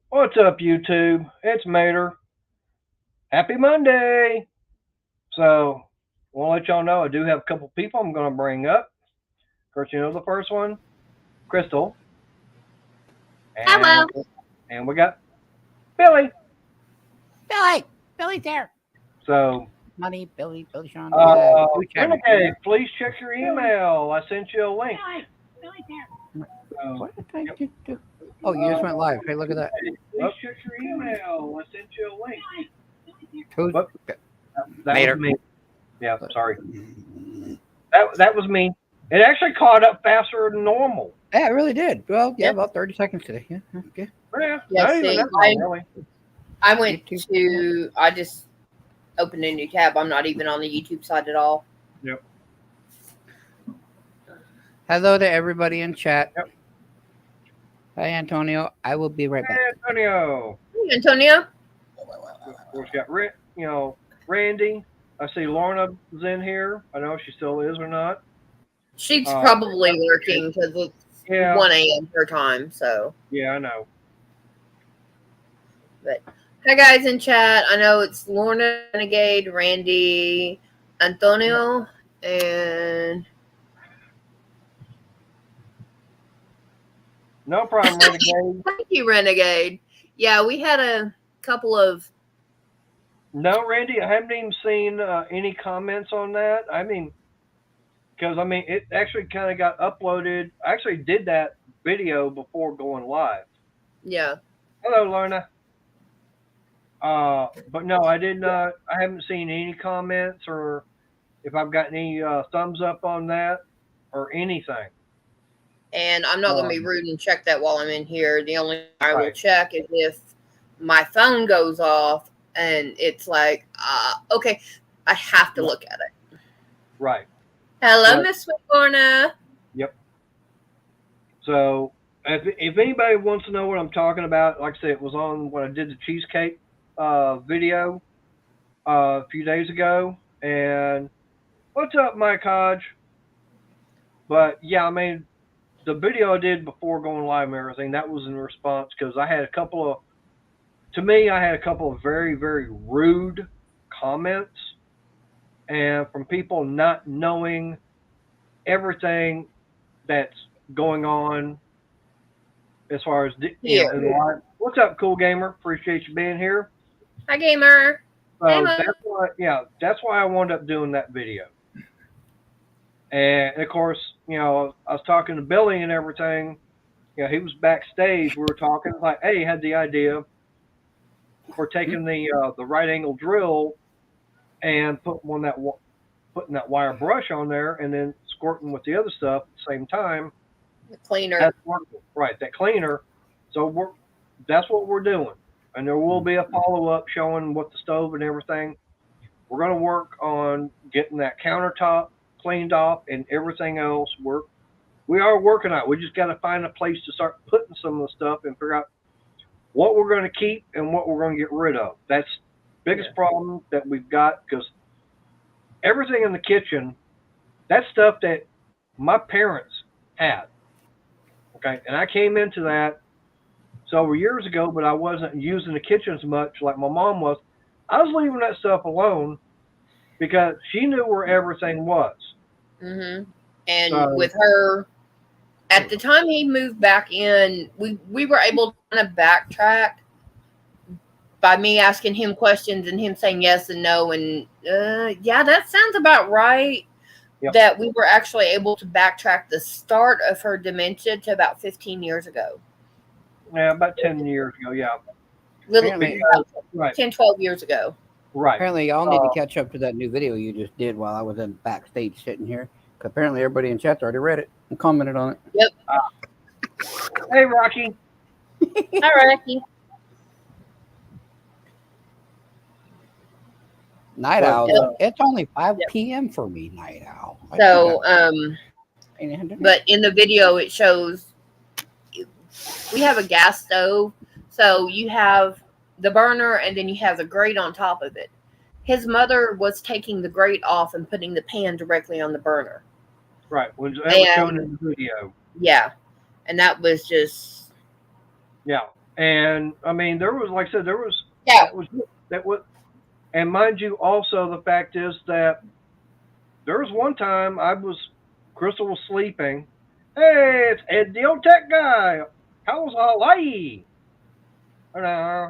What's up, YouTube? It's Mater. Happy Monday. So, I want to let y'all know I do have a couple people I'm going to bring up. Of course, you know the first one, Crystal, Hello. and we got Billy. Billy. Billy's there. So, Money, Billy Sean. Who chatted? Renegade, please check your email. I sent you a link. Billy's there. So, What did I do? Oh, you just went live. Hey, look at that. please check your email. I sent you a link. Who's But that Mater. was me. Yeah, sorry. That was me. It actually caught up faster than normal. Yeah, it really did. Well, yeah, Yep. about 30 seconds today. Yeah, okay. Yeah, Yeah, not even see, that long, really. I went YouTube. to, I just opened a new tab. I'm not even on the YouTube side at all. Yep. Hello to everybody in chat. Yep. Hi, Antonio. I will be right Hey, back. Antonio. Hey, Antonio. Of course, got Randy. I see Lorna's in here. I don't know if she still is or not. She's probably that's lurking because it's Yeah, 1 a.m. her time. So, yeah, I know. but hi guys in chat. I know it's Lorna, Renegade, Randy, Antonio, and No problem, Renegade. thank you, Renegade. Yeah, we had a couple of. No, Randy, I haven't even seen any comments on that. I mean, because it actually kind of got uploaded. I actually did that video before going live. Yeah. Hello, Lorna. But no, I did not. I haven't seen any comments or if I've got any thumbs up on that or anything. And I'm not going to be rude and check that while I'm in here. The only thing I will Right. check is if my phone goes off and it's like, okay, I have to look at it. Right. Hello, But- Miss Sweetcorner. Yep. So if anybody wants to know what I'm talking about, like I said, it was on when I did the cheesecake video a few days ago. And what's up, Mike Hodge? But yeah, the video I did before going live and everything, that was in response because I had a couple of very, very rude comments and from people not knowing everything that's going on as far as in life. What's up, Cool Gamer? Appreciate you being here. Hi, Gamer. So Hey, Mom. that's why I wound up doing that video. And of course, I was talking to Billy and everything. He was backstage. We were talking like, hey, he had the idea for taking the right angle drill and putting that wire brush on there and then squirting with the other stuff at the same time. The cleaner. That's right, that cleaner. So that's what we're doing. And there will be a follow-up showing what the stove and everything. We're going to work on getting that countertop cleaned off and everything else. We are working on it. We just got to find a place to start putting some of the stuff and figure out what we're going to keep and what we're going to get rid of. That's the biggest problem that we've got because everything in the kitchen, that's stuff that my parents had. Okay, and I came into that several years ago, but I wasn't using the kitchen as much like my mom was. I was leaving that stuff alone because she knew where everything was. Mm-hmm. And with her, at the time he moved back in, we were able to kind of backtrack by me asking him questions and him saying yes and no. And yeah, that sounds about right. Yep. That we were actually able to backtrack the start of her dementia to about 15 years ago. Yeah, about 10 years ago, yeah. Right. 10, 12 years ago. Right. Apparently, y'all need to catch up to that new video you just did while I was in backstage sitting here. Apparently, everybody in chat's already read it and commented on it. Yep. Hey, Rocky. Hi, Rocky. Night Owl. It's only 5 p.m. for me, Night Owl. So, but in the video, it shows we have a gas stove. So you have the burner and then you have the grate on top of it. His mother was taking the grate off and putting the pan directly on the burner. Right. That was shown in the video. Yeah. And that was just. Yeah. And I mean, there was, like I said, there was, Yeah. that was, and mind you, also the fact is that there was one time Crystal was sleeping. Hey, it's Ed the old tech guy. How's Hawaii? I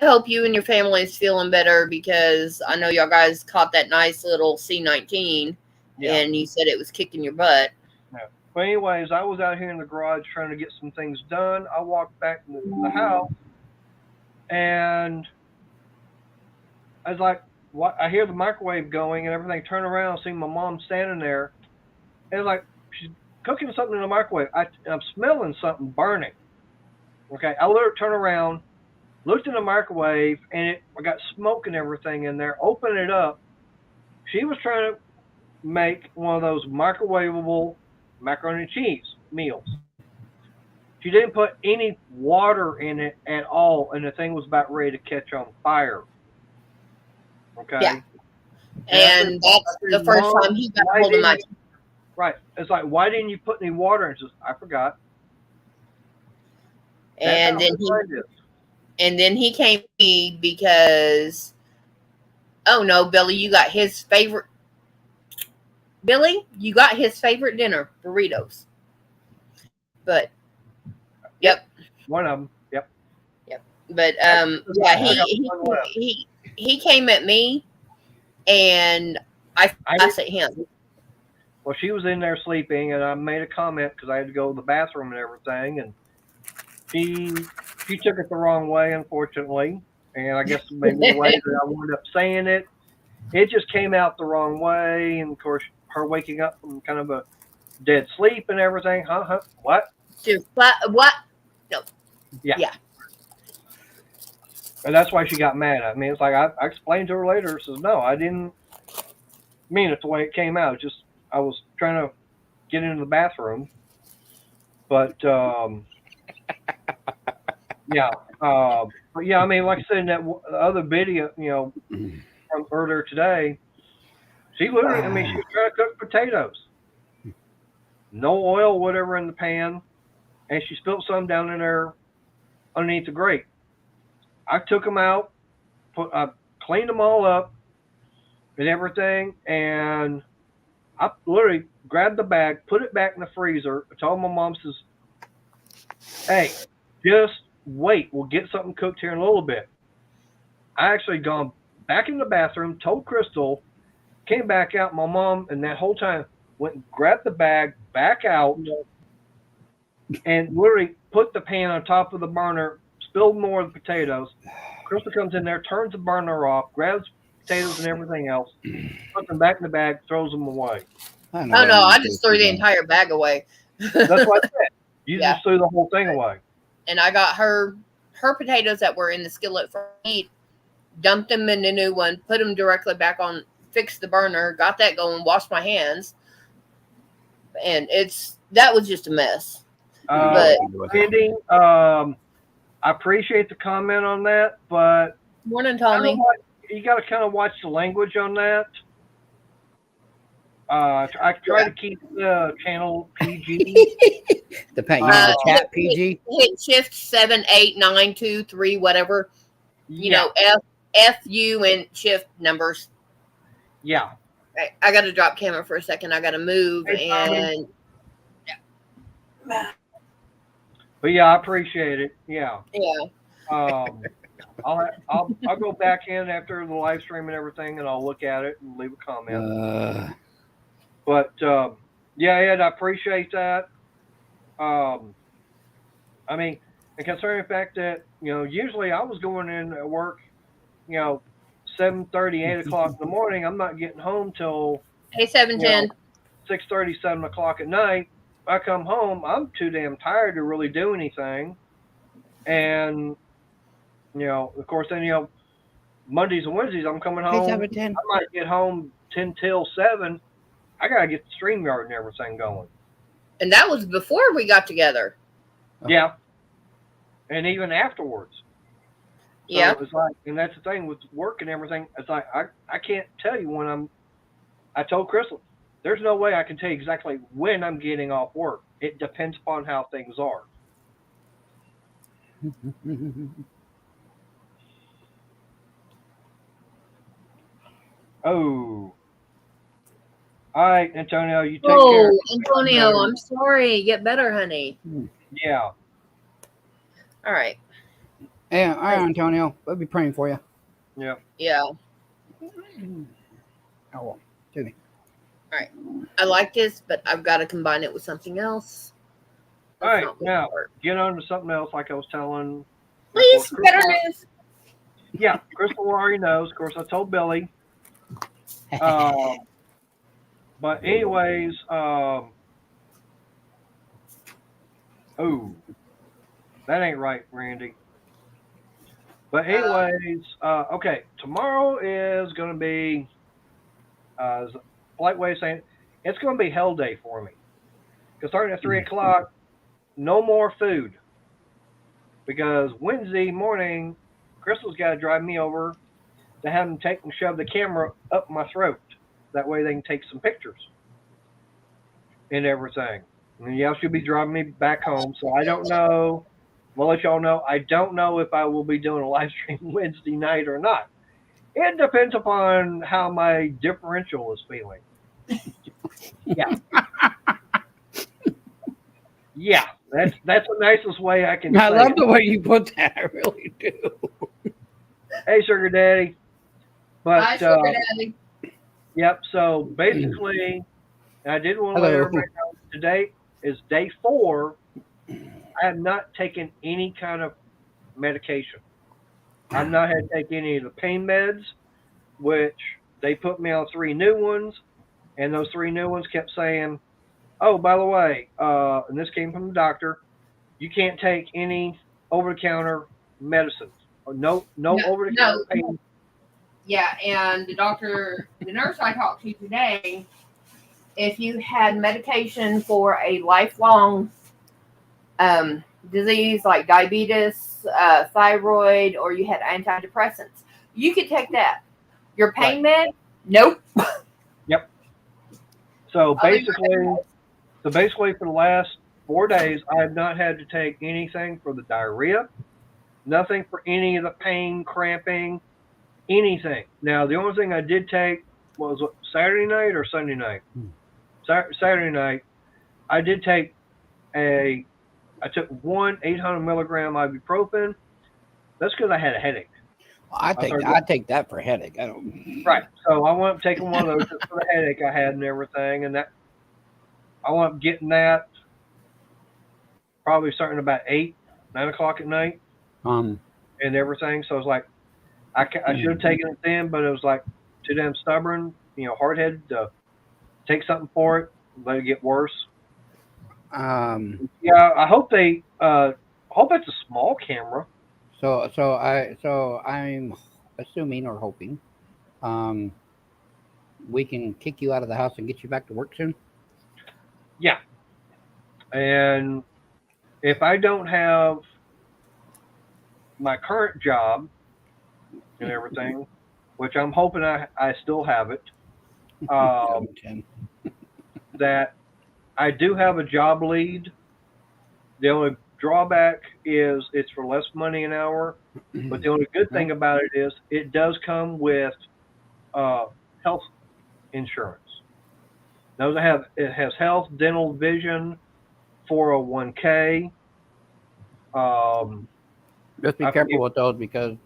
hope you and your family is feeling better because I know y'all guys caught that nice little C-19 and you said it was kicking your butt. Yeah. But anyways, I was out here in the garage trying to get some things done. I walked back into the house and I was like, what? I hear the microwave going and everything. Turn around, see my mom standing there. And like, she's cooking something in the microwave. I'm smelling something burning. Okay, I let her turn around, looked in the microwave, and I got smoke and everything in there. Open it up. She was trying to make one of those microwavable macaroni and cheese meals. She didn't put any water in it at all, and the thing was about ready to catch on fire. Okay. Yeah. And that's the first time he got hold of my. Right. It's like, why didn't you put any water in it? Just, I forgot. And then he came to me because, oh no, Billy, you got his favorite. Billy, you got his favorite dinner, burritos. But, yep. One of them. Yep. Yep. But yeah, he came at me, and I at him. Well, she was in there sleeping, and I made a comment because I had to go to the bathroom and everything, and she took it the wrong way, unfortunately, and I guess maybe the way that I wound up saying it, it just came out the wrong way, and of course, her waking up from kind of a dead sleep and everything. What? Dude, what? No. Yeah. And that's why she got mad at me. It's like I explained to her later. Says no, I didn't mean it the way it came out. Just I was trying to get into the bathroom, but yeah. But yeah, I mean, like I said in that other video, from earlier today, she literally, I mean, she was trying to cook potatoes, no oil, whatever in the pan, and she spilled some down in there underneath the grate. I took them out, I cleaned them all up and everything, and I literally grabbed the bag, put it back in the freezer. I told my mom, says, hey, just wait. We'll get something cooked here in a little bit. I actually gone back in the bathroom, told Crystal, came back out. My mom, and that whole time, went and grabbed the bag back out and literally put the pan on top of the burner, spilled more of the potatoes. Crystal comes in there, turns the burner off, grabs potatoes and everything else, puts them back in the bag, throws them away. Oh no, I just threw the entire bag away. That's what I said. You just threw the whole thing away. And I got her potatoes that were in the skillet for heat, dumped them in the new one, put them directly back on, fixed the burner, got that going, washed my hands, and that was just a mess. But Andy, I appreciate the comment on that, but morning, Tommy. You got to kind of watch the language on that. I try to keep the channel PG. The chat PG. Hit shift 7, 8, 9, 2, 3, whatever. You know, F, U, and shift numbers. Yeah. I got to drop camera for a second. I got to move and. But yeah, I appreciate it. Yeah. Yeah. I'll go back in after the live stream and everything, and I'll look at it and leave a comment. But yeah, Ed, I appreciate that. I mean, and concerning the fact that usually I was going in at work, 7:30, 8 o'clock in the morning. I'm not getting home till 7:10, 6:30, 7 o'clock at night. I come home, I'm too damn tired to really do anything, and of course, then Mondays and Wednesdays I'm coming home. I might get home 10 till 7. I gotta get the StreamYard and everything going. And that was before we got together. Yeah, and even afterwards. So yeah, it's like, and that's the thing with work and everything. It's like I can't tell you when I told Crystal, there's no way I can tell you exactly when I'm getting off work. It depends upon how things are. Oh. All right, Antonio, you take care. Oh, Antonio, I'm sorry. Get better, honey. Yeah. All right. Yeah, all right, Antonio. We'll be praying for you. Yeah. Yeah. Oh, excuse me. All right. I like this, but I've got to combine it with something else. All That's right, not gonna now work. get on to something else like I was telling. Please, Crystal- better news. Yeah, Crystal already knows. Of course, I told Billy. But anyways, oh, that ain't right, Randy. But anyways, okay, tomorrow is going to be, a polite way of saying it's going to be hell day for me. Because starting at 3 o'clock, no more food. Because Wednesday morning, Crystal's got to drive me over to have them take and shove the camera up my throat. That way they can take some pictures and everything. And yeah, she'll be driving me back home. So I don't know. I'll let y'all know. I don't know if I will be doing a live stream Wednesday night or not. It depends upon how my differential is feeling. Yeah. Yeah. That's the nicest way I can I say love it. the way you put that. I really do. Hey, Sugar Daddy. But Hi, Sugar Daddy. yep. So basically, and I did want to let Hello. everybody know today is day 4. I have not taken any kind of medication. I've not had to take any of the pain meds, which they put me on 3 new ones, and those 3 new ones kept saying, "Oh, by the way," and this came from the doctor, you can't take any over-the-counter medicines. Or no over-the-counter pain. Yeah, and the nurse I talked to today, if you had medication for a lifelong disease like diabetes, thyroid, or you had antidepressants, you could take that. Your pain med, nope. Yep. So basically for the last 4 days, I have not had to take anything for the diarrhea, nothing for any of the pain, cramping, anything. Now, the only thing I did take was Saturday night or Sunday night? Saturday night, I did take I took 1 800 milligram ibuprofen. That's because I had a headache. I take that for headache. I don't. Right. So I wound up taking one of those just for the headache I had and everything, and that I wound up getting that probably starting about 8, 9 o'clock at night, and everything. So I was like, I should have taken it then, but it was like too damn stubborn, hard-headed to take something for it, let it get worse. Yeah, I hope it's a small camera. So I'm assuming or hoping, we can kick you out of the house and get you back to work soon. Yeah. And if I don't have my current job and everything, which I'm hoping I still have it, that I do have a job lead. The only drawback is it's for less money an hour, but the only good thing about it is it does come with health insurance. It has health, dental, vision, 401k. Just be careful with those because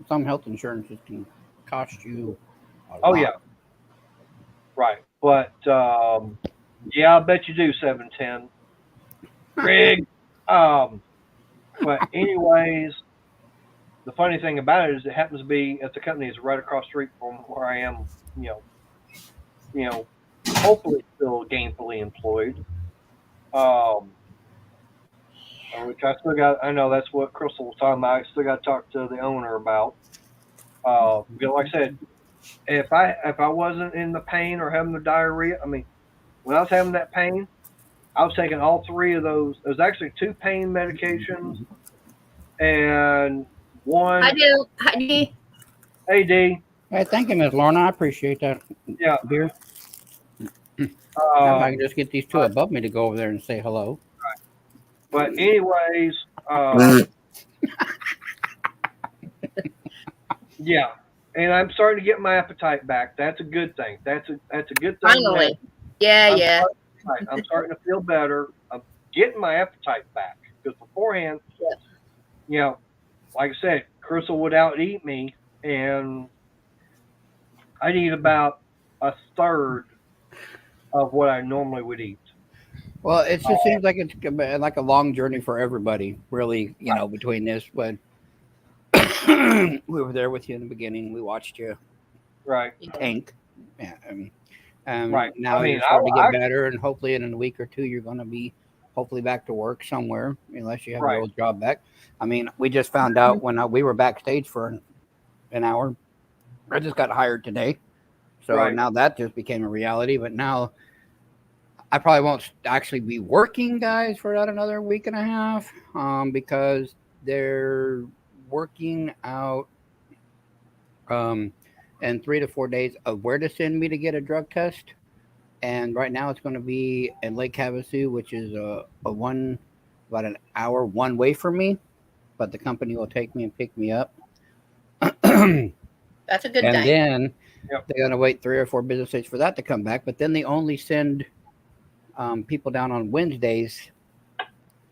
some health insurances can cost you a lot. Oh yeah, right. But yeah, I bet you do 710. Greg. But anyways, the funny thing about it is it happens to be at the company is right across the street from where I am. Hopefully still gainfully employed. Which I know that's what Crystal was talking about. I still got to talk to the owner about. Like I said, if I wasn't in the pain or having the diarrhea, when I was having that pain, I was taking all 3 of those. There's actually 2 pain medications and 1. Hi, D. Hey, D. Hey, thank you, Miss Lorna. I appreciate that. Yeah. Beer. Now I can just get these two above me to go over there and say hello. But anyways, yeah, and I'm starting to get my appetite back. That's a good thing. That's a good thing. Finally. Yeah, yeah. I'm starting to feel better. I'm getting my appetite back because beforehand, Yeah. you know, like I said, Crystal would out eat me, and I'd eat about a third of what I normally would eat. Well, it just seems like it's like a long journey for everybody, really, between this. When we were there with you in the beginning, we watched you Right. tank. Yeah, Right. Now you're starting to get better, and hopefully in a week or two, you're going to be hopefully back to work somewhere, unless you have your old job back. I mean, we just found out when we were backstage for an hour. I just got hired today. So now that just became a reality. But now I probably won't actually be working, guys, for about another week and a half because they're working out in 3 to 4 days of where to send me to get a drug test. And right now it's going to be in Lake Havasu, which is about an hour one way from me. But the company will take me and pick me up. That's a good thing. And then they're going to wait 3 or 4 business days for that to come back. But then they only send people down on Wednesdays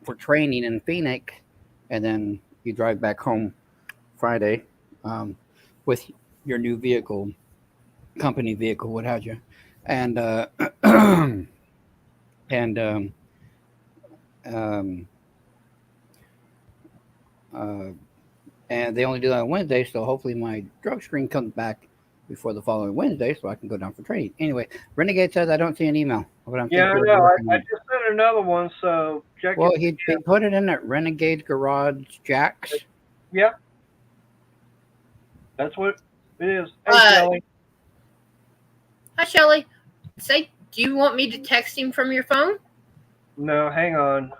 for training in Phoenix. And then you drive back home Friday with your new vehicle, company vehicle, what have you. And and they only do that on Wednesday, so hopefully my drug screen comes back before the following Wednesday, so I can go down for training. Anyway, Renegade says I don't see an email. I know. I just sent another one, so check it. Well, he put it in at Renegade Garage Jacks. Yeah. That's what it is. Hey, Shelly. Hi, Shelly. Say, do you want me to text him from your phone? No, hang on.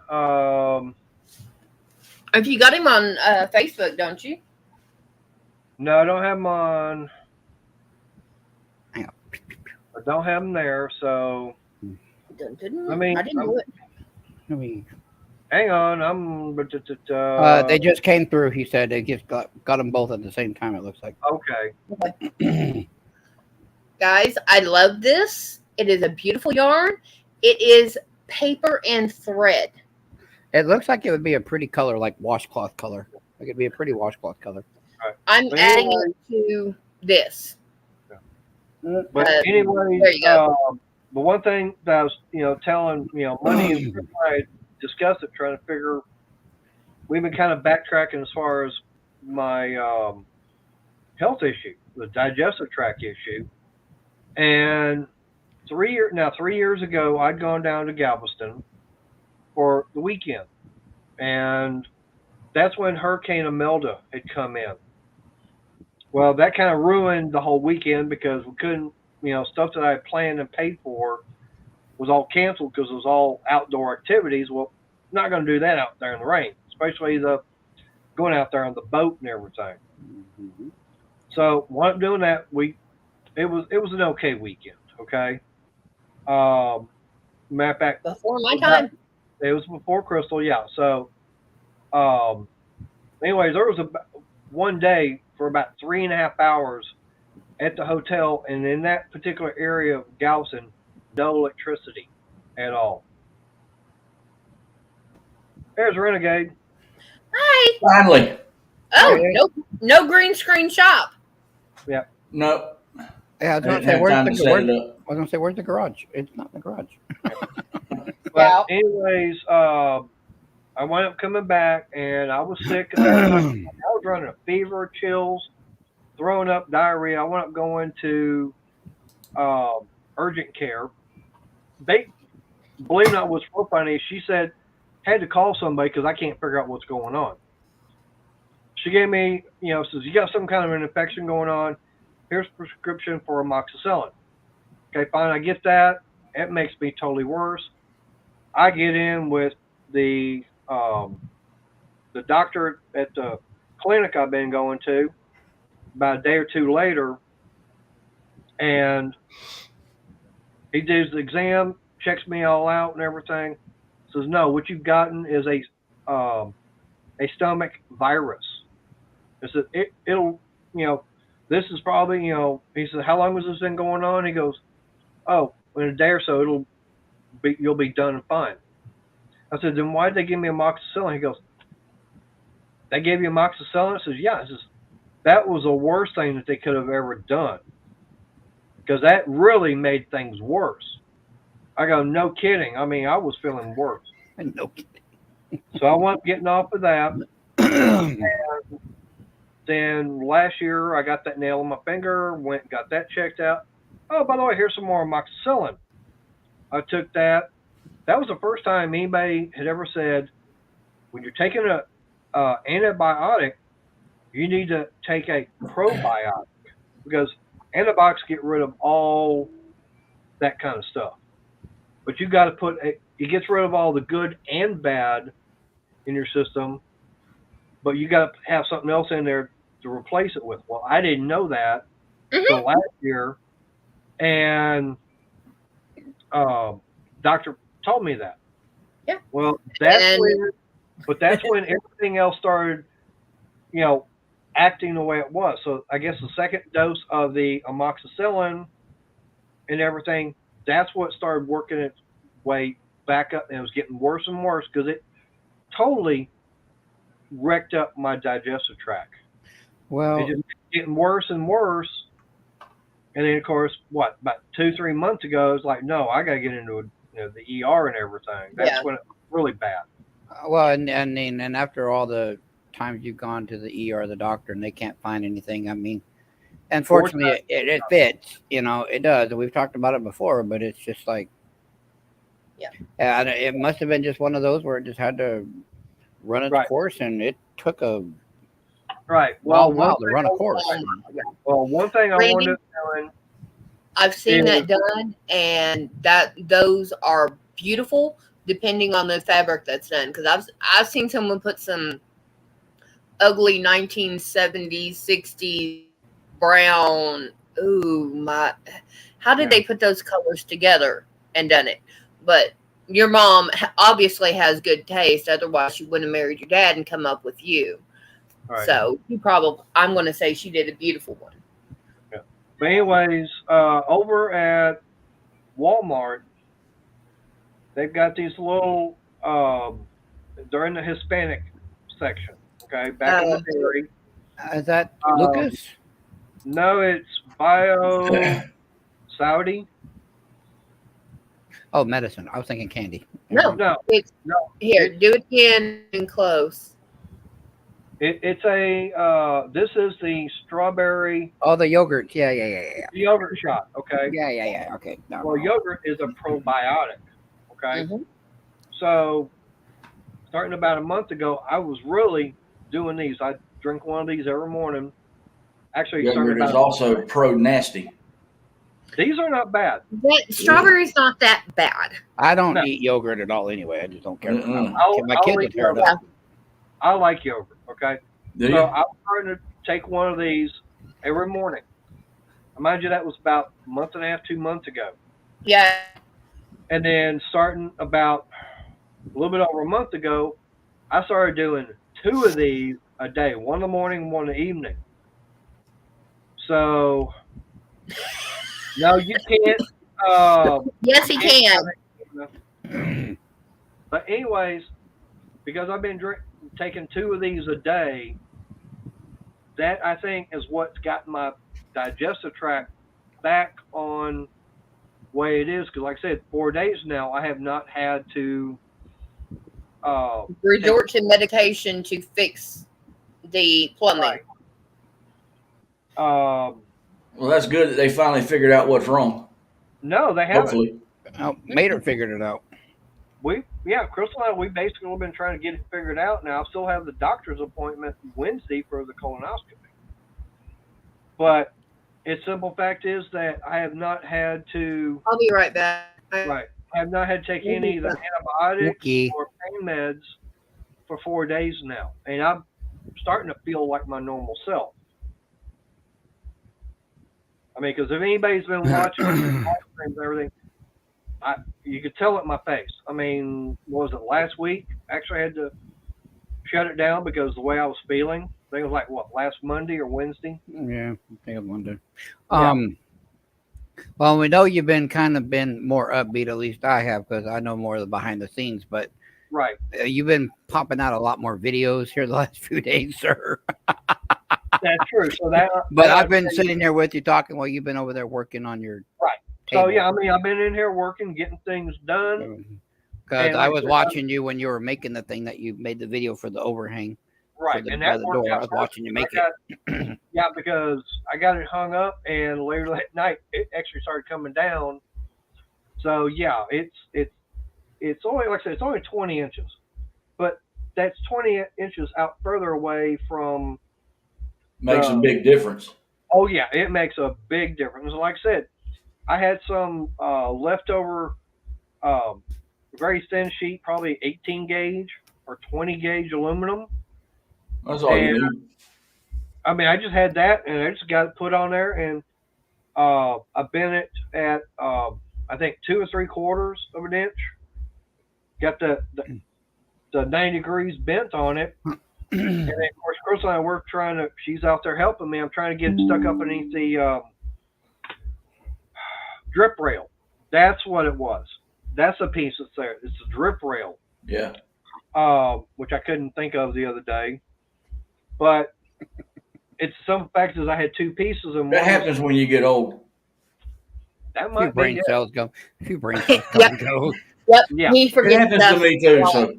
If you got him on Facebook, don't you? No, I don't have him on. Hang on. I don't have him there, so. I didn't do it. Hang on, they just came through. He said they just got them both at the same time. It looks like. Okay. Guys, I love this. It is a beautiful yarn. It is paper and thread. It looks like it would be a pretty color, like washcloth color. Like it'd be a pretty washcloth color. Right. I'm adding it to this. But anyways, there you go. The one thing that I was, telling, Money and I discussed it, trying to figure. We've been kind of backtracking as far as my health issue, the digestive tract issue, and 3 years ago, I'd gone down to Galveston for the weekend, and that's when Hurricane Imelda had come in. Well, that kind of ruined the whole weekend because we couldn't, stuff that I had planned and paid for was all canceled because it was all outdoor activities. Well, not going to do that out there in the rain, especially going out there on the boat and everything. Mm-hmm. So, while I'm doing that, it was an okay weekend. Okay. Matter of fact, before my time. It was before Crystal, yeah. So, anyways, there was one day for about 3.5 hours at the hotel, and in that particular area of Galveston, no electricity at all. There's Renegade. Hi. Finally. Oh, no green screen shop. Yeah. No. Yeah, I was going to say, where's the garage? It's not in the garage. But anyways, I wound up coming back, and I was sick. I was running a fever, chills, throwing up, diarrhea. I wound up going to urgent care. They, believe it or not, was so funny. She said, had to call somebody because I can't figure out what's going on. She gave me, says, you got some kind of an infection going on. Here's a prescription for amoxicillin. Okay, fine. I get that. It makes me totally worse. I get in with the doctor at the clinic I've been going to about a day or two later, and he does the exam, checks me all out and everything. Says, no, what you've gotten is a stomach virus. I said, it'll, this is probably, he said, how long has this been going on? He goes, oh, in a day or so, you'll be done and fine. I said, then why did they give me amoxicillin? He goes, they gave you amoxicillin? I says, yeah. He says, that was the worst thing that they could have ever done, because that really made things worse. I go, no kidding. I mean, I was feeling worse. No kidding. So I went getting off of that. And then last year, I got that nail in my finger, went and got that checked out. Oh, by the way, here's some more amoxicillin. I took that. That was the first time anybody had ever said, when you're taking a antibiotic, you need to take a probiotic, because antibiotics get rid of all that kind of stuff. But you got to it gets rid of all the good and bad in your system, but you got to have something else in there to replace it with. Well, I didn't know that until last year, and doctor told me that. Yeah. Well, that's when everything else started, acting the way it was. So I guess the second dose of the amoxicillin and everything, that's what started working its way back up, and it was getting worse and worse because it totally wrecked up my digestive tract. Well, it just getting worse and worse. And then, of course, about 2-3 months ago, it's like, no, I got to get into the ER and everything. That's when it was really bad. Well, and after all the times you've gone to the ER, the doctor, and they can't find anything, I mean, unfortunately, it fits. It does. And we've talked about it before, but it's just like, and it must have been just one of those where it just had to run its course, and it took a while to run a course. Well, one thing I wanted to do, I've seen that done, and those are beautiful, depending on the fabric that's done. Because I've seen someone put some ugly 1970s, 60s brown. How did they put those colors together and done it? But your mom obviously has good taste. Otherwise, she wouldn't have married your dad and come up with you. Right. So I'm going to say she did a beautiful one. Yeah. But anyways, over at Walmart, they've got these little, they're in the Hispanic section. Okay. Back in the dairy. Is that Lucas? No, it's Bio Saudi. Oh, medicine. I was thinking candy. No. Here, do it again and close. It's this is the strawberry. Oh, the yogurt. Yeah. The yogurt shot. Okay. Yeah. Okay. No. Yogurt is a probiotic. Okay. Mm-hmm. So, starting about a month ago, I was really doing these. I drink one of these every morning. Actually, yogurt is also pro-nasty. These are not bad. Strawberry's not that bad. I don't eat yogurt at all anyway. I just don't care. My kids will tear it up. I like yogurt, okay? So I'm starting to take one of these every morning. Mind you, that was about a month and a half, 2 months ago. Yeah. And then starting about a little bit over a month ago, I started doing 2 of these a day, one in the morning, one in the evening. So... No, you can't. Yes, he can. But anyways, because I've been taking 2 of these a day, that I think is what's gotten my digestive tract back on the way it is. Because like I said, 4 days now, I have not had to resort to medication to fix the plumbing. Right. Well, that's good that they finally figured out what's wrong. No, they haven't. Hopefully. Mater figured it out. Crystal and I, we basically have been trying to get it figured out now. I still have the doctor's appointment Wednesday for the colonoscopy. But its simple fact is that I have not had to... I'll be right back. Right. I have not had to take any of the antibiotics or pain meds for 4 days now. And I'm starting to feel like my normal self. I mean, because if anybody's been watching and everything, you could tell it in my face. I mean, was it last week? Actually, I had to shut it down because the way I was feeling. I think it was like what, last Monday or Wednesday. Yeah, I think I wonder. Yeah. Well, we know you've been more upbeat. At least I have, because I know more of the behind the scenes. But Right. you've been popping out a lot more videos here the last few days, sir. That's true. So that. But I've been sitting there with you talking while you've been over there working on your Right. table. So yeah, I mean, I've been in here working, getting things done. Because And I like was I said, watching you when you were making the thing that you made the video for the overhang. Right. The, And by that the worked door. I out was perfect. watching you make it. Yeah, because I got it hung up, and later that night it actually started coming down. So yeah, it's only, like I said, it's only 20 inches, but that's 20 inches out further away from. Makes a big difference. Oh yeah, it makes a big difference. Like I said, I had some leftover very thin sheet, probably 18 gauge or 20 gauge aluminum. That's all you need. I mean, I just had that, and I just got it put on there, and I bent it at I think 2 3/4 of an inch. Got the 90 degrees bent on it, and then of course, Chris and I were trying to. She's out there helping me. I'm trying to get it stuck up underneath the drip rail. That's what it was. That's a piece that's there. It's a drip rail. Yeah. Which I couldn't think of the other day, but it's some fact is I had two pieces and That happens when you get old. That a few might brain be cells go. A few brain cells come and go. Yep. Yeah. He It forgets happens stuff. to me too. So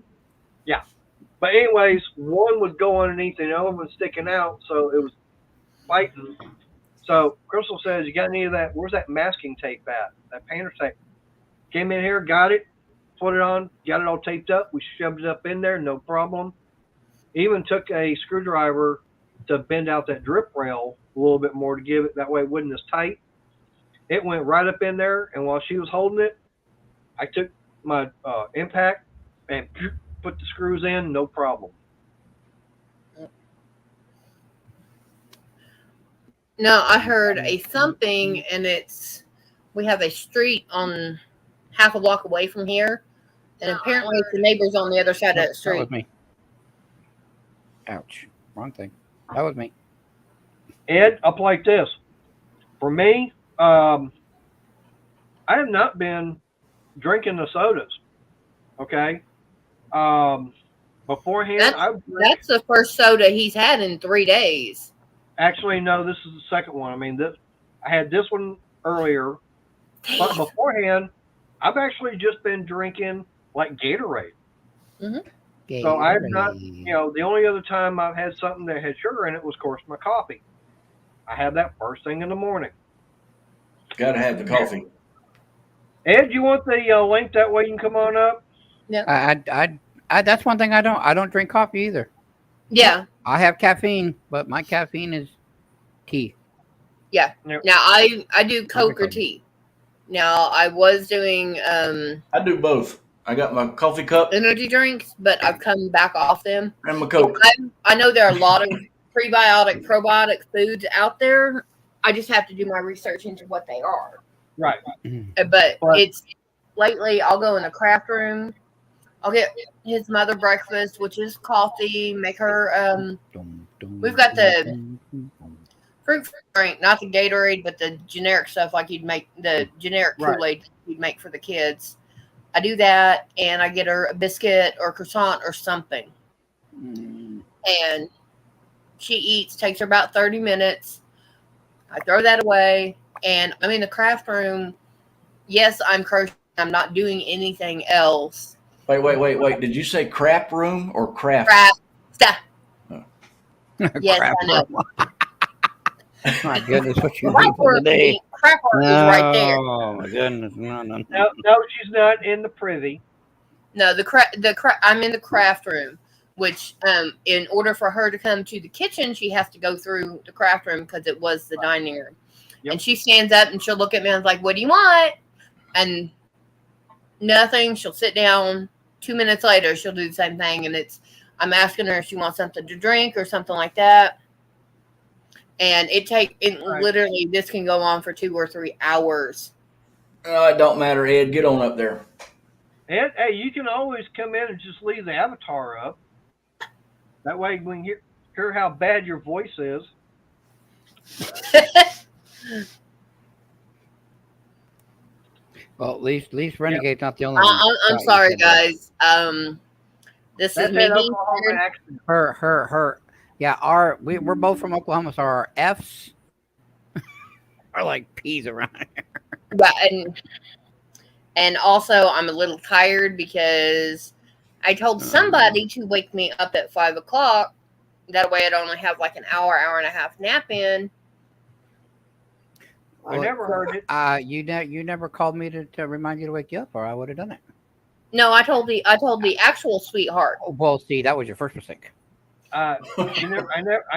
But anyways, one would go underneath and the other one was sticking out, so it was fighting. So Crystal says, "You got any of that? Where's that masking tape at? That painter's tape?" Came in here, got it, put it on, got it all taped up. We shoved it up in there, no problem. Even took a screwdriver to bend out that drip rail a little bit more to give it, that way it wasn't as tight. It went right up in there, and while she was holding it, I took my impact and put the screws in, no problem. No, I heard a thumping, and we have a street on half a block away from here, and apparently it's the neighbors on the other side of that That street. was me. Ouch. Wrong thing. That was me. Ed, up like this. For me, I have not been drinking the sodas. Okay. Beforehand, That's the first soda he's had in 3 days. actually no. This is the second one. I mean, I had this one earlier, but beforehand, I've actually just been drinking like Gatorade. So I have not. The only other time I've had something that had sugar in it was, of course, my coffee. I have that first thing in the morning. got to have the coffee. Ed, you want the link that way you can come on up? I that's one thing I don't drink coffee either. Yeah. I have caffeine, but my caffeine is tea. Yeah. Yep. Now I do Coke or tea. Now I was doing I do both. I got my coffee cup energy drinks, but I've come back off them. and my Coke. I know there are a lot of prebiotic, probiotic foods out there. I just have to do my research into what they are. Right. But it's lately I'll go in the craft room. I'll get his mother breakfast, which is coffee, make her we've got the fruit drink, not the Gatorade, but the generic stuff like you'd make the generic Kool-Aid you'd make for the kids. I do that, and I get her a biscuit or croissant or something. And she eats, takes her about 30 minutes. I throw that away, and I'm in the craft room. Yes, I'm crocheting. I'm not doing anything else. Wait. Did you say crap room or craft? Craft stuff. Oh. Yes, I know. My goodness, what you Crap doing for the day? Crap is right there. Oh my goodness, no. No, she's not in the privy. No, I'm in the craft room, which in order for her to come to the kitchen, she has to go through the craft room because it was the dining room. Yep. And she stands up and she'll look at me and is like, "What do you want?" And nothing. She'll sit down. 2 minutes later, she'll do the same thing, and I'm asking her if she wants something to drink or something like that. And literally this can go on for 2 or 3 hours. It don't matter, Ed. Get on up there. And hey, you can always come in and just leave the avatar up. That way we can hear how bad your voice is. Well, at least Renegade's not the only one. I'm sorry, guys. This is That's me that being Oklahoma weird. accent. Her. Yeah, we're both from Oklahoma, so our F's are like P's around here. Yeah, and also I'm a little tired because I told somebody to wake me up at 5 o'clock. That way I'd only have like an hour and a half nap in. I never heard it. You never called me to remind you to wake you up, or I would have done it. No, I told the actual sweetheart. Oh, well, see, that was your first mistake. I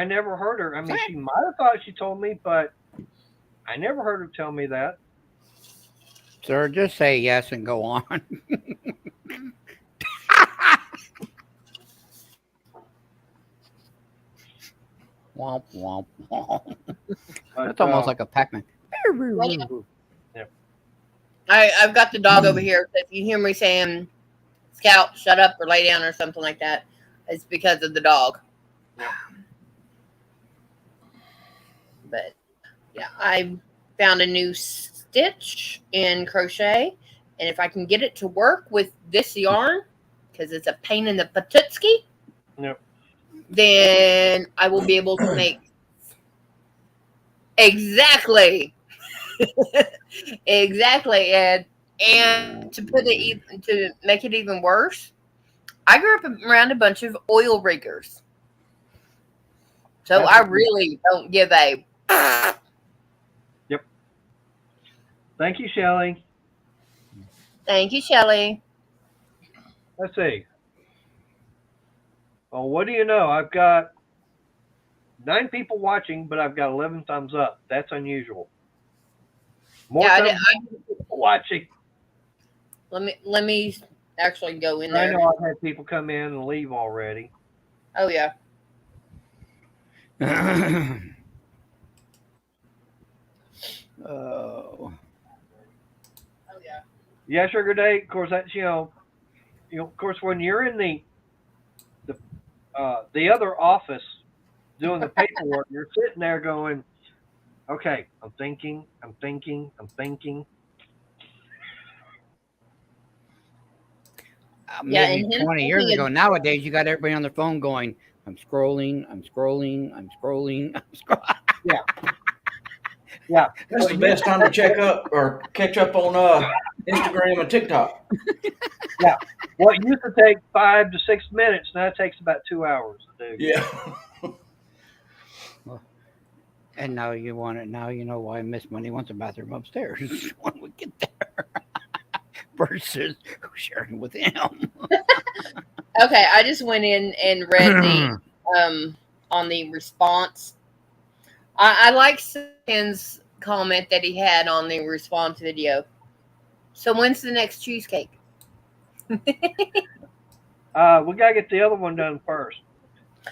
never heard her. I mean, she might have thought she told me, but I never heard her tell me that. Sir, just say yes and go on. Womp, womp, womp. That's almost like a Pac-Man. I've got the dog over here. So if you hear me saying, Scout, shut up or lay down or something like that, it's because of the dog. Yeah. But yeah, I found a new stitch in crochet, and if I can get it to work with this yarn, because it's a pain in the patutski, Yep. then I will be able to make exactly, and to put it to make it even worse, I grew up around a bunch of oil riggers, so I really don't give a. Yep. Thank you, Shelley. Thank you, Shelley. Let's see. Well, what do you know? I've got 9 people watching, but I've got 11 thumbs up. That's unusual. More thumbs up watching. Let me actually go in I there. know I've had people come in and leave already. Oh yeah. Oh. Oh yeah. Yeah, Sugar Day. Of course, that's of course, when you're in the other office doing the paperwork, you're sitting there going, "Okay, I'm thinking. Maybe and him 20 years thinking ago. Nowadays, you got everybody on their phone going, I'm scrolling. Yeah. That's the best time to check up or catch up on Instagram and TikTok. What used to take 5 to 6 minutes now takes about 2 hours to do. Yeah. And now you want it. Now you know why Miss Money wants a bathroom upstairs when we get there. Versus sharing with him. Okay, I just went in and read the on the response. I like Ken's comment that he had on the response video. So when's the next cheesecake? We gotta get the other one done first.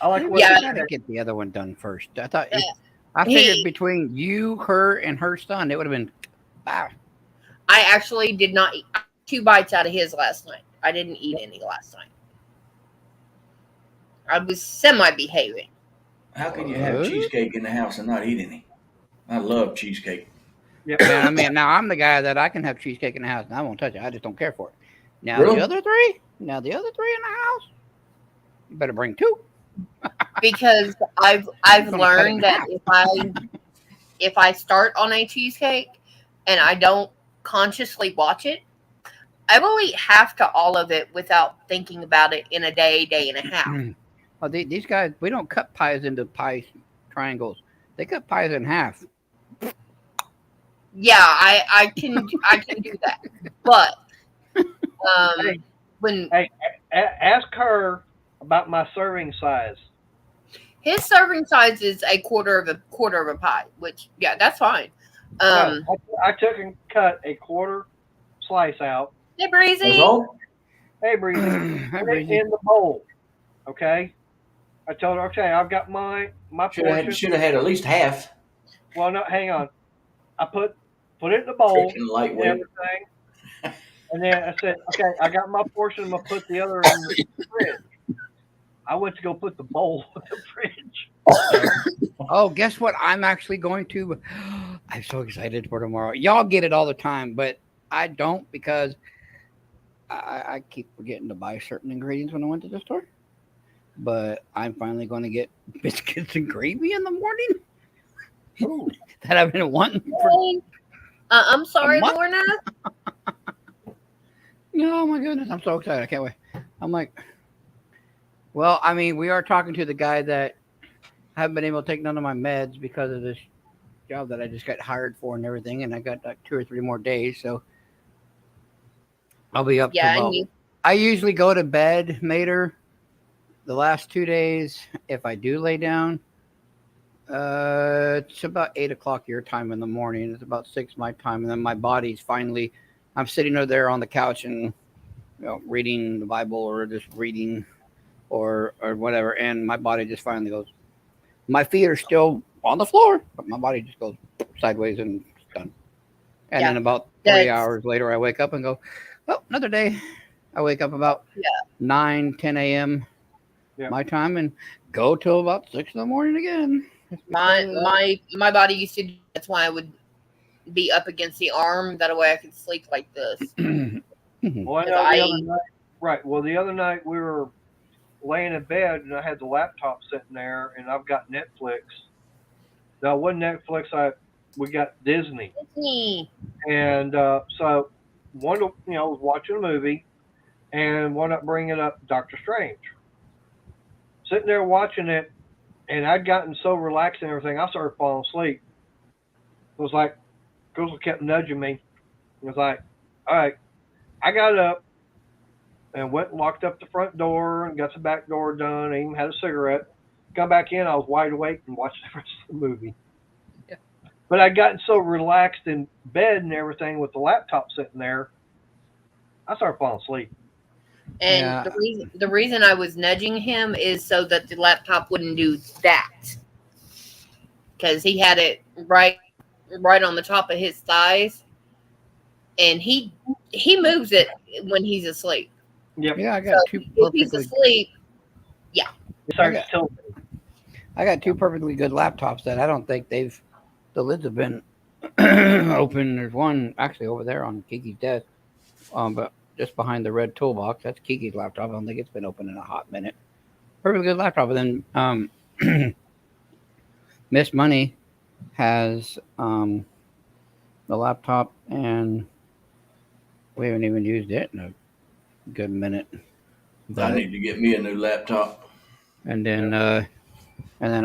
I like what I gotta get the other one done first. I figured between you, her, and her son, it would have been. Wow. I actually did not eat 2 bites out of his last night. I didn't eat any last night. I was semi-behaving. How can you have cheesecake in the house and not eat any? I love cheesecake. Yeah. I mean, now I'm the guy that I can have cheesecake in the house and I won't touch it. I just don't care for it. Now Really? the other three in the house, you better bring 2. Because I've learned that if I start on a cheesecake and I don't consciously watch it, I will eat half to all of it without thinking about it in a day and a half. Well, these guys, we don't cut pies into pie triangles. They cut pies in half. Yeah, I can do that. But ask her about my serving size. his serving size is a quarter of a pie, which that's fine. I took and cut a quarter slice out. Hey, Breezy. Hey, Breezy. In the bowl. Okay. I told her, okay, I've got my portion. Should have had at least half. Well, no, hang on. I put put it in the bowl, Freaking and lightweight. everything. And then I said, okay, I got my portion. I'm going to put the other in the fridge. I went to go put the bowl in the fridge. Oh, guess what? I'm actually going to. I'm so excited for tomorrow. Y'all get it all the time, but I don't because I keep forgetting to buy certain ingredients when I went to the store. But I'm finally going to get biscuits and gravy in the morning. Ooh. That I've been wanting for. I'm sorry, month? Lorna. Oh my goodness, I'm so excited. I can't wait. I'm like, well, I mean, we are talking to the guy that I haven't been able to take none of my meds because of this job that I just got hired for and everything, and I got like 2 or 3 more days, so I'll be up to about. I usually go to bed, Mater, the last 2 days. If I do lay down, it's about 8 o'clock your time in the morning. It's about 6 my time, and then my body's finally. I'm sitting over there on the couch and reading the Bible or just reading or whatever, and my body just finally goes. My feet are still on the floor, but my body just goes sideways and it's done. And then about 3 hours later, I wake up and go, well, another day. I wake up about 9, 10 a.m. My time and go till about 6 in the morning again. My body used to. That's why I would be up against the arm. That way I could sleep like this. Well, I know the other night, right. Well, the other night we were laying in bed and I had the laptop sitting there and I've got Netflix. Now, what Netflix? We got Disney. And so one, was watching a movie and wound up bringing up Doctor Strange. Sitting there watching it, and I'd gotten so relaxed and everything, I started falling asleep. It was like, girls kept nudging me. It was like, all right. I got up and went and locked up the front door and got the back door done. I even had a cigarette. Got back in, I was wide awake and watched the rest of the movie. Yeah. But I'd gotten so relaxed in bed and everything with the laptop sitting there, I started falling asleep. And the reason I was nudging him is so that the laptop wouldn't do that. Because he had it right on the top of his thighs. And he moves it when he's asleep. Yep. Yeah, I got two perfectly. If he's asleep, yeah. I got 2 perfectly good laptops that I don't think the lids have been open. There's one actually over there on Kiki's desk, but just behind the red toolbox. That's Kiki's laptop. I don't think it's been open in a hot minute. Perfectly good laptop. And then Miss Money has the laptop, and we haven't even used it in a good minute. I need to get me a new laptop. And then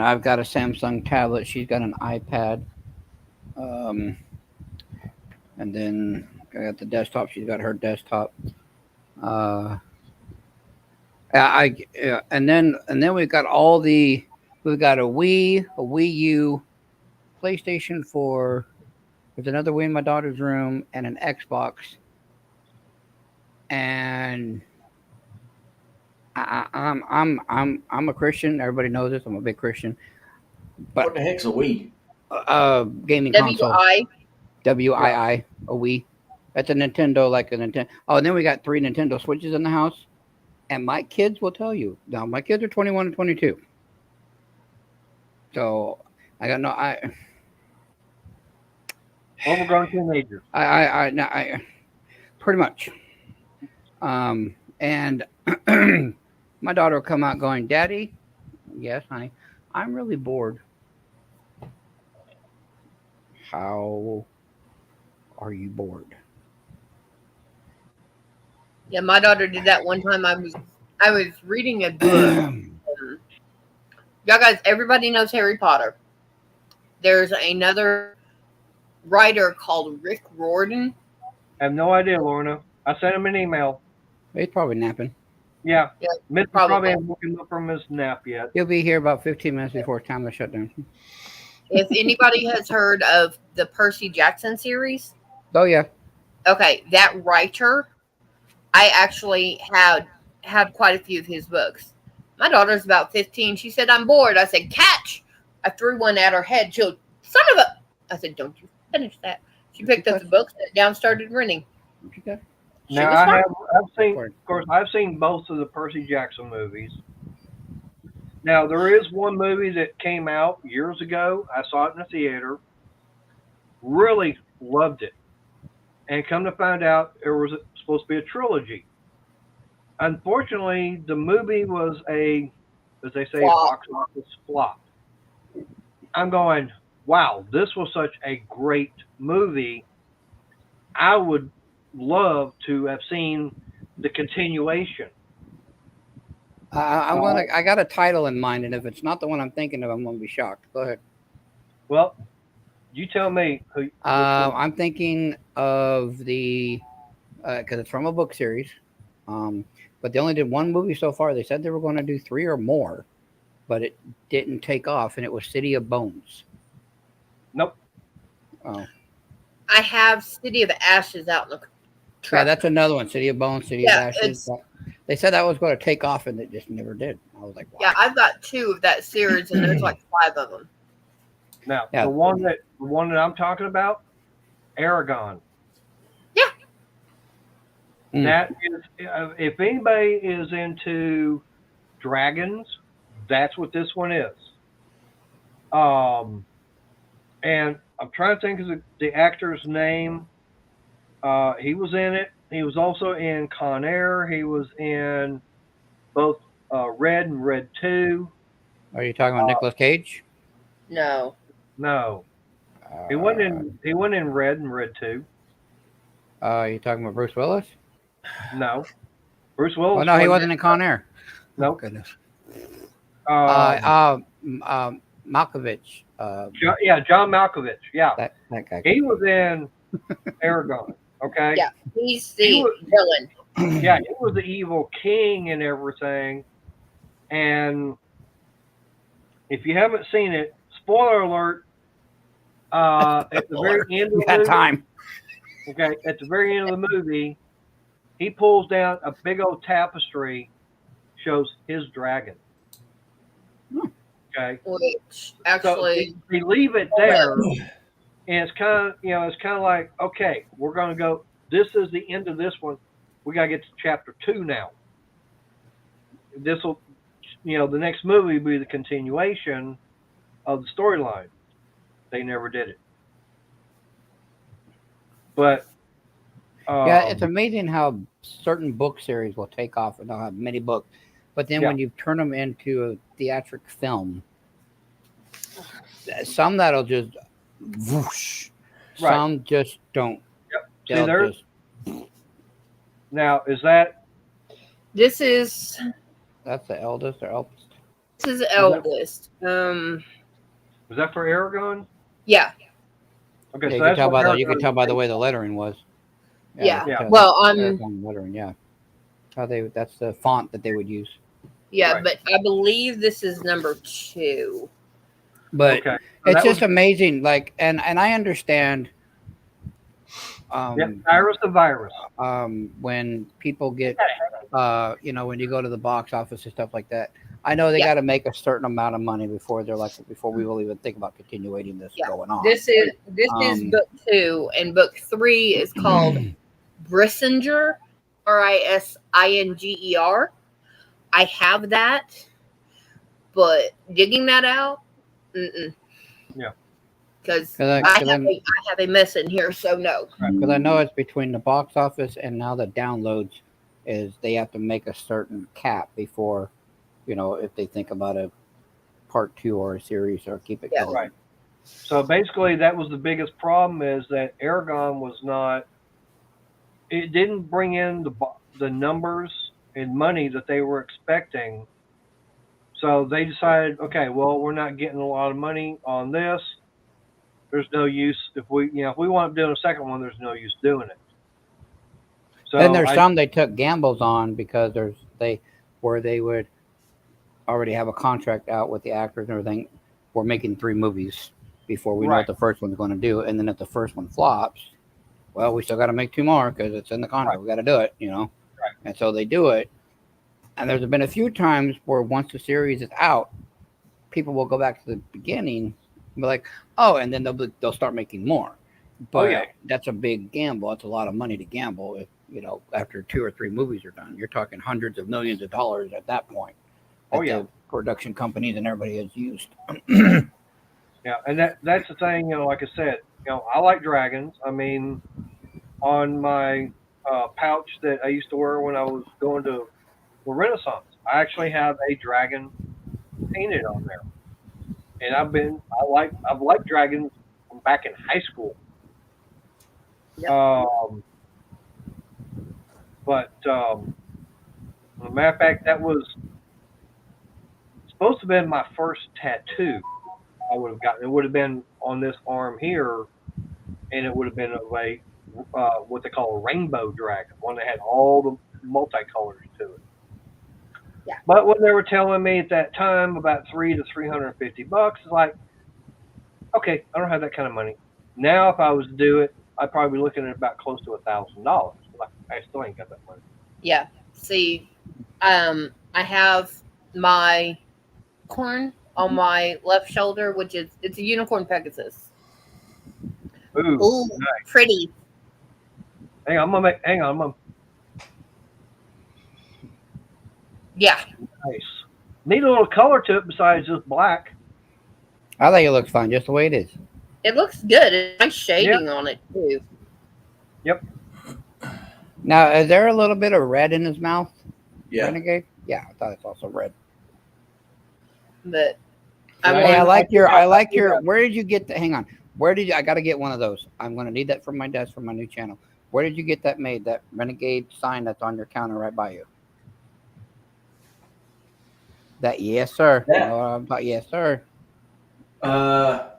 I've got a Samsung tablet. She's got an iPad. And then I got the desktop. She's got her desktop. And then we've got we've got a Wii U, PlayStation 4. There's another Wii in my daughter's room and an Xbox. And I'm a Christian. Everybody knows this. I'm a big Christian. But what the heck's a Wii? Gaming console. WII, a Wii. That's a Nintendo, like a Nintendo. Oh, and then we got 3 Nintendo Switches in the house. And my kids will tell you. Now, my kids are 21 and 22. So I got overgrown teenagers. I pretty much. And my daughter will come out going, Daddy, yes, honey, I'm really bored. How are you bored? Yeah, my daughter did that one time. I was reading a book. Y'all guys, everybody knows Harry Potter. There's another writer called Rick Riordan. I have no idea, Lorna. I sent him an email. He's probably napping. Yeah. Mitch probably hasn't woken up from his nap yet. He'll be here about 15 minutes before it's time to shut down. If anybody has heard of the Percy Jackson series. Oh, yeah. Okay, that writer, I actually had quite a few of his books. My daughter's about 15. She said, I'm bored. I said, catch. I threw one at her head. She goes, son of a. I said, don't you finish that. She picked up the book, sat down, started reading. Okay. Now was smart. I've seen both of the Percy Jackson movies. Now there is one movie that came out years ago. I saw it in the theater. Really loved it, and come to find out, it was supposed to be a trilogy. Unfortunately, the movie was as they say, box office flop. I'm going, wow, this was such a great movie. I would love to have seen the continuation. I got a title in mind, and if it's not the one I'm thinking of, I'm gonna be shocked. Go ahead. Well, you tell me. I'm thinking of the because it's from a book series, but they only did one movie so far. They said they were going to do 3 or more, but it didn't take off, and it was City of Bones. Nope. Oh, I have City of Ashes out in the truck. yeah, that's another one. City of Bones, City of Ashes. They said that was going to take off, and it just never did. I was like, wow. Yeah, I've got 2 of that series, and there's like 5 of them. Now, Yeah. the one that I'm talking about, Aragon. Yeah. That is, if anybody is into dragons, that's what this one is. And I'm trying to think of the actor's name. He was in it. He was also in Con Air. He was in both Red and Red 2. Are you talking about Nicolas Cage? No. No. He wasn't in Red and Red 2. You talking about Bruce Willis? No. Bruce Willis. Oh no, he wasn't in Con Air. No. Oh, goodness. Malkovich. John Malkovich. Yeah. That guy. He was in Aragon. Okay. Yeah, he's the villain. Yeah, he was the evil king and everything. And if you haven't seen it, spoiler alert. At the very end of the movie, time. Okay, at the very end of the movie, he pulls down a big old tapestry, shows his dragon. Okay. Which actually, so they leave it there, and it's kind of like, okay, we're going to go. This is the end of this one. We got to get to chapter 2 now. This will, the next movie will be the continuation of the storyline. They never did it. But yeah, it's amazing how certain book series will take off and they'll have many books, but then when you turn them into a theatric film, some that'll just whoosh, some just don't. Yep. See, now is that? This is. That's the eldest or eldest. This is the eldest. Was that for Aragon? Yeah. Okay, yeah, so you can tell by the way the lettering was. Yeah. Well, lettering, yeah. That's the font that they would use. Yeah, Right. but I believe this is number 2. But okay. it's just amazing. Like, and I understand. Iris the Virus. When people get, when you go to the box office and stuff like that, I know they got to make a certain amount of money before we will even think about continuing this going on. This is book 2, and book 3 is called Brissinger, Risinger. I have that, but digging that out, yeah, because I have a mess in here, so no. Because I know it's between the box office and now the downloads is they have to make a certain cap before. If they think about a part 2 or a series or keep it going. Right. So basically that was the biggest problem is that Aragon was not, it didn't bring in the numbers and money that they were expecting. So they decided, okay, well, we're not getting a lot of money on this. There's no use if we want to do a second one, there's no use doing it. So then there's some they took gambles on because they would already have a contract out with the actors and everything. We're making 3 movies before we know what the first one's going to do, and then if the first one flops, well, we still got to make 2 more because it's in the contract. We got to do it, Right. And so they do it. And there's been a few times where once the series is out, people will go back to the beginning and be like, oh, and then they'll start making more. But yeah. that's a big gamble. It's a lot of money to gamble if, after 2 or 3 movies are done. You're talking hundreds of millions of dollars at that point. Oh, that yeah. the production companies and everybody has used. Yeah, and that's the thing, like I said, I like dragons. I mean, on my pouch that I used to wear when I was going to the Renaissance, I actually have a dragon painted on there. And I've liked dragons from back in high school. Yep. But as a matter of fact, that was supposed to have been my first tattoo I would have gotten. It would have been on this arm here, and it would have been what they call a rainbow dragon, one that had all the multicolors to it. Yeah. But when they were telling me at that time about $300 to $350, it's like, okay, I don't have that kind of money. Now, if I was to do it, I'd probably be looking at about close to $1,000. Like, I still ain't got that money. Yeah. See, I have my corn on my left shoulder, which it's a unicorn Pegasus. Ooh, Ooh, nice. pretty. Hang on. Yeah. Nice. Need a little color to it besides just black. I think it looks fine just the way it is. It looks good. It's nice shading on it too. Yep. Now, is there a little bit of red in his mouth? Yeah. Renegade? Yeah, I thought it's also red. But Hey, I like your. Where did you get the? Hang on. I got to get one of those. I'm going to need that from my desk for my new channel. Where did you get that made? That Renegade sign that's on your counter right by you. That yes, sir. Yeah. About yes, sir. Ionic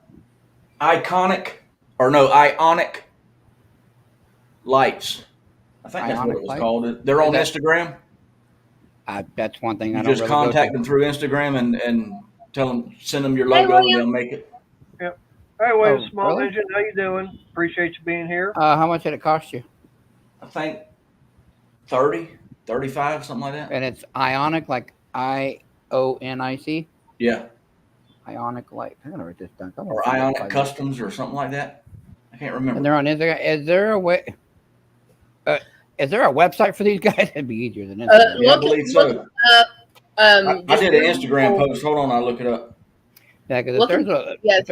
lights. I think that's what Ionic it was light? called. They're on Instagram. That's one thing I You don't just really contact go them through Instagram and tell them, send them your Hey, logo, and William. they'll make it. Hey, William, Oh, Small really? Engine, how you doing? Appreciate you being here. to. How much did it cost you? I think 30, 35, something like that. And it's Ionic, like IONIC. Yeah. Ionic light. I'm gonna write this down. Or Ionic Customs or something like that. I can't remember. And they're on Instagram. Is there a way? Is there a website for these guys? It'd be easier than Instagram. Yeah, I believe so. I just did an Instagram Google- post. Hold on, I'll look it up. Yeah, because if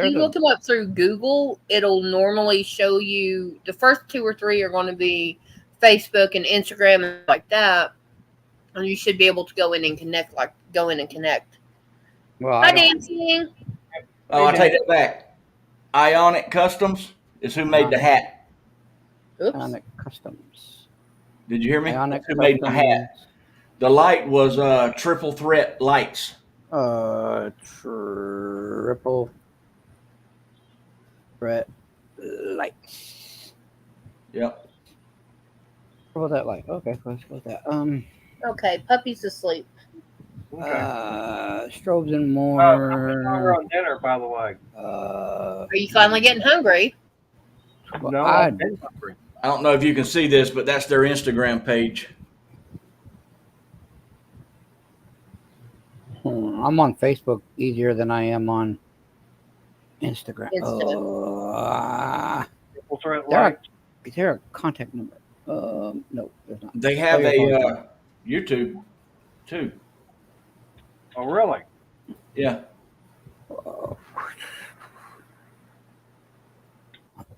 you look them up through Google, it'll normally show you the first 2 or 3 are going to be Facebook and Instagram and like that, and you should be able to go in and connect. Well, Hi, dancing. Oh, I take that back. Ionic Customs is who made the hat. Oops. Ionic Customs. Did you hear me? Ionic Who made my hat? The light was Triple Threat lights. Triple threat lights. Yep. What was that like? Okay, let's go with that. Okay, puppy's asleep. Okay. Strobes and We're more. on dinner, by the way. Are you finally getting hungry? No, I I've been hungry. I don't know if you can see this, but that's their Instagram page. I'm on Facebook easier than I am on Instagram. Triple threat There are- lights. Is there a contact number? No, there's not. They have Oh, yeah, a YouTube too. Oh, really? Yeah.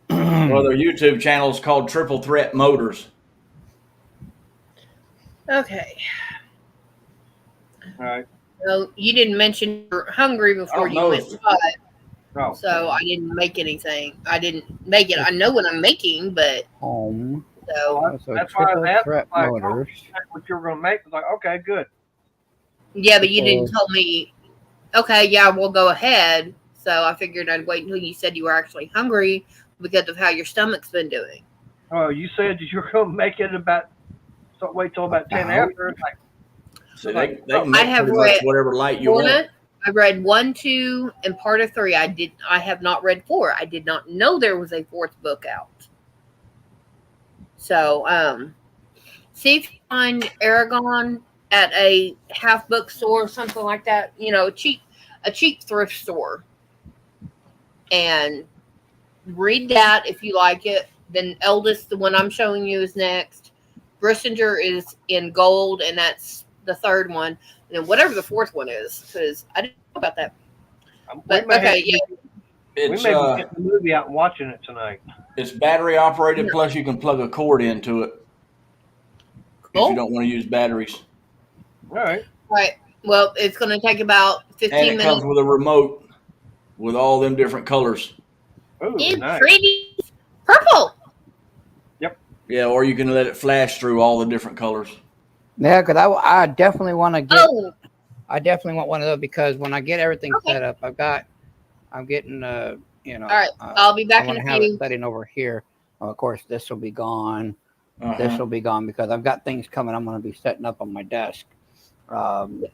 Well, their YouTube channel is called Triple Threat Motors. Okay. All right. Well, you didn't mention you're hungry before you went live, Oh, so I didn't make anything. I didn't make it. I know what I'm making, but Home. so So that's why I triple asked, threat like, motors. what you were going to make. I was like, okay, good. yeah, but you didn't tell me. Okay, yeah, we'll go ahead. So I figured I'd wait until you said you were actually hungry because of how your stomach's been doing. Oh, you said you were going to make it wait till about 10 after. It's like, So they can I make have pretty much read whatever light you want. I read 1, 2, and part of 3. I have not read 4. I did not know there was a 4th book out. So, see if you find Aragon at a half bookstore or something like that. You know, a cheap thrift store, and read that if you like it. Then Eldest, the one I'm showing you, is next. Brissinger is in gold, and that's the third one. And then whatever the fourth one is, because I didn't know about that. But okay, yeah. We may be getting the movie out and watching it tonight. It's battery operated, plus you can plug a cord into it if you don't want to use batteries. All right. Right. Well, it's going to take about 15 And it minutes. comes with a remote with all them different colors. Ooh, It's nice. pretty purple. Yeah, or you can let it flash through all the different colors. Yeah, because I definitely want to get. Oh, I definitely want one of those because when I get everything Okay. set up, I'm getting you know. all right. I'll be back I in want a to have it few. setting over here. Of course, this will be gone. Uh-huh. This will be gone because I've got things coming. I'm going to be setting up on my desk, and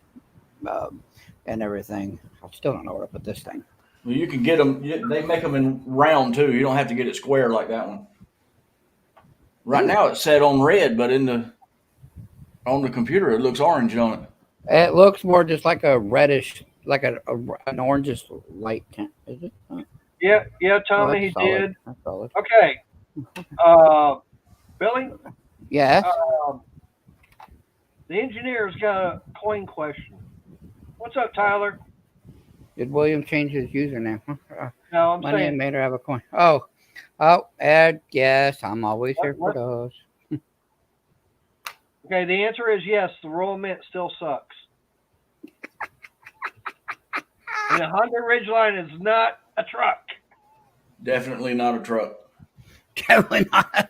everything. I still don't know where to put this thing. Well, you can get them. They make them in round too. You don't have to get it square like that one. Right now it's set on red, but on the computer it looks orange on it. It looks more just like a reddish, like an orangish light tint. Is it? Yeah, Tommy, he that's solid. did. That's solid. Okay. Billy, Yeah. the engineer's got a coin question. What's up, Tyler? Did William change his username? No, I'm Money and saying. made her have a coin. Oh, Ed. Yes, I'm always here for What? those. Okay, the answer is yes. The Royal Mint still sucks. And the Honda Ridgeline is not a truck. Definitely not a truck. Definitely not.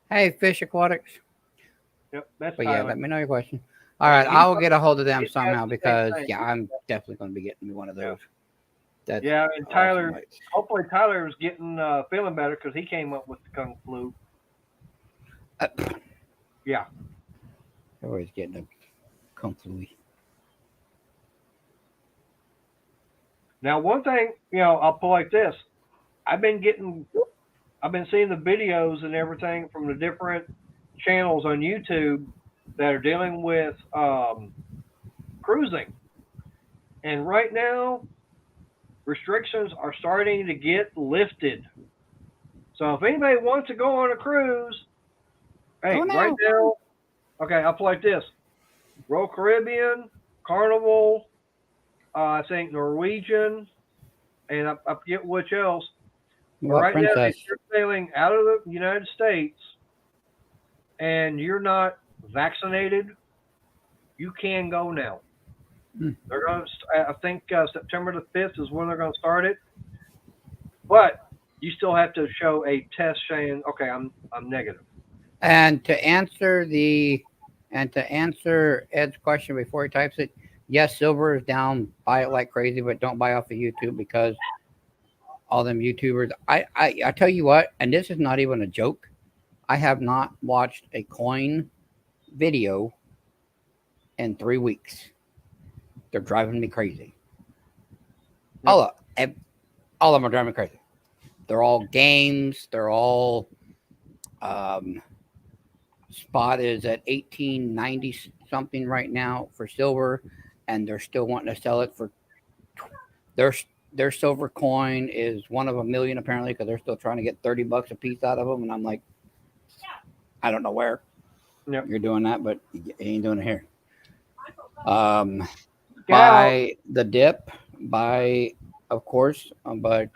Hey, Fish Aquatics. Yep, that's But yeah, Tyler. let me know your question. All right, He- I'll get a hold of them he's somehow got the same because thing. yeah, I'm definitely going to be getting me one of those. That's Yeah, and awesome Tyler, lights. hopefully Tyler is getting feeling better because he came up with the Kung Flu. Yeah. Everybody's getting a comfy. Now, one thing, I'll pull like this. I've been seeing the videos and everything from the different channels on YouTube that are dealing with cruising. And right now, restrictions are starting to get lifted. So if anybody wants to go on a cruise, hey, Oh, no. right now, okay, I'll play like this. Royal Caribbean, Carnival, I think Norwegian, and I forget which else. But What right now, princess? if you're sailing out of the United States and you're not vaccinated, you can go now. They're going to, I think September the 5th is when they're going to start it. But you still have to show a test saying, okay, I'm negative. And to answer Ed's question before he types it, yes, silver is down. Buy it like crazy, but don't buy off of YouTube because all them YouTubers. I tell you what, and this is not even a joke. I have not watched a coin video in 3 weeks. They're driving me crazy. Yep. All of them are driving me crazy. They're all games. They're all spot is at 1890 something right now for silver, and they're still wanting to sell it for their silver coin is one of a million apparently because they're still trying to get $30 a piece out of them, and I'm like, I don't know where you're doing that, but you ain't doing it here. Buy the dip, of course, but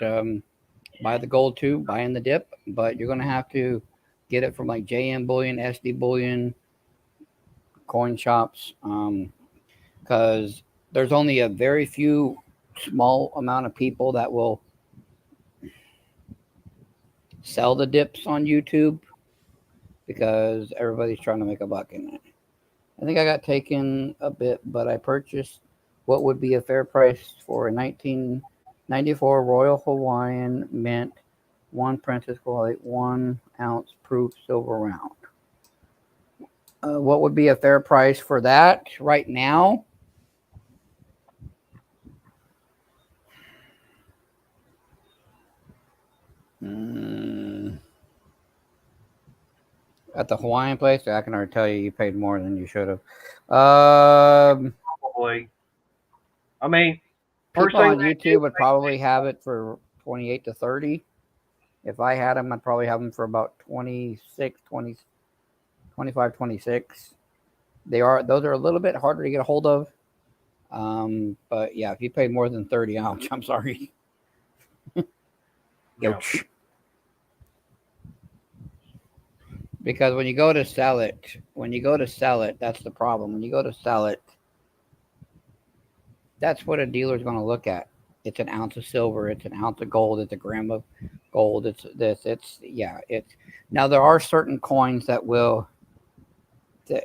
buy the gold too, buying the dip, but you're gonna have to get it from like JM Bullion, SD Bullion, coin shops, because there's only a very few small amount of people that will sell the dips on YouTube because everybody's trying to make a buck in it. I think I got taken a bit, but I purchased what would be a fair price for a 1994 Royal Hawaiian Mint, 1 Princess Quality, 1 ounce proof silver round. What would be a fair price for that right now? At the Hawaiian place, I can already tell you paid more than you should have. Probably. I mean, First People on thing they YouTube do, would probably have it for 28 to 30. If I had them, I'd probably have them for about 26, 20, 25, 26. Those are a little bit harder to get a hold of. But yeah, if you pay more than 30, ouch, I'm sorry. Yeah. Ouch. Because when you go to sell it, that's the problem. When you go to sell it, that's what a dealer's going to look at. It's an ounce of silver, it's an ounce of gold, it's a gram of gold, it's this, it's now there are certain coins that will Ed,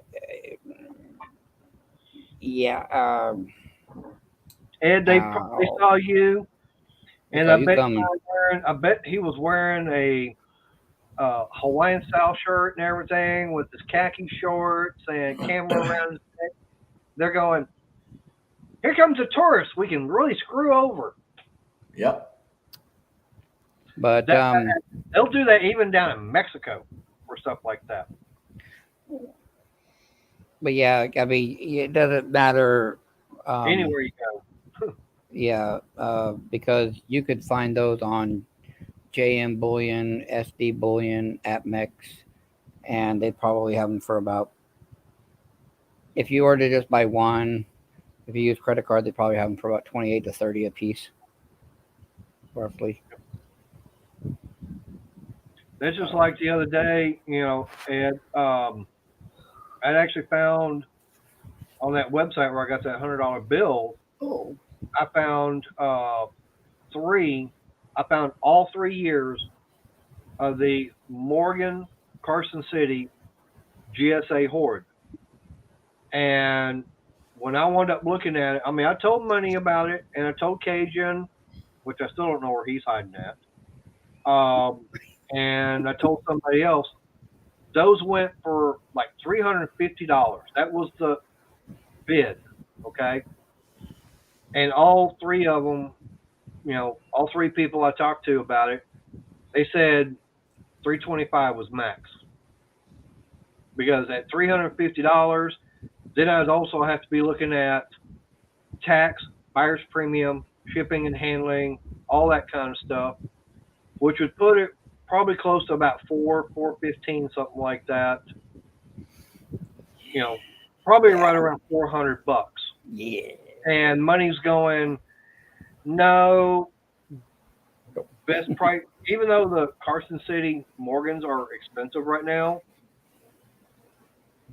they probably saw you, and I bet he was wearing a Hawaiian style shirt and everything with his khaki shorts and camera around his neck. They're going, here comes a tourist we can really screw over. Yep. But they'll do that even down in Mexico or stuff like that. But yeah, I mean, it doesn't matter anywhere you go. Yeah, because you could find those on JM Bullion, SD Bullion, APMEX, and they probably have them for about, if you were to just buy one, if you use credit card, they probably have them for about 28 to 30 a piece, roughly. That's just like the other day, and I'd actually found on that website where I got that $100 bill. Oh. I found three. I found all 3 years of the Morgan Carson City GSA hoard. And when I wound up looking at it, I mean, I told Money about it, and I told Cajun, which I still don't know where he's hiding at. And I told somebody else. Those went for like $350. That was the bid, okay? And all 3 of them, all 3 people I talked to about it, they said $325 was max. Because at $350, then I'd also have to be looking at tax, buyer's premium, shipping and handling, all that kind of stuff, which would put it probably close to about $415, something like that. Probably right around $400. Yeah. And Money's going, no, best price, even though the Carson City Morgans are expensive right now,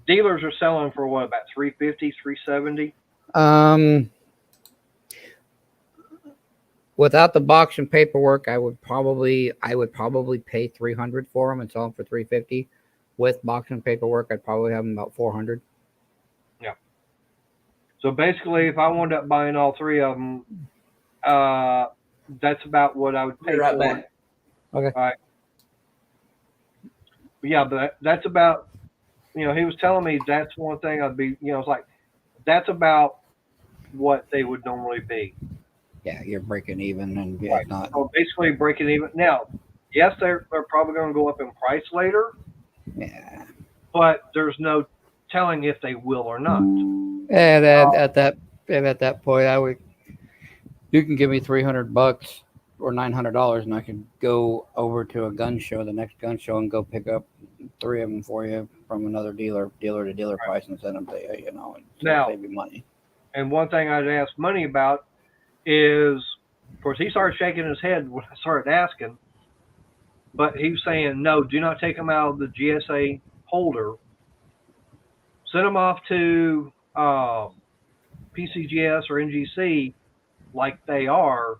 dealers are selling for what, about $350, $370? Without the box and paperwork, I would probably pay $300 for them and sell them for $350. With box and paperwork, I'd probably have them about $400. Yeah. So basically, if I wound up buying all 3 of them, that's about what I would pay right for back. it. Okay. All right. Yeah, but that's about, he was telling me that's one thing I'd be, it's like, that's about what they would normally be. Yeah, you're breaking even, and Right. it's not. So basically breaking even. Now, yes, they're probably going to go up in price later. Yeah. But there's no telling if they will or not. And at that point, you can give me $300 or $900, and I can go over to a gun show, the next gun show, and go pick up 3 of them for you from another dealer to dealer price, and send them to you. Now, save you money. And one thing I'd ask Money about is, of course, he started shaking his head when I started asking, but he was saying, no, do not take them out of the GSA holder. Send them off to PCGS or NGC like they are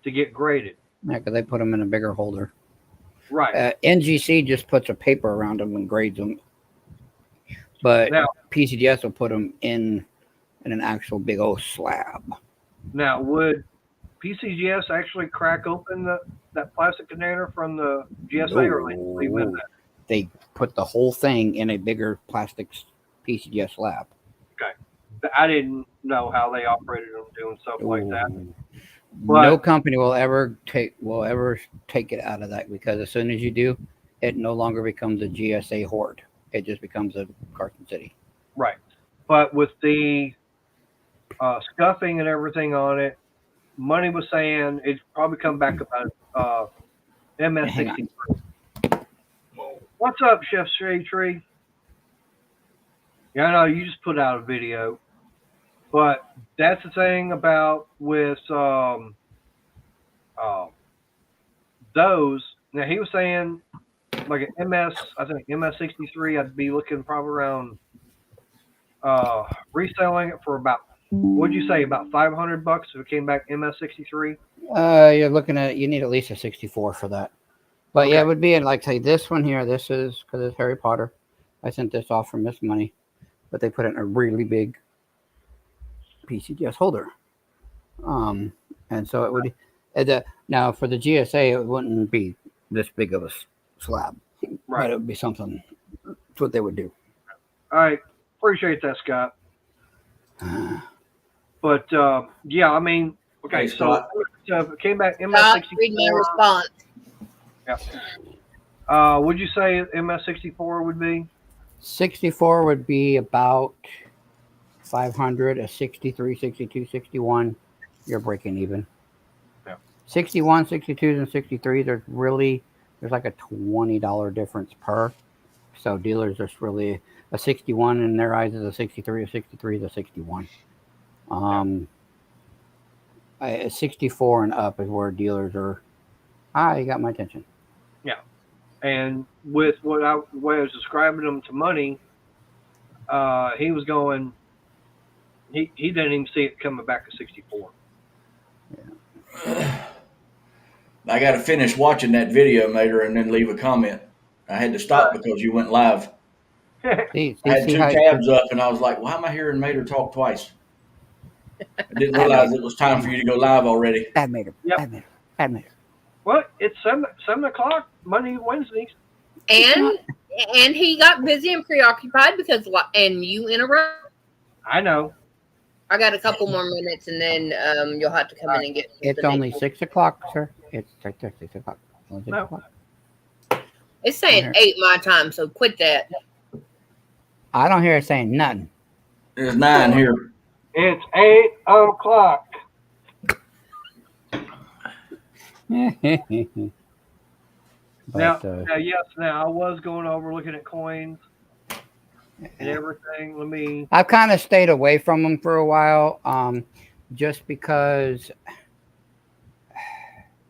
to get graded. Yeah, because they put them in a bigger holder. Right. NGC just puts a paper around them and grades them. But now, PCGS will put them in an actual big old slab. Now, would PCGS actually crack open that plastic container from the GSA, or leave it in that? They put the whole thing in a bigger plastic PCGS slab. Okay. I didn't know how they operated them doing stuff like that. But no company will ever take it out of that, because as soon as you do, it no longer becomes a GSA hoard. It just becomes a Carson City. Right. But with the scuffing and everything on it, Money was saying it'd probably come back about MS63. What's up, Chef Shade Tree? Yeah, I know you just put out a video, but that's the thing about with those. Now he was saying like an I think MS63. I'd be looking probably around reselling it for about, what'd you say, about $500 if it came back MS63? You're looking at, you need at least a 64 for that. But Okay. yeah, it would be in, like, say, this one here. This is because it's Harry Potter. I sent this off for Miss Money, but they put it in a really big PCGS holder. And so it would, now for the GSA, it wouldn't be this big of a slab, Right. but it would be something. That's what they would do. All right. Appreciate that, Scott. But yeah, I mean, okay, Hey, so Scott. if it came back Scott, read my MS64. response. Would you say MS64 would be? 64 would be about 500. A 63, 62, 61, you're breaking even. Yeah. 61, 62s, and 63, there's like a $20 difference per. So dealers just really, a 61 in their eyes is a 63, a 63 is a 61. A 64 and up is where dealers are, you got my attention. And with the way I was describing them to Money, he was going, he didn't even see it coming back to 64. I got to finish watching that video, Mater, and then leave a comment. I had to stop because you went live. See I had see 2 how tabs up, and I was like, why am I hearing Mater talk twice? I didn't realize it was time for you to go live already. Bad Mater. Yep. Bad Mater. Well, it's 7 o'clock Monday, Wednesdays. And he got busy and preoccupied because and you interrupt. I know. I got a couple more minutes, and then you'll have to come in and get. It's only 6 o'clock, sir. It's 6 o'clock. Only 6 No. o'clock. It's saying 8 my time, so quit that. I don't hear it saying nothing. There's 9 here. It's 8 o'clock. But, Now I was going over looking at coins and everything. Let me. I've kind of stayed away from them for a while, just because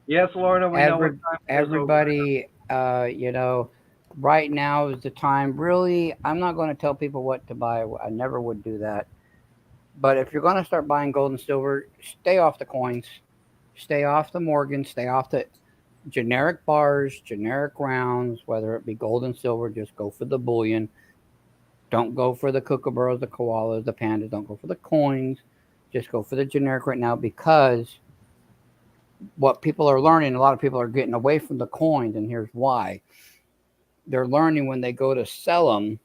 Yes, Lorna, we know what time it is everybody, right now is the time. Really, I'm not going to tell people what to buy. I never would do that. But if you're going to start buying gold and silver, stay off the coins, stay off the Morgan, stay off the generic bars, generic rounds, whether it be gold and silver. Just go for the bullion. Don't go for the kookaburras, the koalas, the pandas. Don't go for the coins. Just go for the generic right now, because what people are learning, a lot of people are getting away from the coins, and here's why. They're learning when they go to sell them,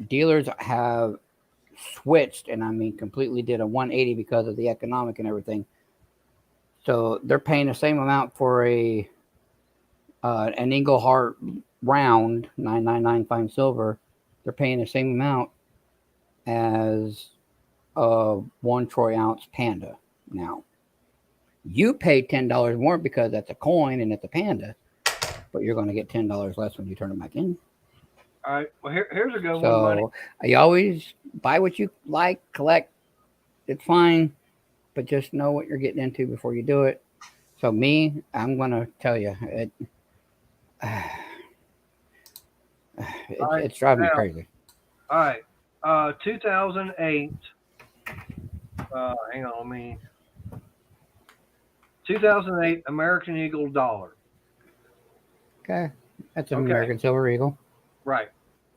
dealers have switched, and I mean completely did a 180 because of the economic and everything. So they're paying the same amount for an Eagle Heart round 999 fine silver. They're paying the same amount as a 1 troy ounce panda. Now you pay $10 more because that's a coin and it's a panda, but you're going to get $10 less when you turn it back in. All right. Well, here's a good one, So Money. you always buy what you like, collect. It's fine, but just know what you're getting into before you do it. So me, I'm going to tell you, it's driving me crazy. All right. 2008. Hang on, 2008 American Eagle dollar. Okay, that's an Okay. American Silver Eagle. Right.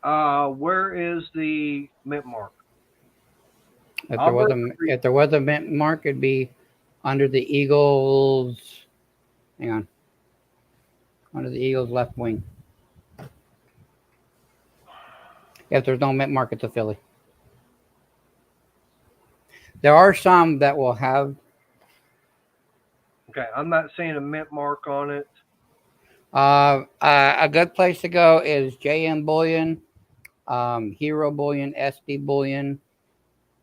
Where is the mint mark? If there was a mint mark, it'd be under the Eagles. Hang on. Under the Eagles' left wing. If there's no mint mark, it's a Philly. There are some that will have. Okay, I'm not seeing a mint mark on it. A good place to go is JM Bullion, Hero Bullion, SD Bullion,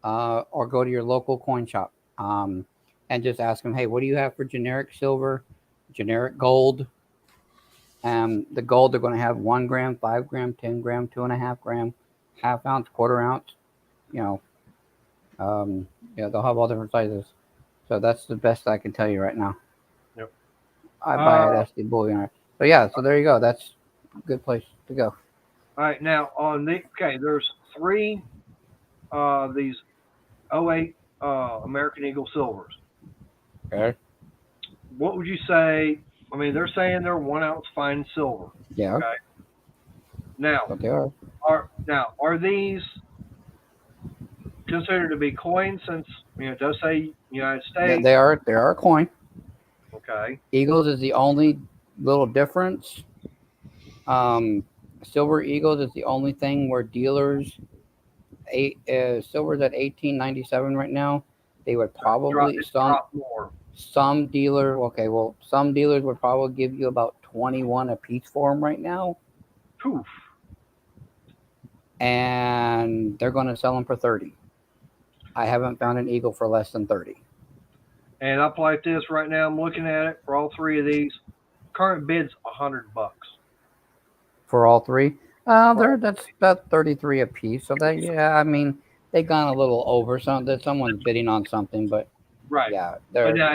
or go to your local coin shop. and just ask them, hey, what do you have for generic silver, generic gold? The gold, they're going to have 1 gram, 5 gram, 10 gram, 2.5 gram, half ounce, quarter ounce. They'll have all different sizes. So that's the best I can tell you right now. Yep. I buy at SD Bullion. So yeah, so there you go. That's a good place to go. All right, now there's 3 these 08 American Eagle silvers. Okay. What would you say? I mean, they're saying they're 1 ounce fine silver. Yeah. Okay. Now, But they are. Are these considered to be coins since it does say United States? They are a coin. Okay. Eagles is the only little difference. Silver Eagles is the only thing where dealers, silver's at 18.97 right now. They would probably drop more. Some dealers would probably give you about 21 a piece for them right now. Poof. And they're going to sell them for 30. I haven't found an Eagle for less than 30. And up like this right now, I'm looking at it for all 3 of these. Current bid's $100. For all 3? That's about 33 a piece. So they've gone a little over. Someone's bidding on something, but right. Yeah,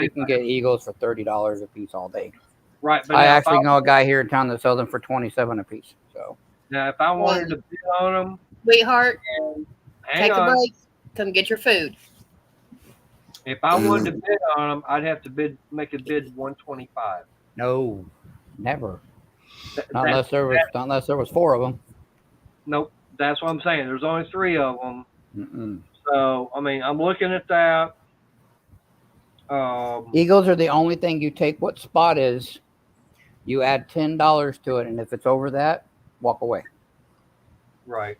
you can get Eagles for $30 a piece all day. Right. But I actually know a guy here in town that sells them for 27 a piece. So now, if I wanted to bid on them, sweetheart, take a on. break. Come get your food. If I wanted to bid on them, I'd have to make a bid 125. No, never. Not unless there was 4 of them. Nope, that's what I'm saying. There's only 3 of them. Mm-mm. So I mean, I'm looking at that. Eagles are the only thing you take what spot is, you add $10 to it, and if it's over that, walk away. Right.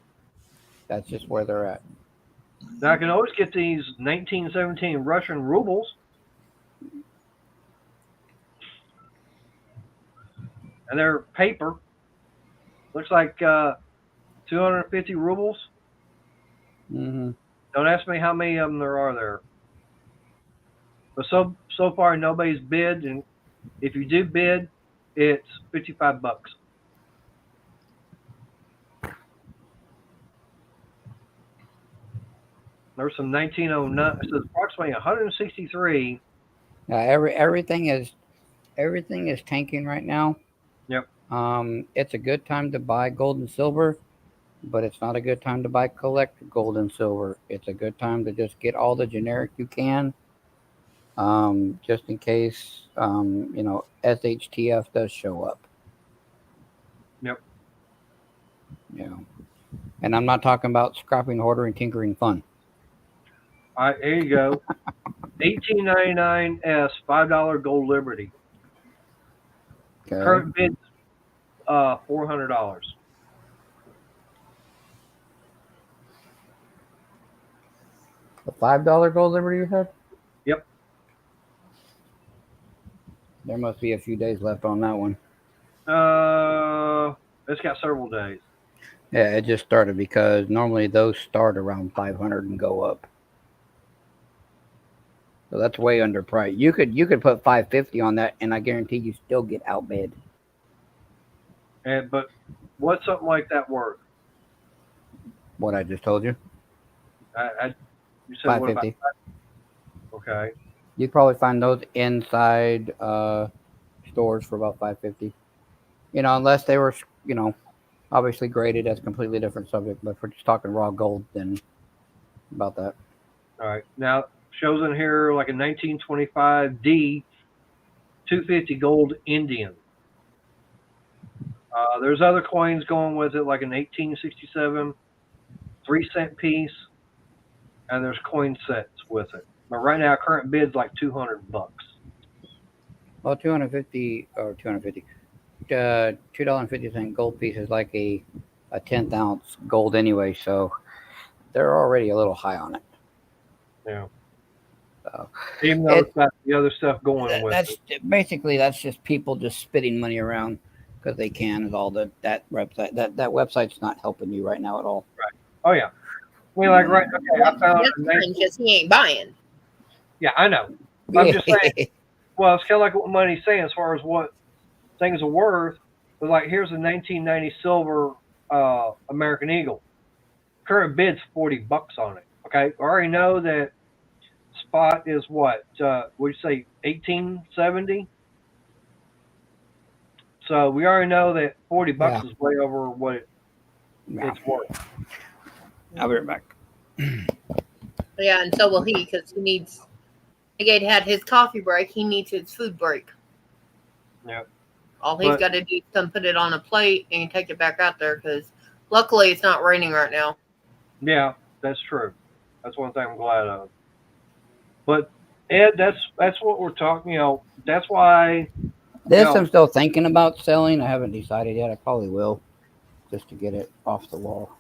That's just where they're at. Now I can always get these 1917 Russian rubles. And they're paper. Looks like 250 rubles. Mm-hmm. Don't ask me how many of them there are there. But so far nobody's bid, and if you do bid, it's $55. There's some 1909. It says approximately 163. Everything is tanking right now. Yep. It's a good time to buy gold and silver, but it's not a good time to buy collect gold and silver. It's a good time to just get all the generic you can, just in case SHTF does show up. Yep. Yeah. And I'm not talking about scrapping, hoarding, tinkering fun. All right, there you go. 1899 S $5 gold Liberty. Okay. Current bid $400. The $5 gold Liberty you said? Yep. There must be a few days left on that one. It's got several days. Yeah, it just started because normally those start around 500 and go up. So that's way underpriced. You could put 550 on that, and I guarantee you still get outbid. But what's something like that worth? What I just told you. You said what about 550. that? Okay. You'd probably find those inside stores for about 550. Unless they were, obviously graded. That's a completely different subject. But if we're just talking raw gold, then about that. All right. Now, shows in here like a 1925 D 250 gold Indian. There's other coins going with it, like an 1867 3-cent piece, and there's coin sets with it. But right now, current bid's like $200. Well, 250 or 250. $2.50 gold piece is like a 10th ounce gold anyway, so they're already a little high on it. Yeah. So, even though it's got the other stuff going with it. Basically, that's just people just spitting money around because they can. Is all that website that website's not helping you right now at all. Right. Oh yeah. I mean, like right. Okay, I found That's fine because he ain't buying. Yeah, I know. I'm just saying. Well, it's kind of like what Money's saying as far as what things are worth. But like, here's a 1990 silver American Eagle. Current bid's $40 on it. Okay, I already know that spot is what would you say 1870. So we already know that $40 Yeah. is way over what Yeah. it's worth. I'll be right back. Yeah, and so will he because he needs. Renegade had his coffee break. He needs his food break. Yep. All he's got to do is come put it on a plate and take it back out there because luckily it's not raining right now. Yeah, that's true. That's one thing I'm glad of. But Ed, that's what we're talking. You know, that's why. This I'm still thinking about selling. I haven't decided yet. I probably will, just to get it off the wall.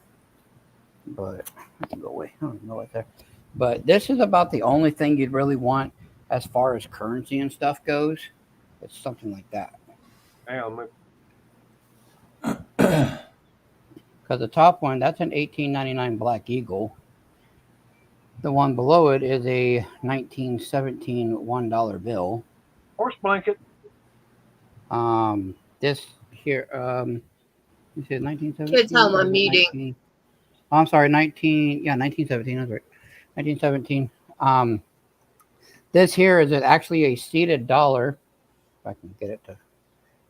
But I can go away. I don't know what's there. But this is about the only thing you'd really want as far as currency and stuff goes. It's something like that. Yeah, Because the top one, that's an 1899 Black Eagle. The one below it is a 1917 $1 bill. horse blanket. This here, this is 1917. Kids home, I'm meeting. 19, oh, I'm sorry, 1917. That's right, 1917. This here is actually a seated dollar. If I can get it to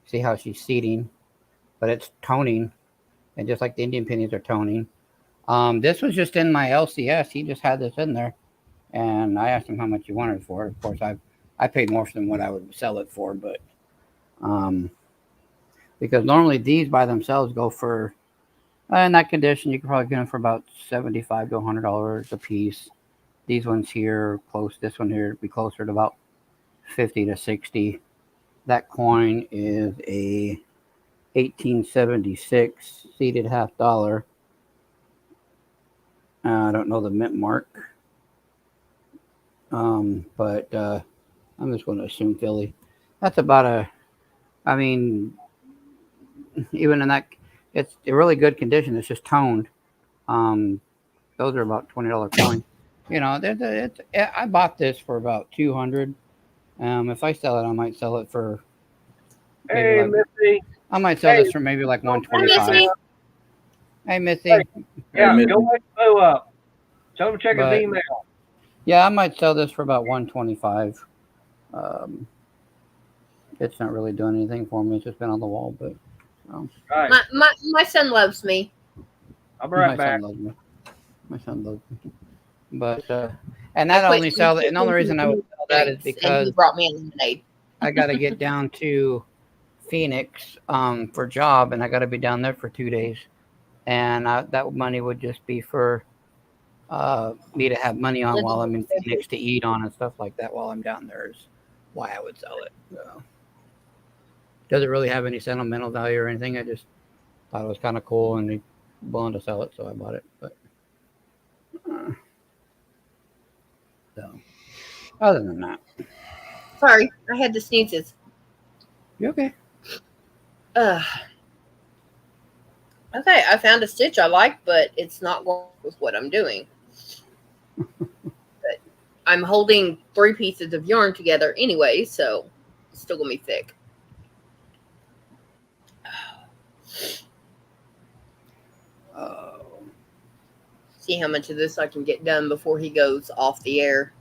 see how she's seating, but it's toning, and just like the Indian pennies are toning. This was just in my LCS. He just had this in there, and I asked him how much he wanted for it. Of course, I paid more than what I would sell it for, but because normally these by themselves go for, in that condition, you could probably get them for about $75 to $100 a piece. These ones here, this one here would be closer to about 50 to 60. That coin is a 1876 seated $50. I don't know the mint mark, but I'm just going to assume Philly. That's about even in that, it's a really good condition. It's just toned. Those are about $20 coins. You know, I bought this for about $200. If I sell it, I might sell it for. Hey, Missy. I might sell this for maybe like $125. Hey, Missy. Yeah, Missy. go wake Boo up. Tell him to check his email. Yeah, I might sell this for about $125. It's not really doing anything for me. It's just been on the wall, but. Right. My son loves me. I'll be right back. My son loves me. But and that only sell it. And the only reason I would sell that is because he brought me a lemonade. I got to get down to Phoenix for a job, and I got to be down there for 2 days, and that money would just be for me to have money on while I'm in Phoenix to eat on and stuff like that while I'm down there is why I would sell it. So, doesn't really have any sentimental value or anything. I just thought it was kind of cool and willing to sell it, so I bought it. But so, other than that, Sorry, I had the sneezes. you okay? Okay, I found a stitch I like, but it's not going with what I'm doing. But I'm holding 3 pieces of yarn together anyway, so it's still going to be thick. See how much of this I can get done before he goes off the air.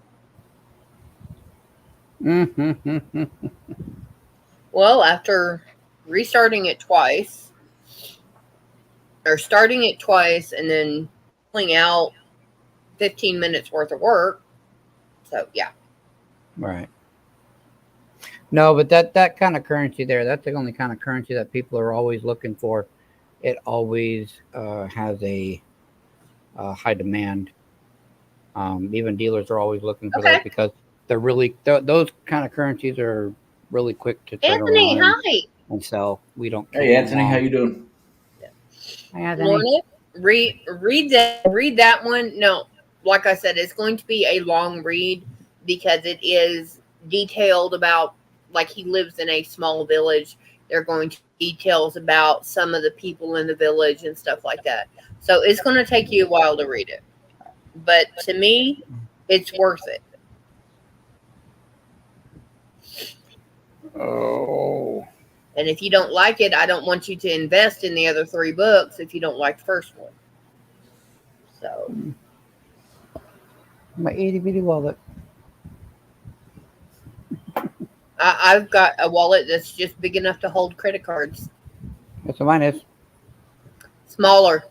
Well, after restarting it twice, or starting it twice and then pulling out 15 minutes worth of work. So, yeah. Right. No, but that kind of currency there, that's the only kind of currency that people are always looking for. It always has a high demand. Even dealers are always looking for those because they're really, those kind of currencies are really quick to turn Anthony, around hi. and sell. We don't. Hey, Anthony, how you doing? Hi, Anthony. Lorna, read that one. No, like I said, it's going to be a long read because it is detailed about, like, he lives in a small village. They're going to details about some of the people in the village and stuff like that. So it's going to take you a while to read it. But to me, it's worth it. Oh. And if you don't like it, I don't want you to invest in the other 3 books if you don't like the first one. So My itty bitty wallet. I've got a wallet that's just big enough to hold credit cards. That's what mine is. Smaller.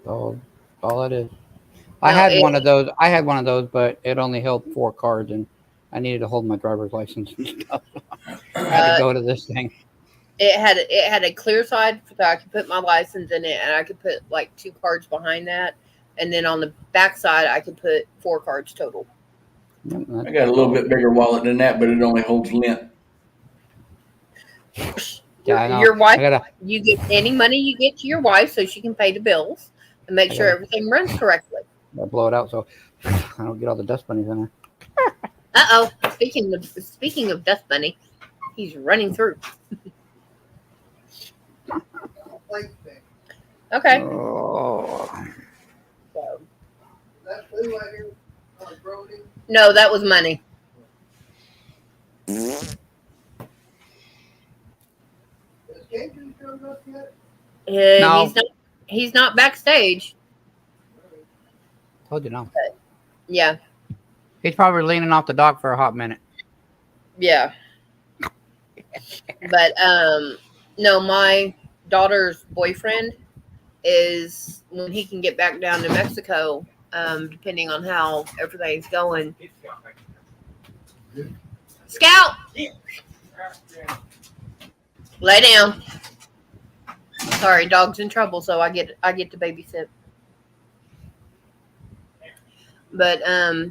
All it is. I had one of those. But it only held 4 cards, and I needed to hold my driver's license and stuff. I had to go to this thing. It had a clear side so I could put my license in it, and I could put like 2 cards behind that, and then on the back side I could put 4 cards total. I got a little bit bigger wallet than that, but it only holds lint. Yeah, Your wife, you get any money you get to your wife so she can pay the bills and make sure everything runs correctly. I blow it out so I don't get all the dust bunnies in there. Uh-oh. Speaking of dust bunny, he's running through. Okay. Oh. So. No, that was money. No. He's not backstage. Told you no. Yeah. He's probably leaning off the dock for a hot minute. Yeah. But no, my daughter's boyfriend is when he can get back down to Mexico, depending on how everything's going. Scout! Lay down. Sorry, dog's in trouble, so I get to babysit. But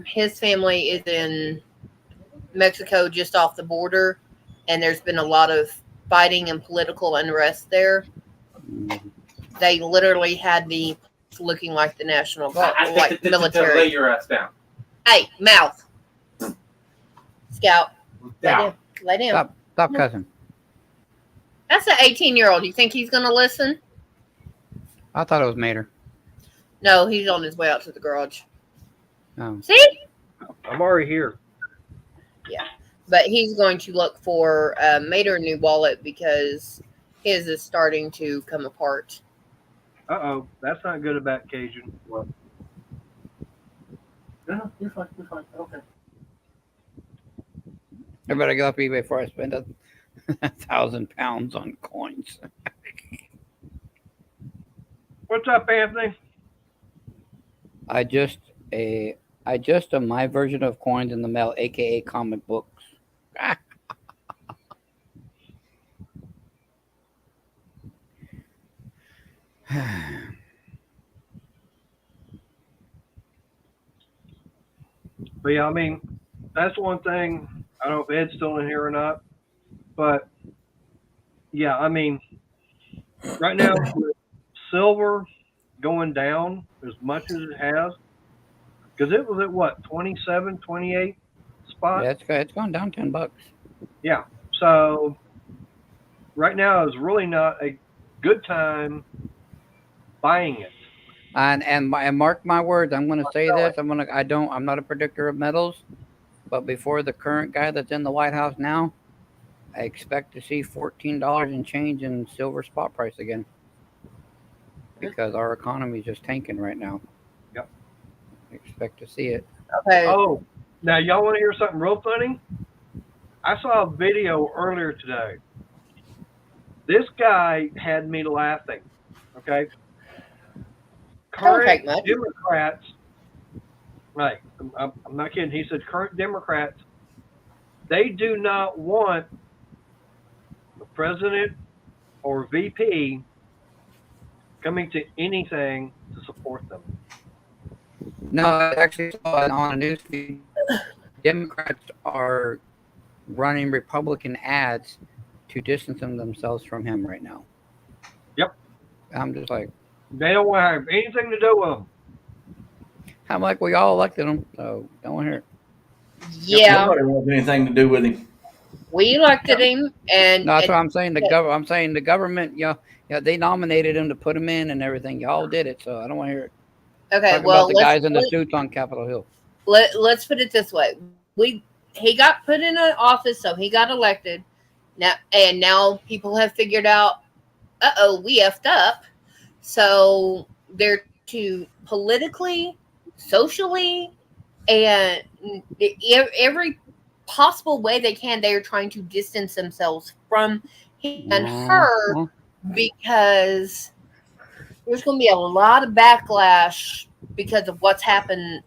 his family is in Mexico, just off the border, and there's been a lot of fighting and political unrest there. They literally had the looking like the National Guard, like military. Lay your ass down. Hey, mouth. Scout. Down. Lay down. Stop cussing. That's an 18-year-old. You think he's going to listen? I thought it was Mater. No, he's on his way out to the garage. Oh. See? I'm already here. Yeah. But he's going to look for Mater a new wallet because his is starting to come apart. Uh-oh. That's not good about Cajun. What? No, you're fine. You're fine. Okay. I better get off eBay before I spend 1,000 pounds on coins. What's up, Anthony? I just a my version of coins in the mail, aka comic books. But yeah, I mean, that's one thing. I don't know if Ed's still in here or not. But yeah, I mean, right now, with silver going down as much as it has, because it was at what, 27, 28 spot? Yeah, it's gone down $10. Yeah. So right now is really not a good time buying it. And mark my words, I'm going to say this. I'm not a predictor of metals, but before the current guy that's in the White House now, I expect to see $14 and change in silver spot price again, because our economy is just tanking right now. Yep. I expect to see it. Okay. Oh, now y'all want to hear something real funny? I saw a video earlier today. This guy had me laughing. Okay. Don't take Current much. Democrats, right? I'm not kidding. He said current Democrats, they do not want the president or VP coming to anything to support them. No, I actually saw it on a news feed. Democrats are running Republican ads to distance themselves from him right now. Yep. I'm just like, They don't want to have anything to do with them. I'm like, we all elected him, so don't want to hear it. Yeah, Nobody wants anything to do with him. we elected him, and No, that's what I'm saying. I'm saying the government, they nominated him to put him in and everything. Y'all did it, so I don't want to hear it. okay. Talk Well, about the guys in the suits on Capitol Hill. let's put it this way: he got put in an office, so he got elected. Now people have figured out, we effed up. So they're to politically, socially, and every possible way they can, they are trying to distance themselves from him and her, because there's going to be a lot of backlash because of what's happened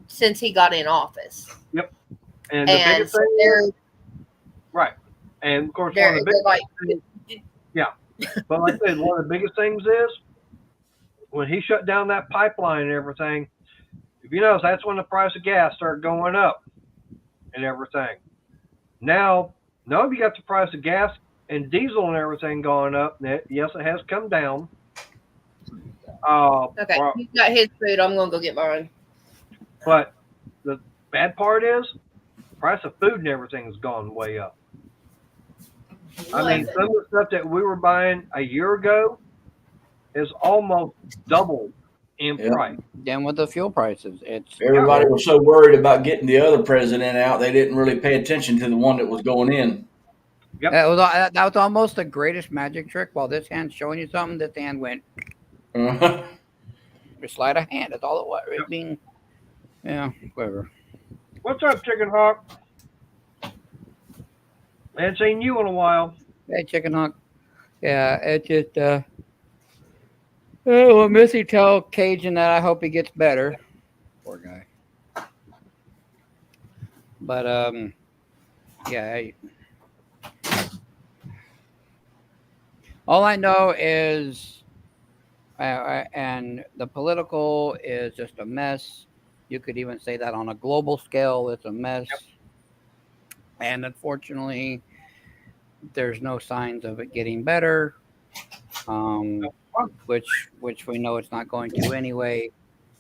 since he got in office. Yep. And the biggest so thing they're, right. And of course, they're, one of the they're like, but like I said, one of the biggest things is when he shut down that pipeline and everything. If you notice, that's when the price of gas started going up and everything. Now you got the price of gas and diesel and everything going up. Yes, it has come down. okay, he's got his food. I'm going to go get mine. But the bad part is, the price of food and everything has gone way up. I mean, some of the stuff that we were buying a year ago is almost doubled in price. Then with the fuel prices, Everybody was so worried about getting the other president out, they didn't really pay attention to the one that was going in. Yep. That was almost the greatest magic trick. While this hand's showing you something, this hand went. Just sleight of hand. That's all it was. It being, whatever. What's up, Chicken Hawk? I hadn't seen you in a while. Hey, Chicken Hawk. Yeah, it just. Well, Missy tell Cajun that I hope he gets better. Poor guy. But yeah. All I know is, and the political is just a mess. You could even say that on a global scale, it's a mess. Yep. And unfortunately, there's no signs of it getting better, which we know it's not going to anyway.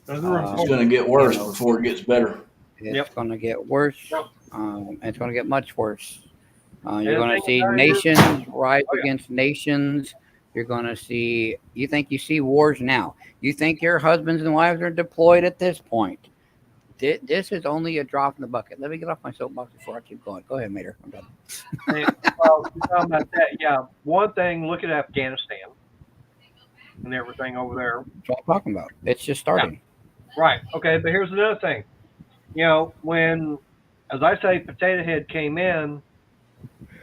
It's going to get worse before it gets better. It's going to get worse. It's going to get much worse. You're going to see nations rise against nations. You're going to see. You think you see wars now? You think your husbands and wives are deployed at this point? This is only a drop in the bucket. Let me get off my soapbox before I keep going. Go ahead, Mater. I'm done. Well, talking about that, yeah. One thing, look at Afghanistan and everything over there. That's what I'm talking about. It's just starting. Yeah. Right. Okay, but here's another thing. When, as I say, Potato Head came in,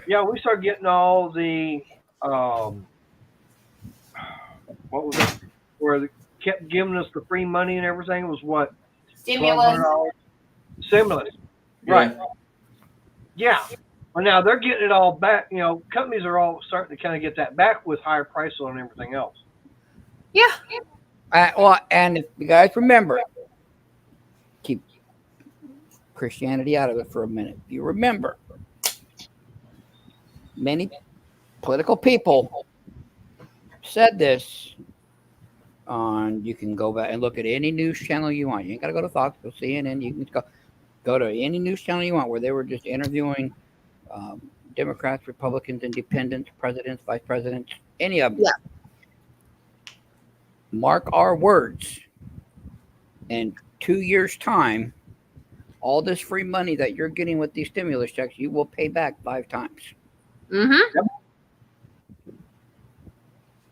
we started getting all the, what was it? Where they kept giving us the free money and everything. It was what? Stimulus. Right. Yeah. Well, now they're getting it all back. Companies are all starting to kind of get that back with higher prices and everything else. Yeah. And if you guys remember, keep Christianity out of it for a minute. If you remember, many political people said this. You can go back and look at any news channel you want. You ain't got to go to Fox, go CNN. You can go to any news channel you want where they were just interviewing Democrats, Republicans, Independents, presidents, vice presidents, any of them. Yeah. Mark our words. In 2 years' time, all this free money that you're getting with these stimulus checks, you will pay back 5 times. Mm-hmm. Yep.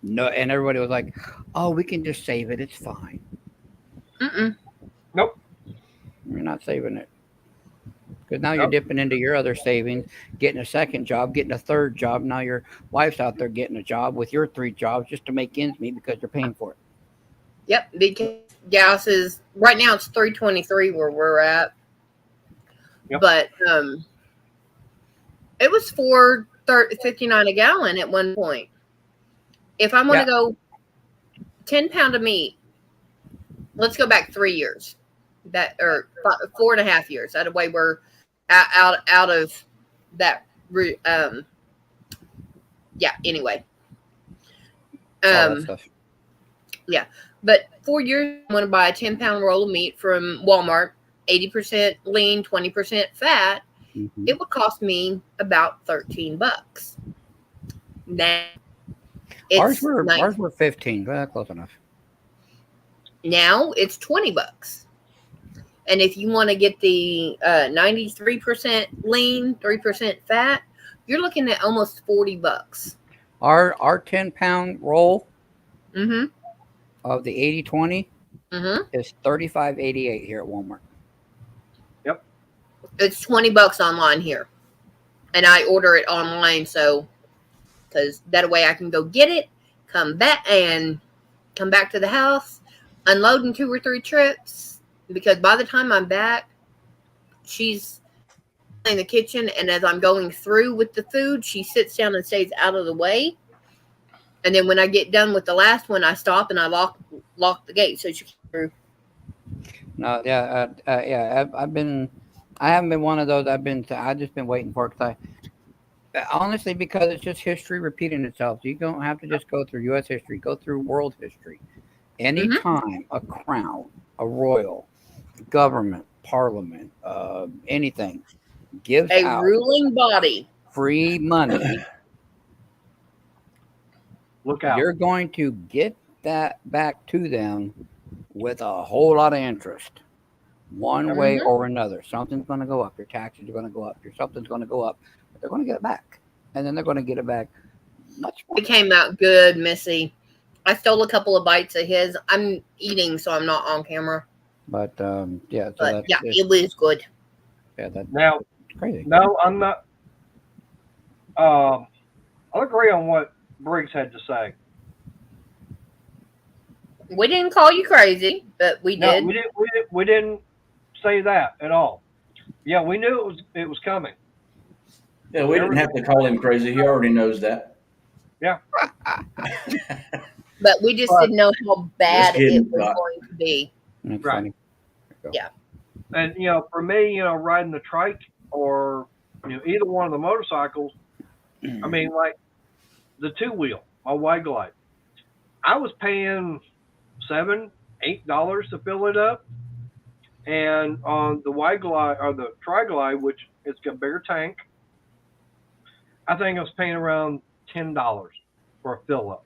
No, and everybody was like, "Oh, we can just save it. It's fine." Nope. You're not saving it. Because now you're dipping into your other savings, getting a second job, getting a third job. Now your wife's out there getting a job with your 3 jobs just to make ends meet because you're paying for it. Yep. Because gas is, right now it's $3.23 where we're at. Yep. But it was $4.59 a gallon at one point. If I want to go 10 pound of meat, let's go back 3 years, or 4.5 years. That way we're out of that. Anyway. Yeah. But 4 years, I want to buy a 10 pound roll of meat from Walmart, 80% lean, 20% fat. Mm-hmm. It would cost me about $13. Now, ours were 15. Close enough. Now it's $20. And if you want to get the 93% lean, 3% fat, you're looking at almost $40. Our 10-pound roll Mm-hmm. of the 80/20 Mm-hmm. is $35.88 here at Walmart. It's $20 online here, and I order it online, so because that way I can go get it, come back to the house, unload in 2 or 3 trips. Because by the time I'm back, she's in the kitchen, and as I'm going through with the food, she sits down and stays out of the way. And then when I get done with the last one, I stop and I lock the gate so she can get through. No, yeah, I haven't been one of those. I've just been waiting for it because honestly, because it's just history repeating itself. You don't have to just go through U.S. history, go through world history. Anytime a crown, a royal, government, parliament, anything gives A out ruling body. free money, Look out. you're going to get that back to them with a whole lot of interest. One way or another. Something's going to go up. Your taxes are going to go up. Something's going to go up. But they're going to get it back. And then they're going to get it back much more. It came out good, Missy. I stole a couple of bites of his. I'm eating, so I'm not on camera. But, yeah. So But yeah, it was good. Yeah, that's Now, crazy. no, I'm not. I'll agree on what Briggs had to say. We didn't call you crazy, but we No, did. we didn't say that at all. Yeah, we knew it was coming. Yeah, we didn't have to call him crazy. He already knows that. Yeah. But we just didn't know how bad Just kidding, it was Doc. going to be. That's Right. funny. And for me, riding the trike or either one of the motorcycles, I mean, like the 2-wheel, my Y Glide, I was paying $7, $8 to fill it up, and on the Y Glide or the Tri Glide, which it's got a bigger tank, I think I was paying around $10 for a fill up.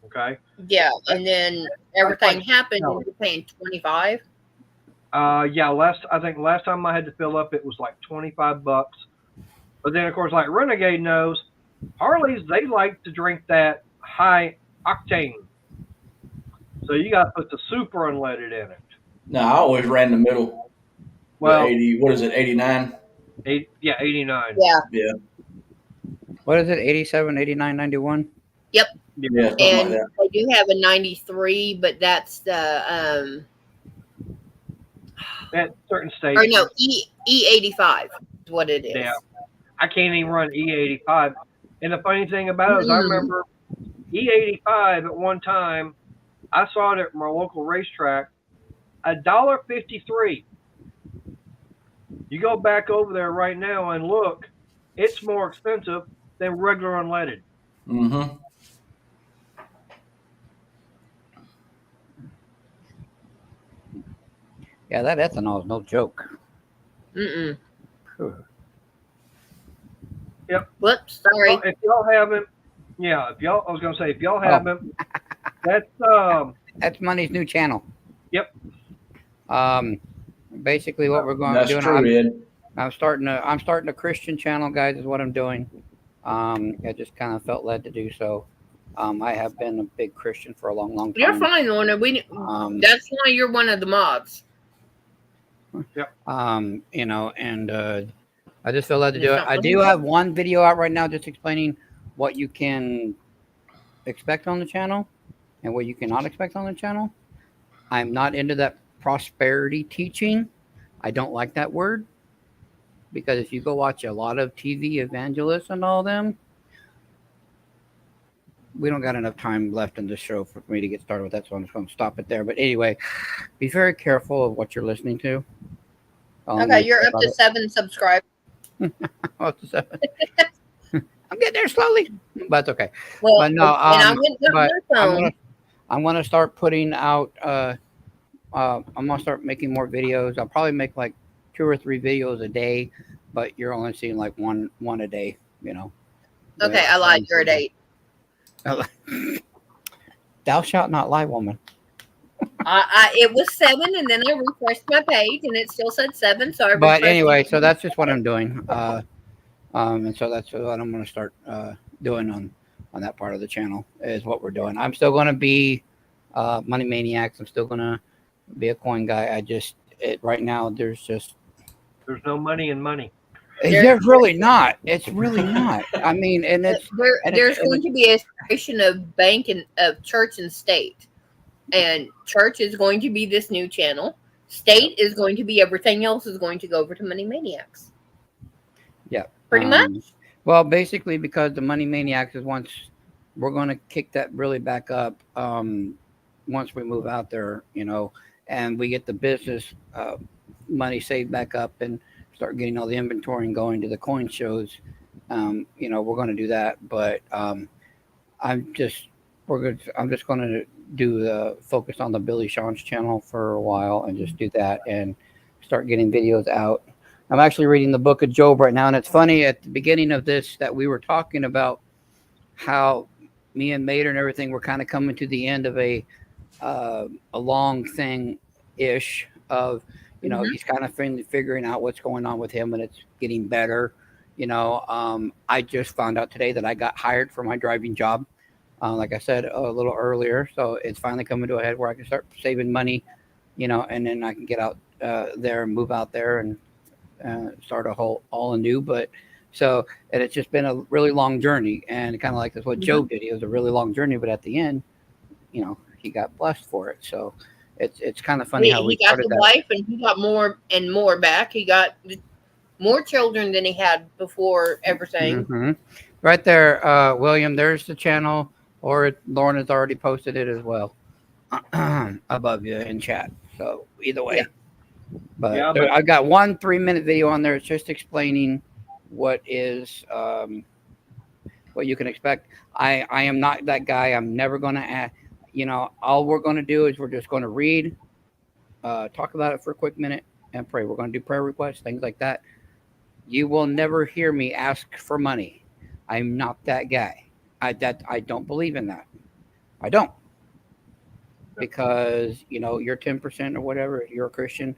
Okay. Yeah, and then everything happened, and you're paying $25. I think last time I had to fill up, it was like $25. But then, of course, like Renegade knows, Harleys, they like to drink that high octane. So you got to put the super unleaded in it. No, I always ran the middle. Well, 80, what is it, 89? 89. Yeah, Yeah, What is it? 87, 89, 91? yeah, something like and that. they do have a 93, but that's the At certain states. or no, E85 is what it is. Yeah. I can't even run E85. And the funny thing about it is I remember E85 at one time, I saw it at my local racetrack, $1.53. You go back over there right now and look, it's more expensive than regular unleaded. Mm-hmm. Yeah, that ethanol is no joke. Mm-mm. Whew. Yep. Whoops, sorry. Well, if y'all haven't, if y'all haven't, that's That's Money's new channel. Yep. Basically, what we're going to That's do. true, Ed. I'm starting a Christian channel, guys. Is what I'm doing. I just kind of felt led to do so. I have been a big Christian for a long, long time. You're fine, Lorna. That's why you're one of the mods. And I just feel led to do it. I do have one video out right now just explaining what you can expect on the channel and what you cannot expect on the channel. I'm not into that prosperity teaching. I don't like that word because if you go watch a lot of TV evangelists and all them, we don't got enough time left in the show for me to get started with that, so I'm just going to stop it there. But anyway, be very careful of what you're listening to. Okay, you're up to 7 subscribers. Up to 7. I'm getting there slowly, but it's okay. Well, But no, and I went to my phone. I'm gonna start putting out. I'm gonna start making more videos. I'll probably make like 2 or 3 videos a day, but you're only seeing like one a day. Okay, I lied. You're at 8. Thou shalt not lie, woman. It was 7, and then I refreshed my page, and it still said 7. So I But refreshed anyway, it. so that's just what I'm doing. And so that's what I'm going to start doing on that part of the channel is what we're doing. I'm still going to be Money Maniacs. I'm still going to be a coin guy. Right now there's no money in money. there's really not. It's really not. I mean, and There's going to be a separation of bank and of church and state, and church is going to be this new channel. State is going to be everything else is going to go over to Money Maniacs. Yeah, pretty much. Well, basically, because the Money Maniacs is once we're going to kick that really back up once we move out there, and we get the business money saved back up and start getting all the inventory and going to the coin shows. We're going to do that, but I'm just going to do the focus on the Billy Sean's channel for a while and just do that and start getting videos out. I'm actually reading the book of Job right now, and it's funny at the beginning of this that we were talking about how me and Mater and everything were kind of coming to the end of a long thing ish of he's kind of figuring out what's going on with him, and it's getting better. I just found out today that I got hired for my driving job, like I said a little earlier, so it's finally coming to a head where I can start saving money, and then I can get out there and move out there and start all anew. But so, and it's just been a really long journey, and kind of like that's what Job did. It was a really long journey, but at the end, he got blessed for it. So it's kind of funny how we got the wife, and he got more and more back. He got more children than he had before everything. Mm-hmm. Right there, William. There's the channel, or Lauren has already posted it as well above you in chat. So either way. Yeah. But I've got 1 3-minute video on there. It's just explaining what is what you can expect. I am not that guy. I'm never going to add, all we're going to do is we're just going to read, talk about it for a quick minute, and pray. We're going to do prayer requests, things like that. You will never hear me ask for money. I'm not that guy. I don't believe in that. I don't. Because you're 10% or whatever, if you're a Christian,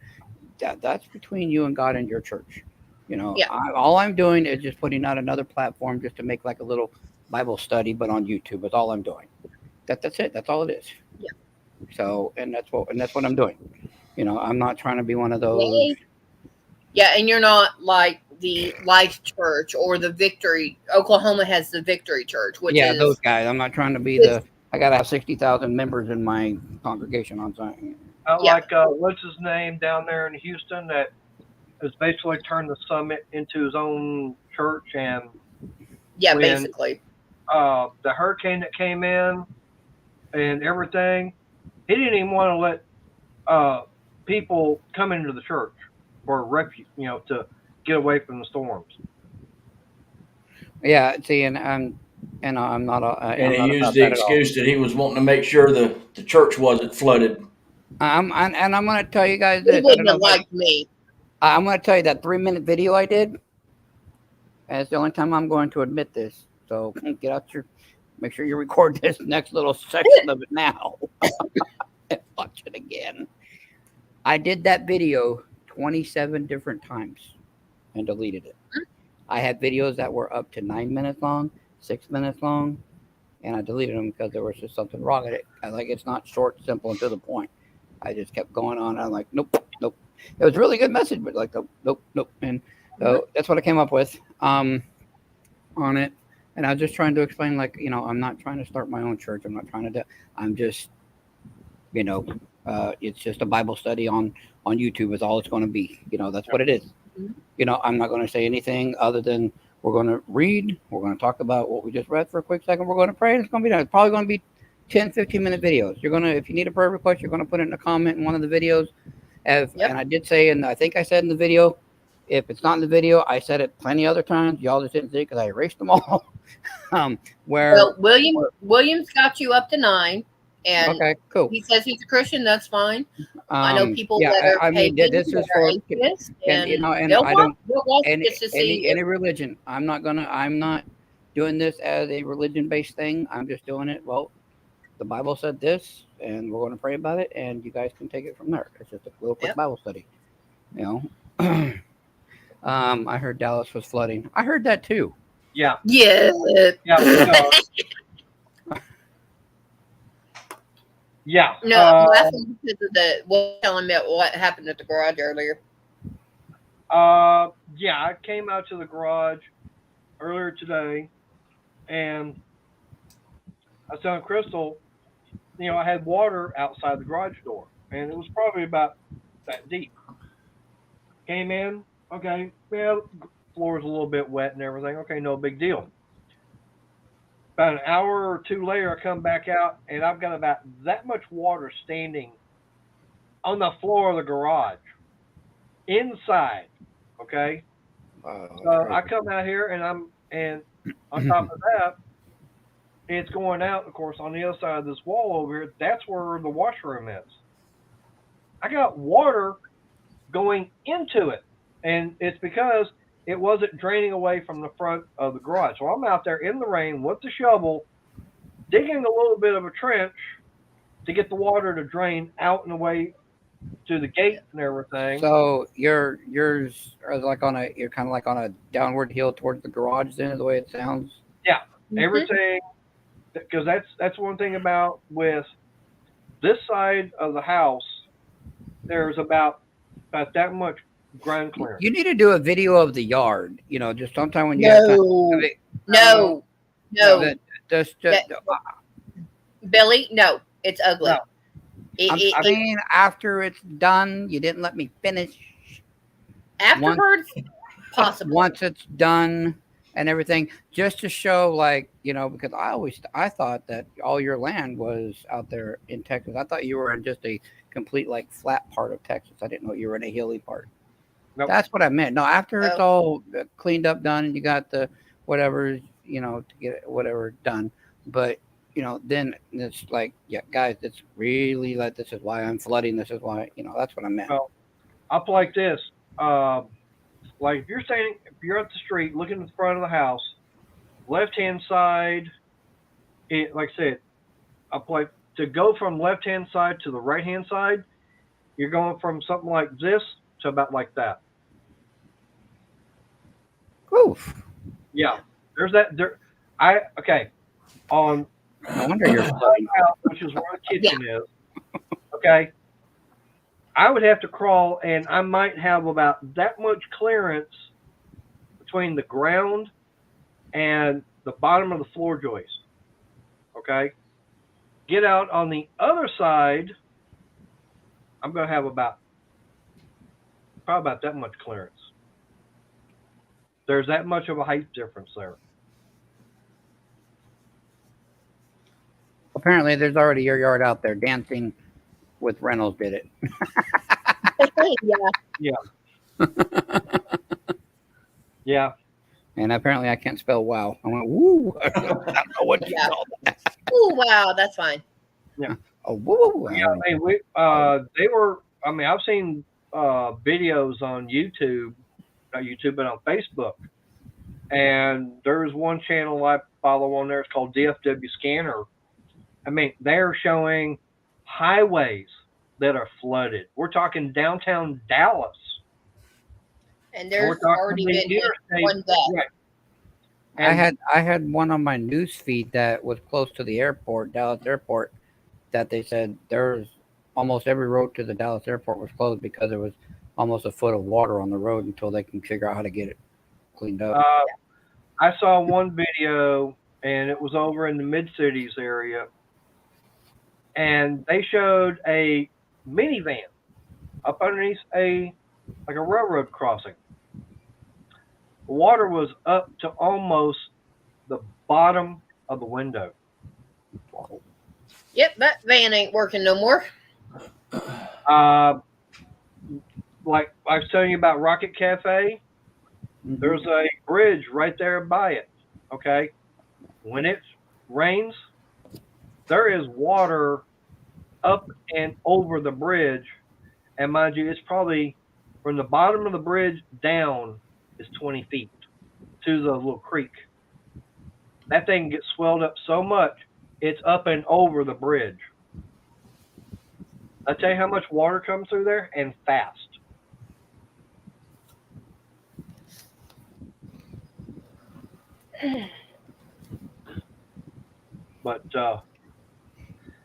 that's between you and God and your church. All I'm doing is just putting out another platform just to make like a little Bible study, but on YouTube. That's all I'm doing. That's it. That's all it is. Yeah. So and that's what I'm doing. I'm not trying to be one of those. Yeah, and you're not like the Life Church or the Victory. Oklahoma has the Victory Church, which is those guys. I'm not trying to be I gotta have 60,000 members in my congregation on something. Like what's his name down there in Houston that has basically turned the summit into his own church, and basically the hurricane that came in and everything, he didn't even want to let people come into the church for refuge, to get away from the storms. Yeah, see, and I'm not. And he used the excuse that he was wanting to make sure the church wasn't flooded. I'm going to tell you guys this. He wouldn't have liked me. I'm going to tell you that 3-minute video I did. And it's the only time I'm going to admit this. So make sure you record this next little section of it now. And watch it again. I did that video 27 different times and deleted it. I had videos that were up to 9 minutes long, 6 minutes long, and I deleted them because there was just something wrong with it. It's not short, simple, and to the point. I just kept going on. I'm like, nope. It was a really good message, but like, nope. And so that's what I came up with on it. And I was just trying to explain, I'm not trying to start my own church. I'm not trying to I'm just, it's just a Bible study on YouTube is all it's going to be. That's what it is. I'm not going to say anything other than we're going to read. We're going to talk about what we just read for a quick second. We're going to pray. And it's going to be done. It's probably going to be 10, 15-minute videos. If you need a prayer request, you're going to put it in a comment in one of the videos. And I did say, and I think I said in the video, if it's not in the video, I said it plenty other times. Y'all just didn't see it because I erased them all. William's got you up to 9. And okay, cool. He says he's a Christian. That's fine. I know people that are this is for atheists, and I don't any religion. I'm not doing this as a religion-based thing. I'm just doing it. Well, the Bible said this, and we're going to pray about it, and you guys can take it from there. It's just a little quick Yep. Bible study, you know. I heard Dallas was flooding. I heard that too. Yeah, Yeah. yeah, yeah. No, I'm laughing because of telling me what happened at the garage earlier. Yeah, I came out to the garage earlier today, and I was telling Crystal, you know, I had water outside the garage door, and it was probably about that deep. Came in, okay, well, floor's a little bit wet and everything. Okay, no big deal. About an hour or two later, I come back out, and I've got about that much water standing on the floor of the garage, inside. Okay, so I come out here, and on top of that, it's going out, of course, on the other side of this wall over here. That's where the washroom is. I got water going into it, and it's because it wasn't draining away from the front of the garage. So I'm out there in the rain with the shovel, digging a little bit of a trench to get the water to drain out and away to the gate and everything. So yours are like you're kind of like on a downward hill towards the garage. Then, the way it sounds. Everything, because that's one thing about with this side of the house, there's about that much ground clearance. You need to do a video of the yard. You know, just sometime when you have time. No. Just Billy, no, it's ugly. No. I mean, after it's done, you didn't let me finish. Afterwards, possible. Once it's done and everything, just to show, like, you know, because I thought that all your land was out there in Texas. I thought you were in just a complete, like, flat part of Texas. I didn't know you were in a hilly part. Nope. That's what I meant. No, after it's all cleaned up, done, and you got the whatever, you know, to get whatever done. But, you know, then it's like, yeah, guys, it's really like, this is why I'm flooding. This is why, you know, that's what I meant. Well, up like this, like if you're at the street looking at the front of the house, left-hand side, like I said, up like to go from left-hand side to the right-hand side, you're going from something like this to about like that. Oof. Yeah, there's that. Okay, on No wonder you're flooding. house, which is where the kitchen is. Okay, I would have to crawl, and I might have about that much clearance between the ground and the bottom of the floor joist. Okay, get out on the other side. I'm going to have probably about that much clearance. There's that much of a height difference there. Apparently, there's already your yard out there. Dancing with Reynolds did it. Yeah. And apparently, I can't spell wow. I went, woo. I don't know what you call that. Oh, wow, that's fine. Oh, woo. Yeah, I mean, I've seen videos on YouTube, not YouTube, but on Facebook. And there's one channel I follow on there. It's called DFW Scanner. I mean, they're showing highways that are flooded. We're talking downtown Dallas. And there's already been one death. Right. And I had one on my news feed that was close to the airport, Dallas Airport, that they said there's almost every road to the Dallas Airport was closed because there was almost a foot of water on the road until they can figure out how to get it cleaned up. I saw one video, and it was over in the Mid-Cities area, and they showed a minivan up underneath a railroad crossing. The water was up to almost the bottom of the window. Yep, that van ain't working no more. Like I was telling you about Rocket Cafe, there's a bridge right there by it. Okay, when it rains, there is water up and over the bridge, and mind you, it's probably from the bottom of the bridge down is 20 feet to the little creek. That thing gets swelled up so much It's up and over the bridge. I tell you how much water comes through there, and fast. But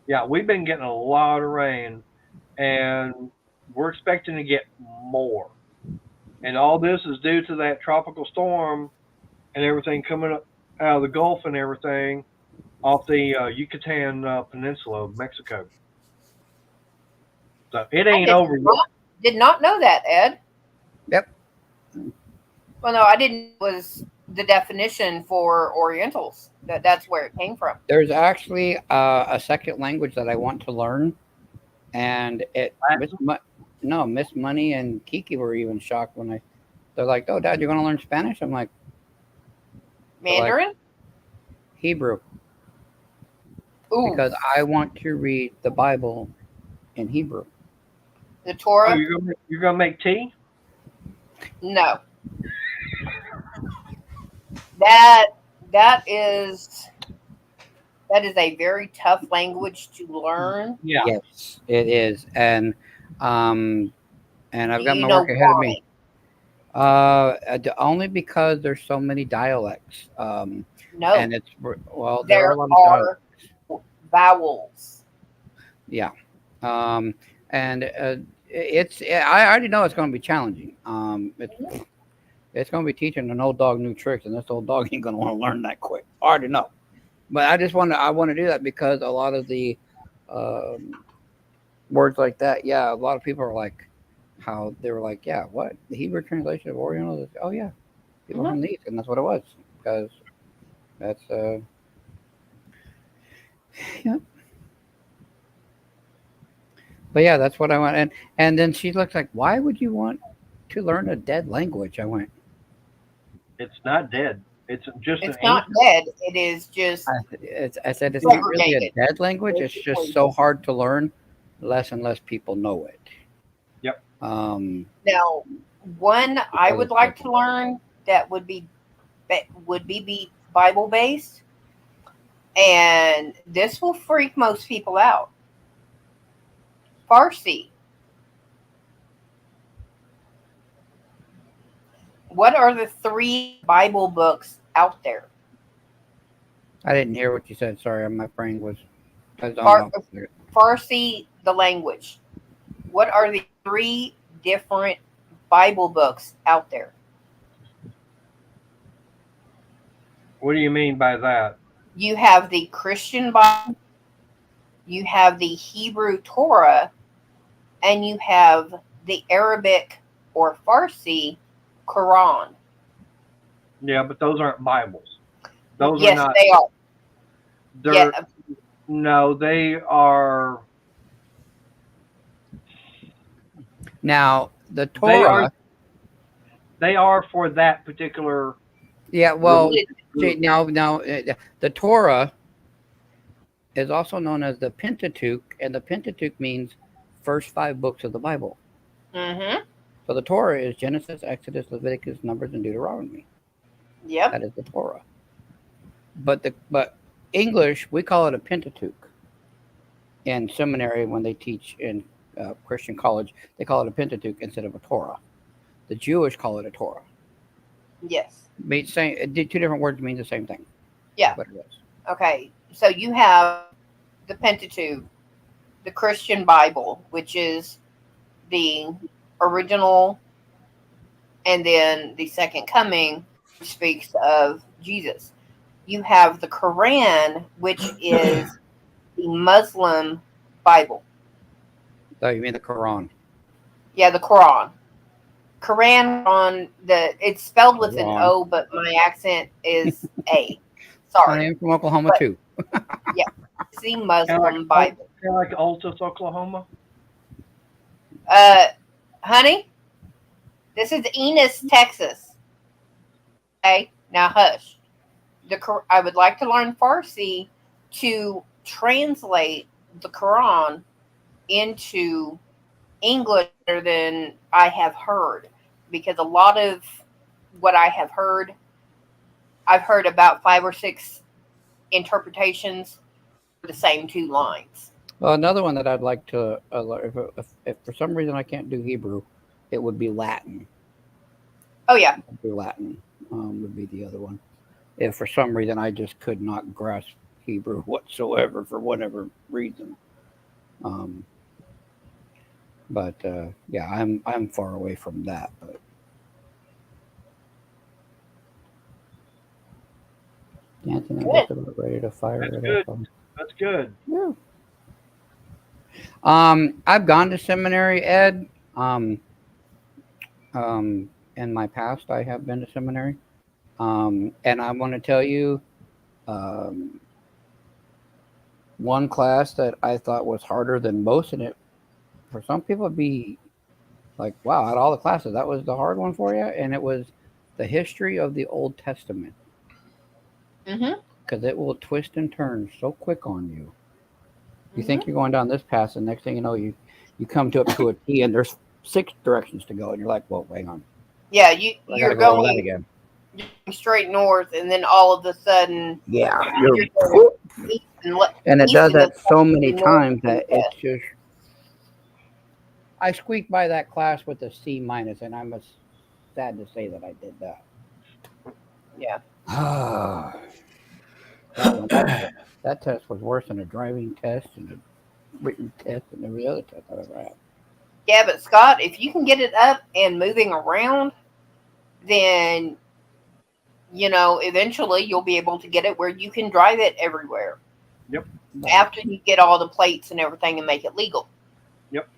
yeah, we've been getting a lot of rain, and we're expecting to get more. And all this is due to that tropical storm and everything coming up out of the Gulf and everything off the Yucatan Peninsula of Mexico. So it ain't over yet. Did not know that, Ed. Yep. Well, no, I didn't. Was the definition for Orientals that's where it came from? There's actually a second language that I want to learn, and Miss Money and Kiki were even shocked when they're like, "Oh, Dad, you're going to learn Spanish?" I'm like, Mandarin? Hebrew, Ooh, because I want to read the Bible in Hebrew. the Torah? Oh, you're gonna make tea? No. That is a very tough language to learn. Yeah. Yes, it is, and I've got You my know work ahead of why? me. Only because there's so many dialects. No, And it's there are there a lot of dialects. are vowels. Yeah. And I already know it's going to be challenging. It's going to be teaching an old dog new tricks, and this old dog ain't going to want to learn that quick. I already know. But I want to do that because a lot of the words like that, yeah, a lot of people are like, how they were like, yeah, what? The Hebrew translation of Oriental? Oh, yeah. People from the East, and that's what it was. Because that's, yeah. But yeah, that's what I want. And then she looked like, why would you want to learn a dead language? I went, It's not dead. It's just It's an not dead. It is just I said, it's not really a Segregated. dead language. It's just so hard to learn. Less and less people know it. Yep. now one I would like to learn that would be Bible based, and this will freak most people out. Farsi. What are the 3 Bible books out there? I didn't hear what you said. Sorry, my brain was. Farsi, the language. What are the 3 different Bible books out there? What do you mean by that? You have the Christian Bible, you have the Hebrew Torah, and you have the Arabic or Farsi Quran. Yeah, but those aren't Bibles. Those Yes, are not. they are. They're, Yeah, No, they are. Now the Torah. They are for that particular. Yeah, well, now the Torah is also known as the Pentateuch, and the Pentateuch means first 5 books of the Bible. Mm-hmm. So the Torah is Genesis, Exodus, Leviticus, Numbers, and Deuteronomy. Yep. That is the Torah. But English, we call it a Pentateuch. In seminary, when they teach in Christian college, they call it a Pentateuch instead of a Torah. The Jewish call it a Torah. Yes. Two different words mean the same thing. Yeah. But it is. Okay. So you have the Pentateuch, the Christian Bible, which is the original, and then the Second Coming, which speaks of Jesus. You have the Quran, which is the Muslim Bible. Oh, you mean the Quran? Yeah, the Quran. Quran it's spelled with an O, but my accent is A. Sorry. I am from Oklahoma too. Yeah, it's the Muslim Bible. Kind of like Altus, Oklahoma. Honey, this is Enos, Texas. Okay, now hush. I would like to learn Farsi to translate the Quran into English better than I have heard, because a lot of what I have heard, I've heard about 5 or 6 interpretations, the same two lines. Well, another one that I'd like to, if for some reason I can't do Hebrew, it would be Latin. Oh yeah. It'd be Latin would be the other one. If for some reason I just could not grasp Hebrew whatsoever for whatever reason. But yeah, I'm far away from that. But Anthony, I'm just about ready to fire That's it good. up. That's good. Yeah. I've gone to seminary, Ed. In my past, I have been to seminary. And I want to tell you, one class that I thought was harder than most, and it for some people it'd be like, wow, out of all the classes, that was the hard one for you, and it was the history of the Old Testament. Because it will twist and turn so quick on you. You think you're going down this path, and next thing you know, you come to up to a T, and there's 6 directions to go, and you're like, whoa, hang on. Yeah, go you're over that going again. straight north, and then all of a sudden, Yeah, you're going east and it east does that the so many north times and that it's just. I squeaked by that class with a C-, and I'm sad to say that I did that. Yeah. That test was worse than a driving test and a written test and every other test I've ever had. Yeah, but Scott, if you can get it up and moving around, then eventually you'll be able to get it where you can drive it everywhere. Yep. After you get all the plates and everything and make it legal. Yep.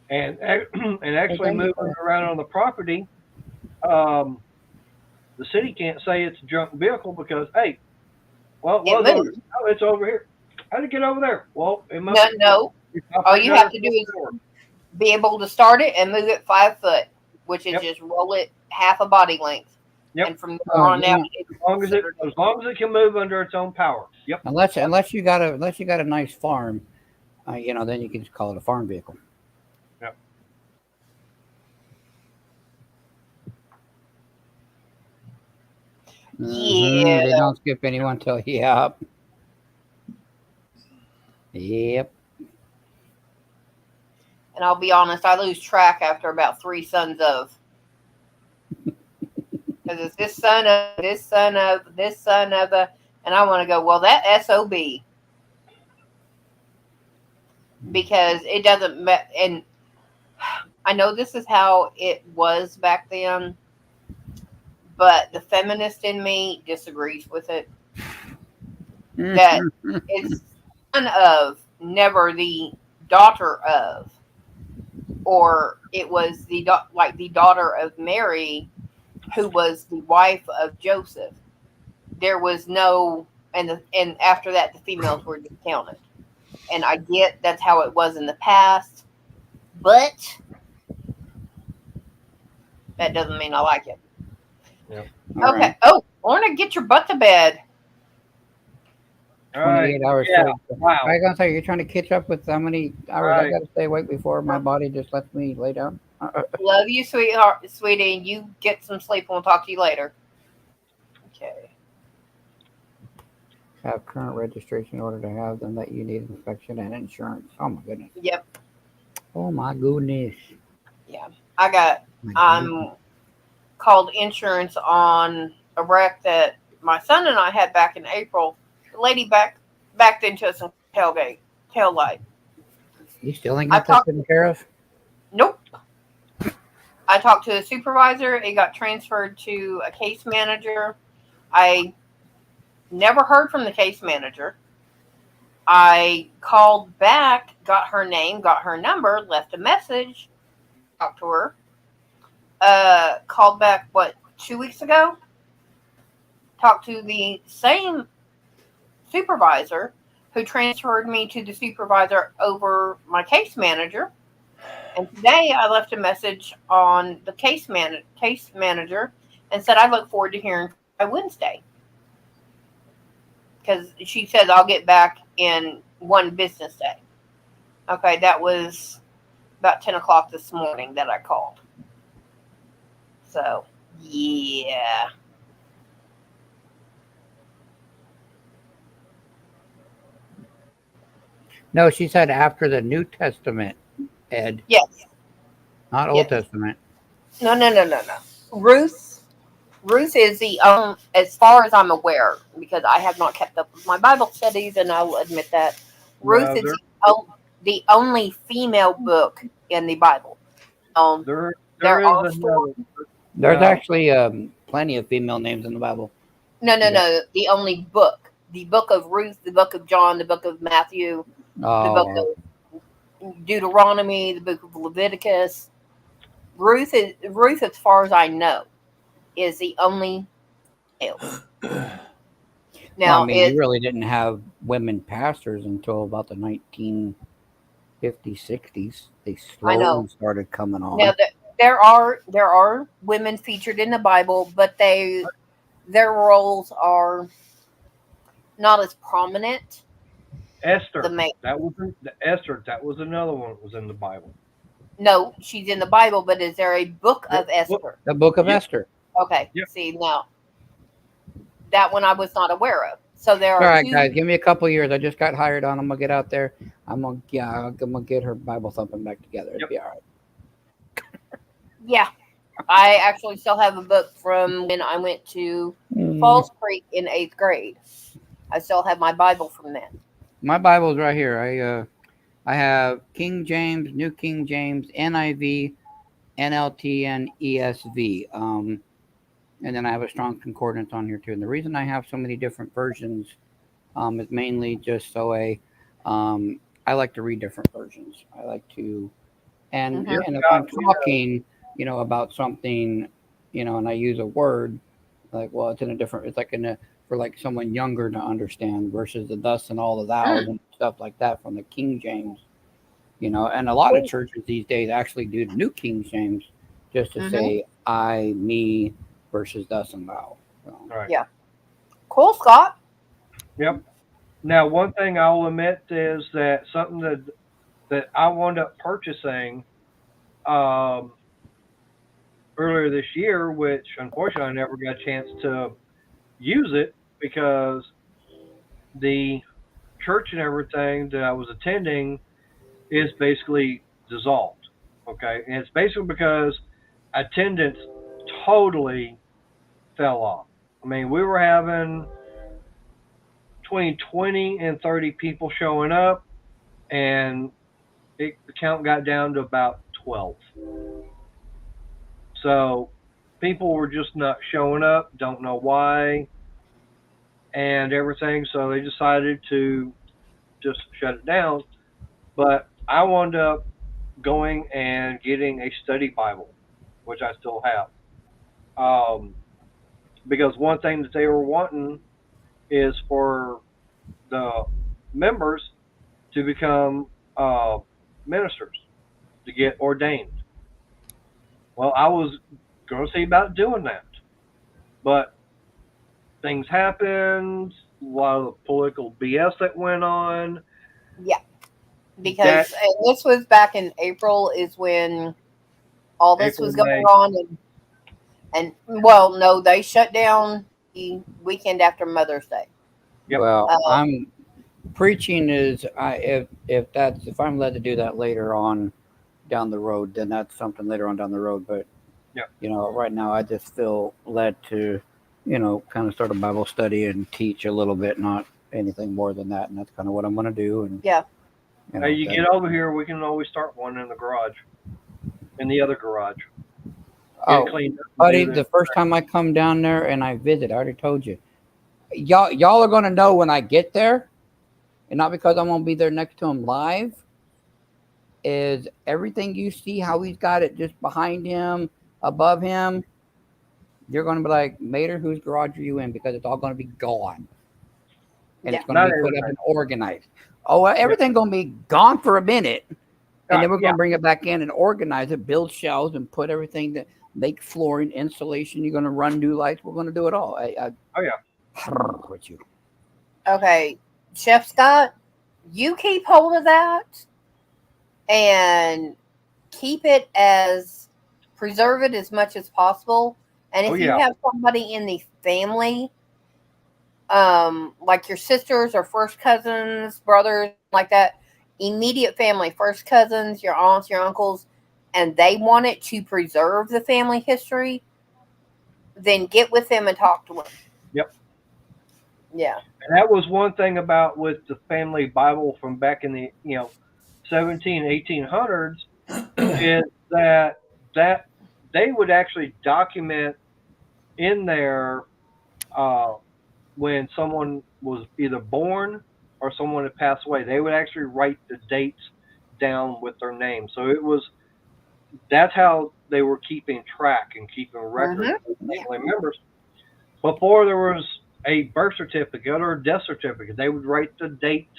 And actually moving around on the property, the city can't say it's a junk vehicle because, hey, well, it's over here. How did it get over there? Well, it must. No. All you have to do is be able to start it and move it 5 foot, which is just roll it half a body length. Yep. And from there on out, as long as it can move under its own power. Yep. Unless you got a nice farm, then you can just call it a farm vehicle. Yep. Yeah. They don't skip anyone till Yep. And I'll be honest, I lose track after about 3 sons of. Because it's this son of, this son of, this son of the, and I want to go, well, that SOB. Because it doesn't, and I know this is how it was back then, but the feminist in me disagrees with it. That it's son of, never the daughter of. Or it was the daughter of Mary, who was the wife of Joseph. There was no, and after that, the females were discounted. And I get that's how it was in the past, but that doesn't mean I like it. Yeah. Okay. Right. Oh, Lorna, get your butt to bed. 28 hours yeah. straight. Wow. I gotta say, you're trying to catch up with how many hours I gotta stay awake before my body just lets me lay down. Love you, sweetie. You get some sleep and we'll talk to you later. Okay. Have current registration in order to have them that you need inspection and insurance. Oh my goodness. Yep. Oh my goodness. Yeah. I'm called insurance on a wreck that my son and I had back in April. The lady backed into us in tail light. You still ain't got that taken care of? Nope. I talked to the supervisor. It got transferred to a case manager. I never heard from the case manager. I called back, got her name, got her number, left a message, talked to her. Called back, 2 weeks ago? Talked to the same supervisor who transferred me to the supervisor over my case manager. And today I left a message on the case manager and said I look forward to hearing by Wednesday. Because she says I'll get back in 1 business day. Okay, that was about 10 o'clock this morning that I called. So, yeah. No, she said after the New Testament, Ed, Yes. not Old Yes. Testament. No. Ruth is the as far as I'm aware, because I have not kept up with my Bible studies, and I will admit that Ruth No, is the only female book in the Bible. there There is are another. There's Well, actually plenty of female names in the Bible. no. Yeah. The only book, the book of Ruth, the book of John, the book of Matthew, the book Oh, of Deuteronomy, the book of Leviticus. Ruth, as far as I know, is the only male. well, I Now, mean, you really didn't have women pastors until about the 1950s, 60s. They I know. slowly started coming on. Now there are women featured in the Bible, but their roles are not as prominent. Esther. The main That was Esther. That was another one that was in the Bible. No, she's in the Bible, but is there a book of Yep. Esther? The Book of Yep. Esther. Okay, Yep. see now that one I was not aware of. So there All are right, two. guys, give me a couple years. I just got hired on. I'm gonna get out there. I'm gonna get her Bible thumping back together. It'll Yep. be all right. Yeah, I actually still have a book from when I went to Falls Creek in 8th grade. I still have my Bible from then. My Bible's right here. I have King James, New King James, NIV, NLT, and ESV. And then I have a strong concordance on here too. And the reason I have so many different versions is mainly just so I like to read different versions. I like to, and Mhm. and if I'm talking, about something, and I use a word, like, well, it's in a different. It's like for like someone younger to understand versus the thus and all the thous and stuff like that from the King James. And a lot of churches these days actually do the New King James just to say I, me versus thus and thou. So. All right. Yeah. Cool, Scott. Yep. Now, one thing I'll admit is that something that I wound up purchasing earlier this year, which unfortunately I never got a chance to use it because the church and everything that I was attending is basically dissolved. Okay. And it's basically because attendance totally fell off. I mean, we were having between 20 and 30 people showing up, and the count got down to about 12. So people were just not showing up, don't know why, and everything. So they decided to just shut it down. But I wound up going and getting a study Bible, which I still have. Because one thing that they were wanting is for the members to become ministers, to get ordained. Well, I was going to see about doing that, but things happened, a lot of the political BS that went on. Yeah. Because this was back in April is when all this was going on. And well, no, they shut down the weekend after Mother's Day. Yep. Well, I'm preaching is if I'm led to do that later on down the road, then that's something later on down the road. But right now I just feel led to, kind of start a Bible study and teach a little bit, not anything more than that. And that's kind of what I'm going to do. And hey, you get over here, we can always start one in the garage, in the other garage. Oh, buddy, the first time I come down there and I visit, I already told you, y'all are going to know when I get there, and not because I'm going to be there next to him live, is everything you see, how he's got it just behind him, above him, you're going to be like, Mater, whose garage are you in? Because it's all going to be gone. And it's going to be put up and organized. Oh, well, everything's going to be gone for a minute. And then we're going to bring it back in and organize it, build shelves, and put everything that make flooring, insulation. You're going to run new lights. We're going to do it all. With you. Okay, Chef Scott, you keep hold of that and preserve it as much as possible. And if you have somebody in the family, like your sisters or first cousins, brothers, like that, immediate family, first cousins, your aunts, your uncles, and they wanted to preserve the family history, then get with them and talk to them. Yep. Yeah. And that was one thing about with the family Bible from back in the 1800s is that they would actually document in there when someone was either born or someone had passed away. They would actually write the dates down with their name. So that's how they were keeping track and keeping records of family members. Before there was a birth certificate or a death certificate, they would write the date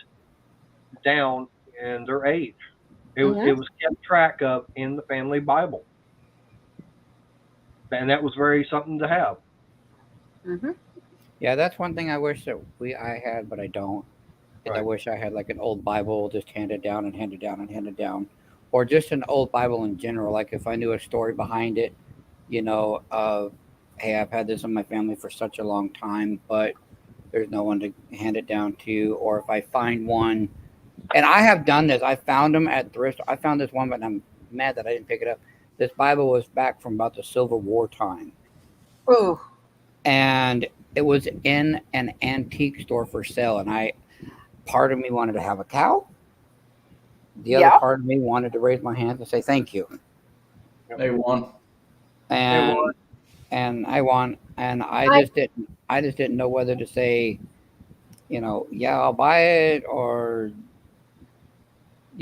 down and their age. It was kept track of in the family Bible, and that was very something to have. Yeah, that's one thing I wish that I had, but I don't. Is I Right. wish I had like an old Bible just handed down and handed down and handed down, or just an old Bible in general. Like if I knew a story behind it, of hey, I've had this in my family for such a long time, but there's no one to hand it down to, or if I find one, and I have done this, I found them at thrift. I found this one, but I'm mad that I didn't pick it up. This Bible was back from about the Civil War time. Ooh. And it was in an antique store for sale, and part of me wanted to have a cow. The other part of me wanted to raise my hand and say thank you. They won. And I won, and I just didn't know whether to say, yeah, I'll buy it, or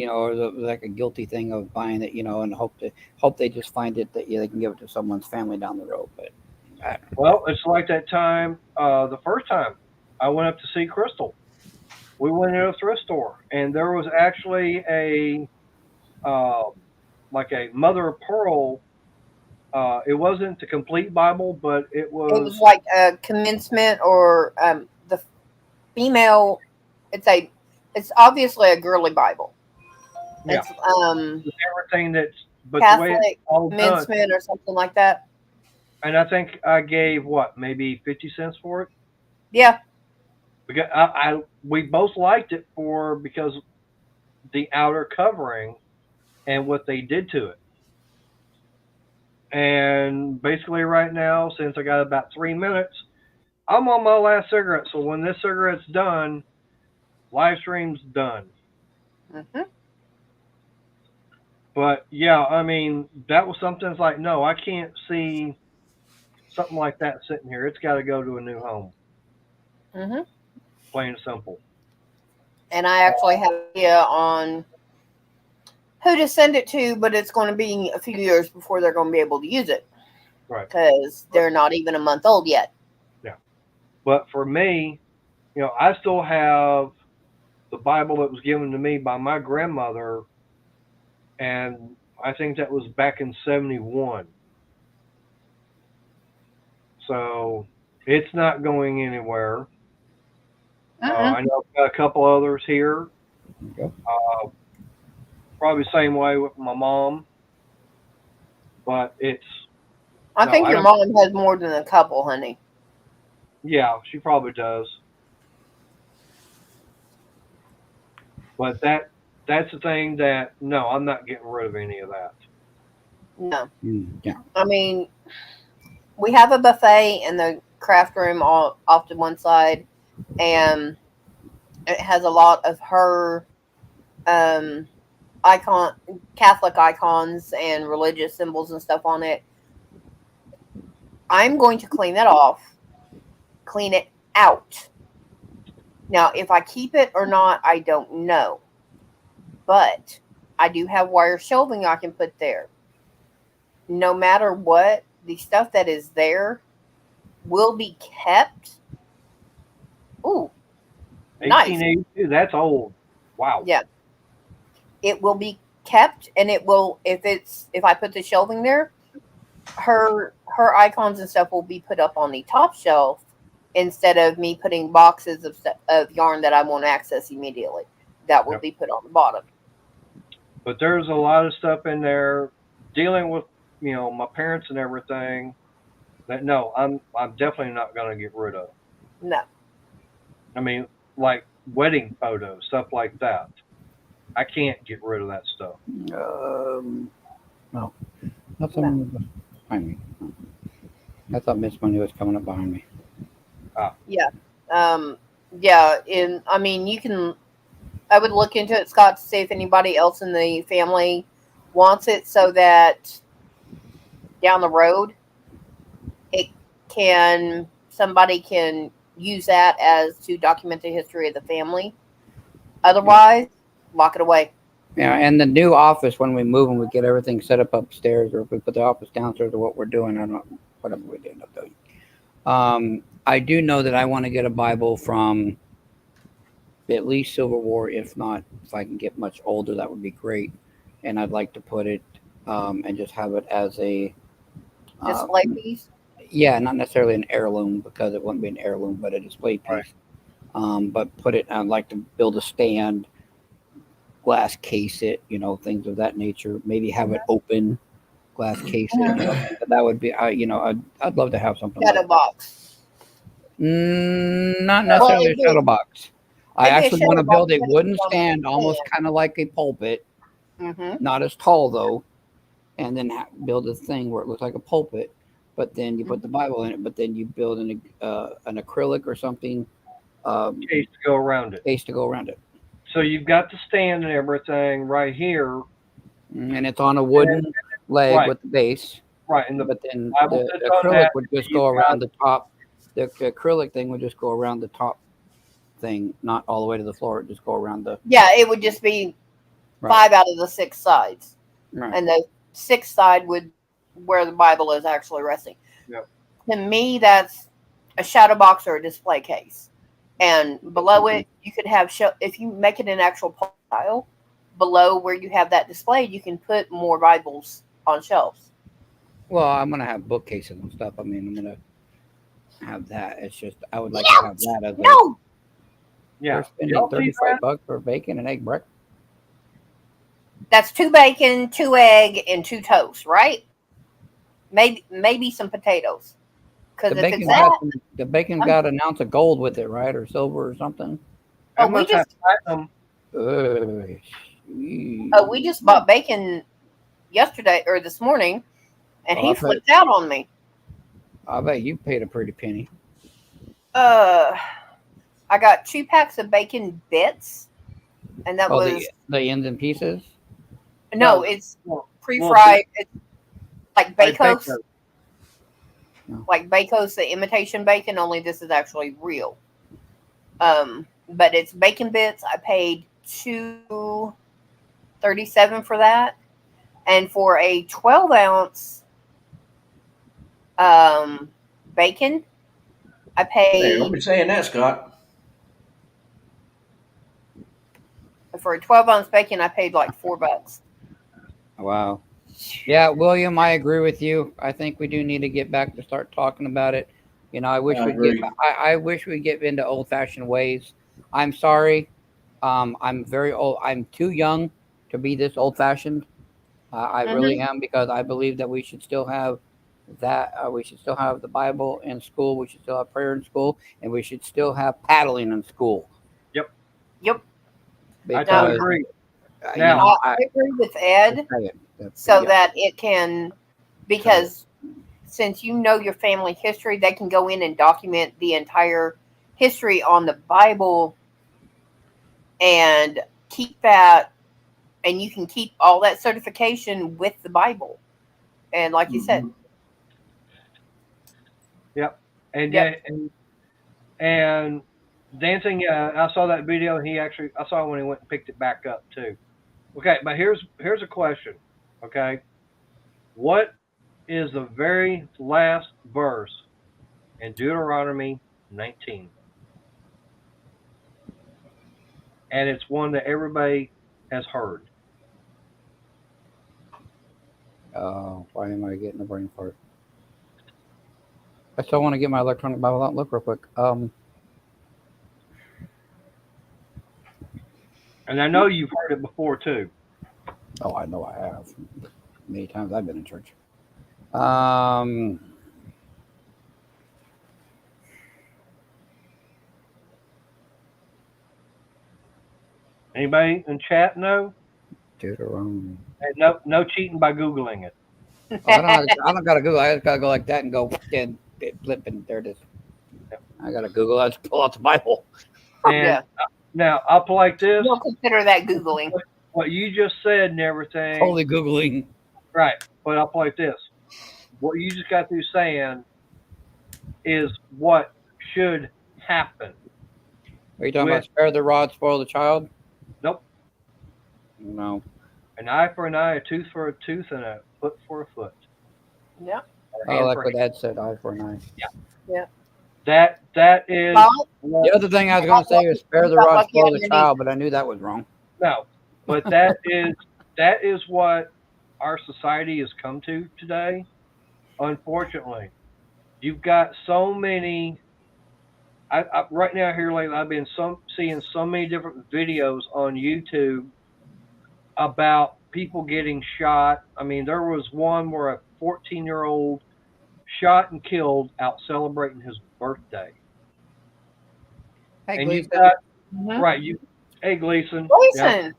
or like a guilty thing of buying it, and hope they just find it that they can give it to someone's family down the road. But well, it's like that time, the first time I went up to see Crystal. We went into a thrift store, and there was actually a like a mother of pearl. It wasn't the complete Bible, but it was. It was like a commencement or the female. It's obviously a girly Bible. Yeah. It's everything that's Catholic the way it's all done. commencement or something like that. And I think I gave maybe 50 cents for it. Yeah. Because we both liked it because the outer covering and what they did to it. And basically right now, since I got about 3 minutes, I'm on my last cigarette. So when this cigarette's done, live stream's done. But yeah, I mean, that was something that's like, no, I can't see something like that sitting here. It's got to go to a new home. Plain and simple. And I actually have an idea on who to send it to, but it's going to be a few years before they're going to be able to use it. Right. Because they're not even a month old yet. Yeah. But for me, I still have the Bible that was given to me by my grandmother, and I think that was back in 71. So it's not going anywhere. I know I've got a couple others here. Okay. Probably the same way with my mom. But I think your mom has more than a couple, honey. Yeah, she probably does. But that's the thing that, no, I'm not getting rid of any of that. No. Yeah. I mean, we have a buffet in the craft room off to one side, and it has a lot of her Catholic icons and religious symbols and stuff on it. I'm going to clean that off, clean it out. Now, if I keep it or not, I don't know. But I do have wire shelving I can put there. No matter what, the stuff that is there will be kept. Ooh, 1882, nice. That's old. Wow. Yeah. It will be kept, and it will, if I put the shelving there, her icons and stuff will be put up on the top shelf instead of me putting boxes of yarn that I won't access immediately. That will be put on the bottom. But there's a lot of stuff in there dealing with, my parents and everything that, no, I'm definitely not going to get rid of. No. I mean, like wedding photos, stuff like that. I can't get rid of that stuff. No, nothing behind me. I thought Miss Money was coming up behind me. Yeah, and I mean, you can. I would look into it, Scott, to see if anybody else in the family wants it, so that down the road, it can somebody can use that as to document the history of the family. Otherwise, lock it away. Yeah, and the new office, when we move and we get everything set up upstairs, or if we put the office downstairs, or what we're doing, I don't know, whatever we end up doing. I do know that I want to get a Bible from at least Civil War, if not, if I can get much older, that would be great. And I'd like to put it and just have it as a Display piece. yeah, not necessarily an heirloom because it wouldn't be an heirloom, but a display piece. Right. But put it, I'd like to build a stand, glass case it, things of that nature. Maybe have it open, glass case it. That would be, I'd love to have something Shadow like box. not necessarily a shadow box. I maybe a actually want to shadow box build a with wooden a stand, almost kind of like a pulpit, Mm-hmm. not as tall though, and then build a thing where it looks like a pulpit. But then you put the Bible in it. But then you build an acrylic or something Case to go around it. case to go around it, So you've got the stand and everything right here. and it's on a wooden leg Right. with the base. Right. And the But then Bible the sits on acrylic that, would just you've go around got- the top. The acrylic thing would just go around the top thing, not all the way to the floor. It just go around the. Yeah, it would just be Right. 5 out of the 6 sides, Right. and the 6th side would where the Bible is actually resting. Yep. To me, that's a shadow box or a display case, and below it, you could have if you make it an actual pile. Below where you have that displayed, you can put more Bibles on shelves. Well, I'm gonna have bookcases and stuff. I mean, I'm gonna have that. It's just I would like to have that as No, Yeah. we're spending Y'all see $35 for bacon and egg breakfast. that's 2 bacon, 2 egg, and 2 toast, right? Maybe some potatoes. Because The if bacon it's that, the bacon got an ounce of gold with it, right, or silver or something. I Oh, we must have just- platinum. we just bought bacon yesterday or this morning, and Oh, he I bet. flipped out on me. I bet you paid a pretty penny. I got 2 packs of bacon bits, and that was the ends and pieces. no, Well, it's well, pre-fried. It's like Like Bacos, bacon. No. like Bacos, the imitation bacon. Only this is actually real. But it's bacon bits. I paid $2.37 for that, and for a 12-ounce bacon, I Hey, don't paid be saying that, Scott. for a 12-ounce bacon. I paid like $4. Wow. Yeah, William, I agree with you. I think we do need to get back to start talking about it. I wish I we'd agree. I wish we'd get into old-fashioned ways. I'm sorry. I'm very old. I'm too young to be this old-fashioned. I really am, because I believe that we should still have that. We should still have the Bible in school. We should still have prayer in school, and we should still have paddling in school. Yep. I totally Because, agree. you Now- know, I agree with Ed, so yeah. that it can, because since you know your family history, they can go in and document the entire history on the Bible and keep that, and you can keep all that certification with the Bible. And like you said, And Yep. and dancing. I saw that video. And I saw it when he went and picked it back up too. Okay, but here's a question. Okay, what is the very last verse in Deuteronomy 19? And it's one that everybody has heard. Why am I getting a brain fart? I still want to get my electronic Bible out. Look real quick. And I know you've heard it before too. Oh, I know I have. Many times I've been in church. Anybody in chat know? Deuteronomy. And no cheating by Googling it. Oh, I don't gotta Google. I just gotta go like that and go and flip, and there it is. I gotta Google. I just pull out the Bible. And Yeah. now up like this, We'll consider that Googling. what you just said and everything. Totally Googling. Right. But up like this. What you just got through saying is what should happen. Are you talking about spare the rod, spoil the child? Nope. No. An eye for an eye, a tooth for a tooth, and a foot for a foot. Yeah. Or Oh, hand like for what hand. Dad said, eye for an eye. That is Well, The other thing I was going to say is spare the Not rod, like you spoil have the your child, but I knew that was wrong. no, but that is what our society has come to today. Unfortunately, you've got so many. I right now here lately, I've been seeing so many different videos on YouTube about people getting shot. I mean, there was one where a 14-year-old shot and killed out celebrating his birthday. Hey, And Gleason. you've got mhm. right, hey Gleason, Gleason. yeah,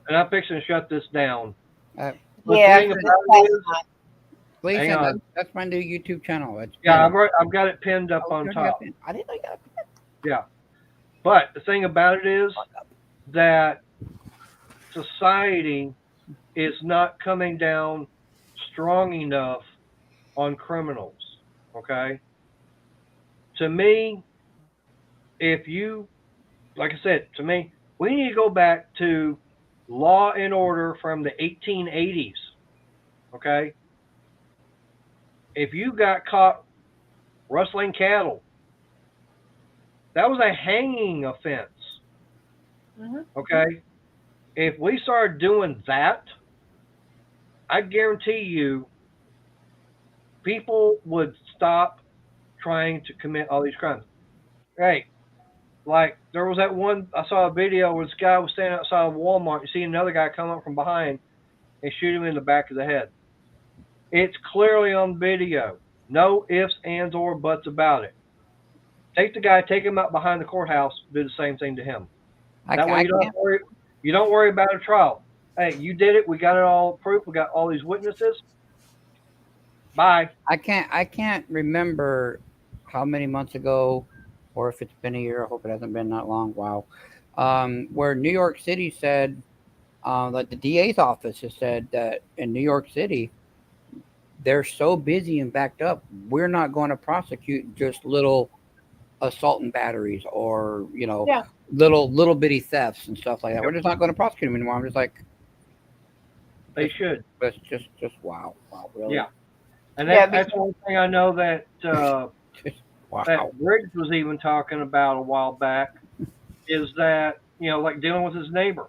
and I'm fixing to shut this down. Uh, But the Yeah. thing about it is, Gleason, hang on. that's my new YouTube channel. It's yeah, pinned. I've got it pinned up Oh, on you already got top. pinned. I didn't know you got it pinned. Yeah, but the thing about it is that society is not coming down strong enough on criminals. Okay, to me, if you, like I said, to me, we need to go back to Law and Order from the 1880s. Okay, if you got caught rustling cattle, that was a hanging offense. Mhm. Okay, if we started doing that, I guarantee you, people would stop trying to commit all these crimes. Hey, like there was that one, I saw a video where this guy was standing outside of Walmart. You see another guy come up from behind and shoot him in the back of the head. It's clearly on video. No ifs, ands, or buts about it. Take the guy, take him out behind the courthouse, do the same thing to him. That way you don't worry about a trial. Hey, you did it. We got it all proof. We got all these witnesses. Bye. I can't remember how many months ago, or if it's been a year. I hope it hasn't been that long. Wow. Where New York City said, like the DA's office has said that in New York City, they're so busy and backed up, we're not going to prosecute just little assault and batteries or, Yeah. little bitty thefts and stuff like that. We're just not going to prosecute them anymore. I'm just like, They should. that's just wow, really? Yeah. And Yeah, that's one thing I know that Wow. that Briggs was even talking about a while back is that, like dealing with his neighbor,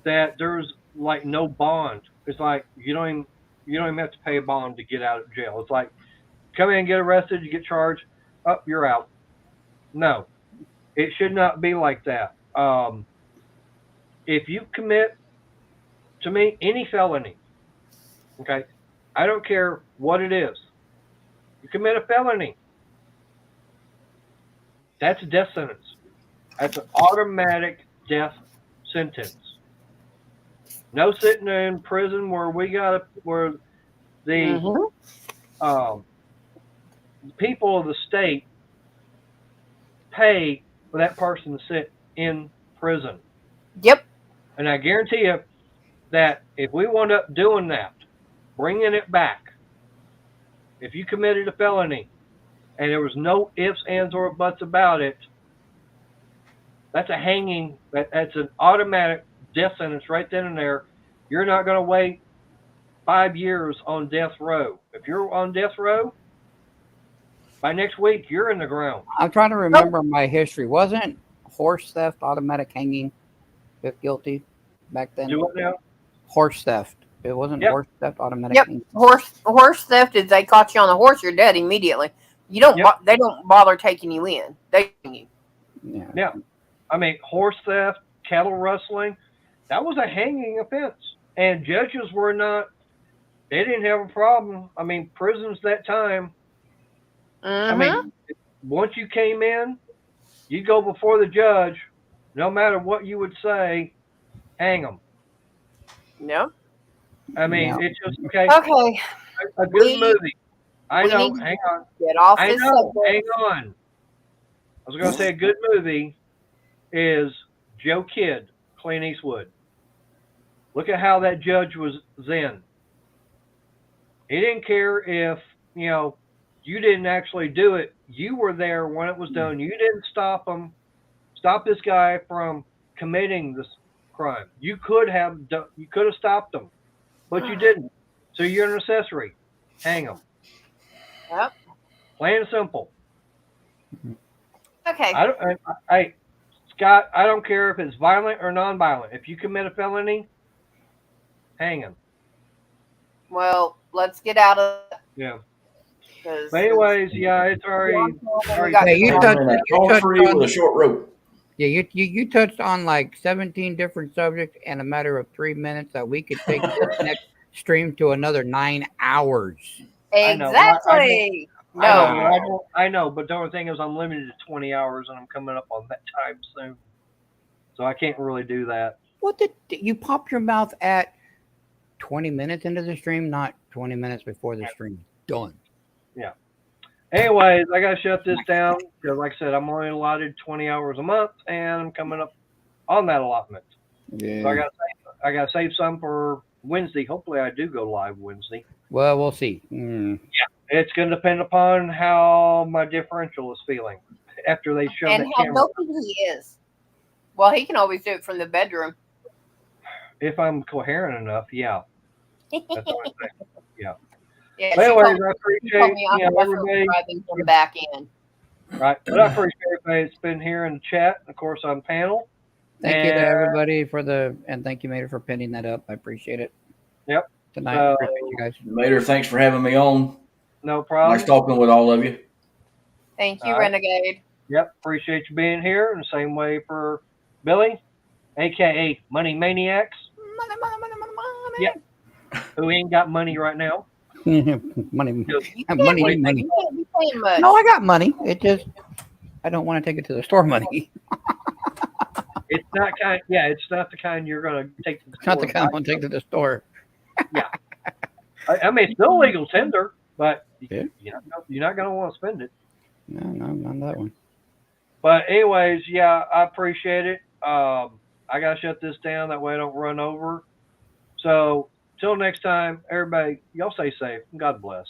that there's like no bond. It's like you don't even have to pay a bond to get out of jail. It's like come in and get arrested, you get charged, up, you're out. No, it should not be like that. If you commit, to me, any felony, okay, I don't care what it is. You commit a felony, that's a death sentence. That's an automatic death sentence. No sitting in prison where the Mhm. people of the state pay for that person to sit in prison. Yep. And I guarantee you that if we wound up doing that, bringing it back, if you committed a felony and there was no ifs, ands, or buts about it, that's a hanging, that's an automatic death sentence right then and there. You're not going to wait 5 years on death row. If you're on death row, by next week, you're in the ground. I'm trying to remember my history. Wasn't horse theft automatic hanging if guilty back then? Do it now. Horse theft. It wasn't Yep. horse theft automatic Yep. hanging. Horse theft is they caught you on the horse, you're dead immediately. You don't. Yep. They don't bother taking you in. They you. Yeah. Yeah. I mean, horse theft, cattle rustling, that was a hanging offense. And judges were not, they didn't have a problem. I mean, prisons that time, I mean, once you came in, you go before the judge, no matter what you would say, hang them. No. I mean, Yeah. it's just okay. Okay. A good We- movie. I we know. need to Hang on. Get off I this know. subject. Hang on. I was gonna say a good movie is Joe Kidd, Clint Eastwood. Look at how that judge was zen. He didn't care if you didn't actually do it. You were there when it was done. You didn't stop this guy from committing this crime. You could have stopped him, but you didn't. So you're an accessory. Hang him. Yep. Plain and simple. Okay. Scott, I don't care if it's violent or non-violent. If you commit a felony, hang him. Well, let's get out of it. Yeah. 'Cause But anyways, yeah, it's already. we got Hey, you to- touched- On that you tall touched tree on- with a short rope. Yeah, you touched on like 17 different subjects in a matter of 3 minutes that we could take this next stream to another 9 hours. I know, Exactly. No. I know, but the only thing is I'm limited to 20 hours and I'm coming up on that time soon. So I can't really do that. What did you pop your mouth at 20 minutes into the stream, not 20 minutes before the stream done? Anyways, I got to shut this down because, like I said, I'm only allotted 20 hours a month and I'm coming up on that allotment. Yeah. So I got to save some for Wednesday. Hopefully I do go live Wednesday. Well, we'll see. It's going to depend upon how my differential is feeling after they show And the how camera. healthy he is. Well, he can always do it from the bedroom. If I'm coherent enough, yeah. That's all I'm saying. Yeah. But she anyways, told- I she told appreciate me I'm everybody. driving from the back end. Right, but I appreciate everybody that's been here in the chat, and of course on panel. Thank you to And- everybody and thank you, Mater, for pinning that up. I appreciate it. Yep. Tonight, So- appreciate you guys. Mater, thanks for having me on. No problem. Nice talking with all of you. Thank you, All right. Renegade. Yep, appreciate you being here, and the same way for Billy, aka Money Maniacs, Yeah. who ain't got money right now. money. You Money, can't money. You can't be paying much. No, I got money. It just, I don't want to take it to the store money. It's not kind. Yeah, it's not the kind you're gonna take to the It's not the store kind I and want to take to the store. buy. I mean, it's still legal tender, but Yeah. you're not gonna want to spend it. No, not that one. But anyways, yeah, I appreciate it. I gotta shut this down that way I don't run over. So till next time, everybody, y'all stay safe. God bless.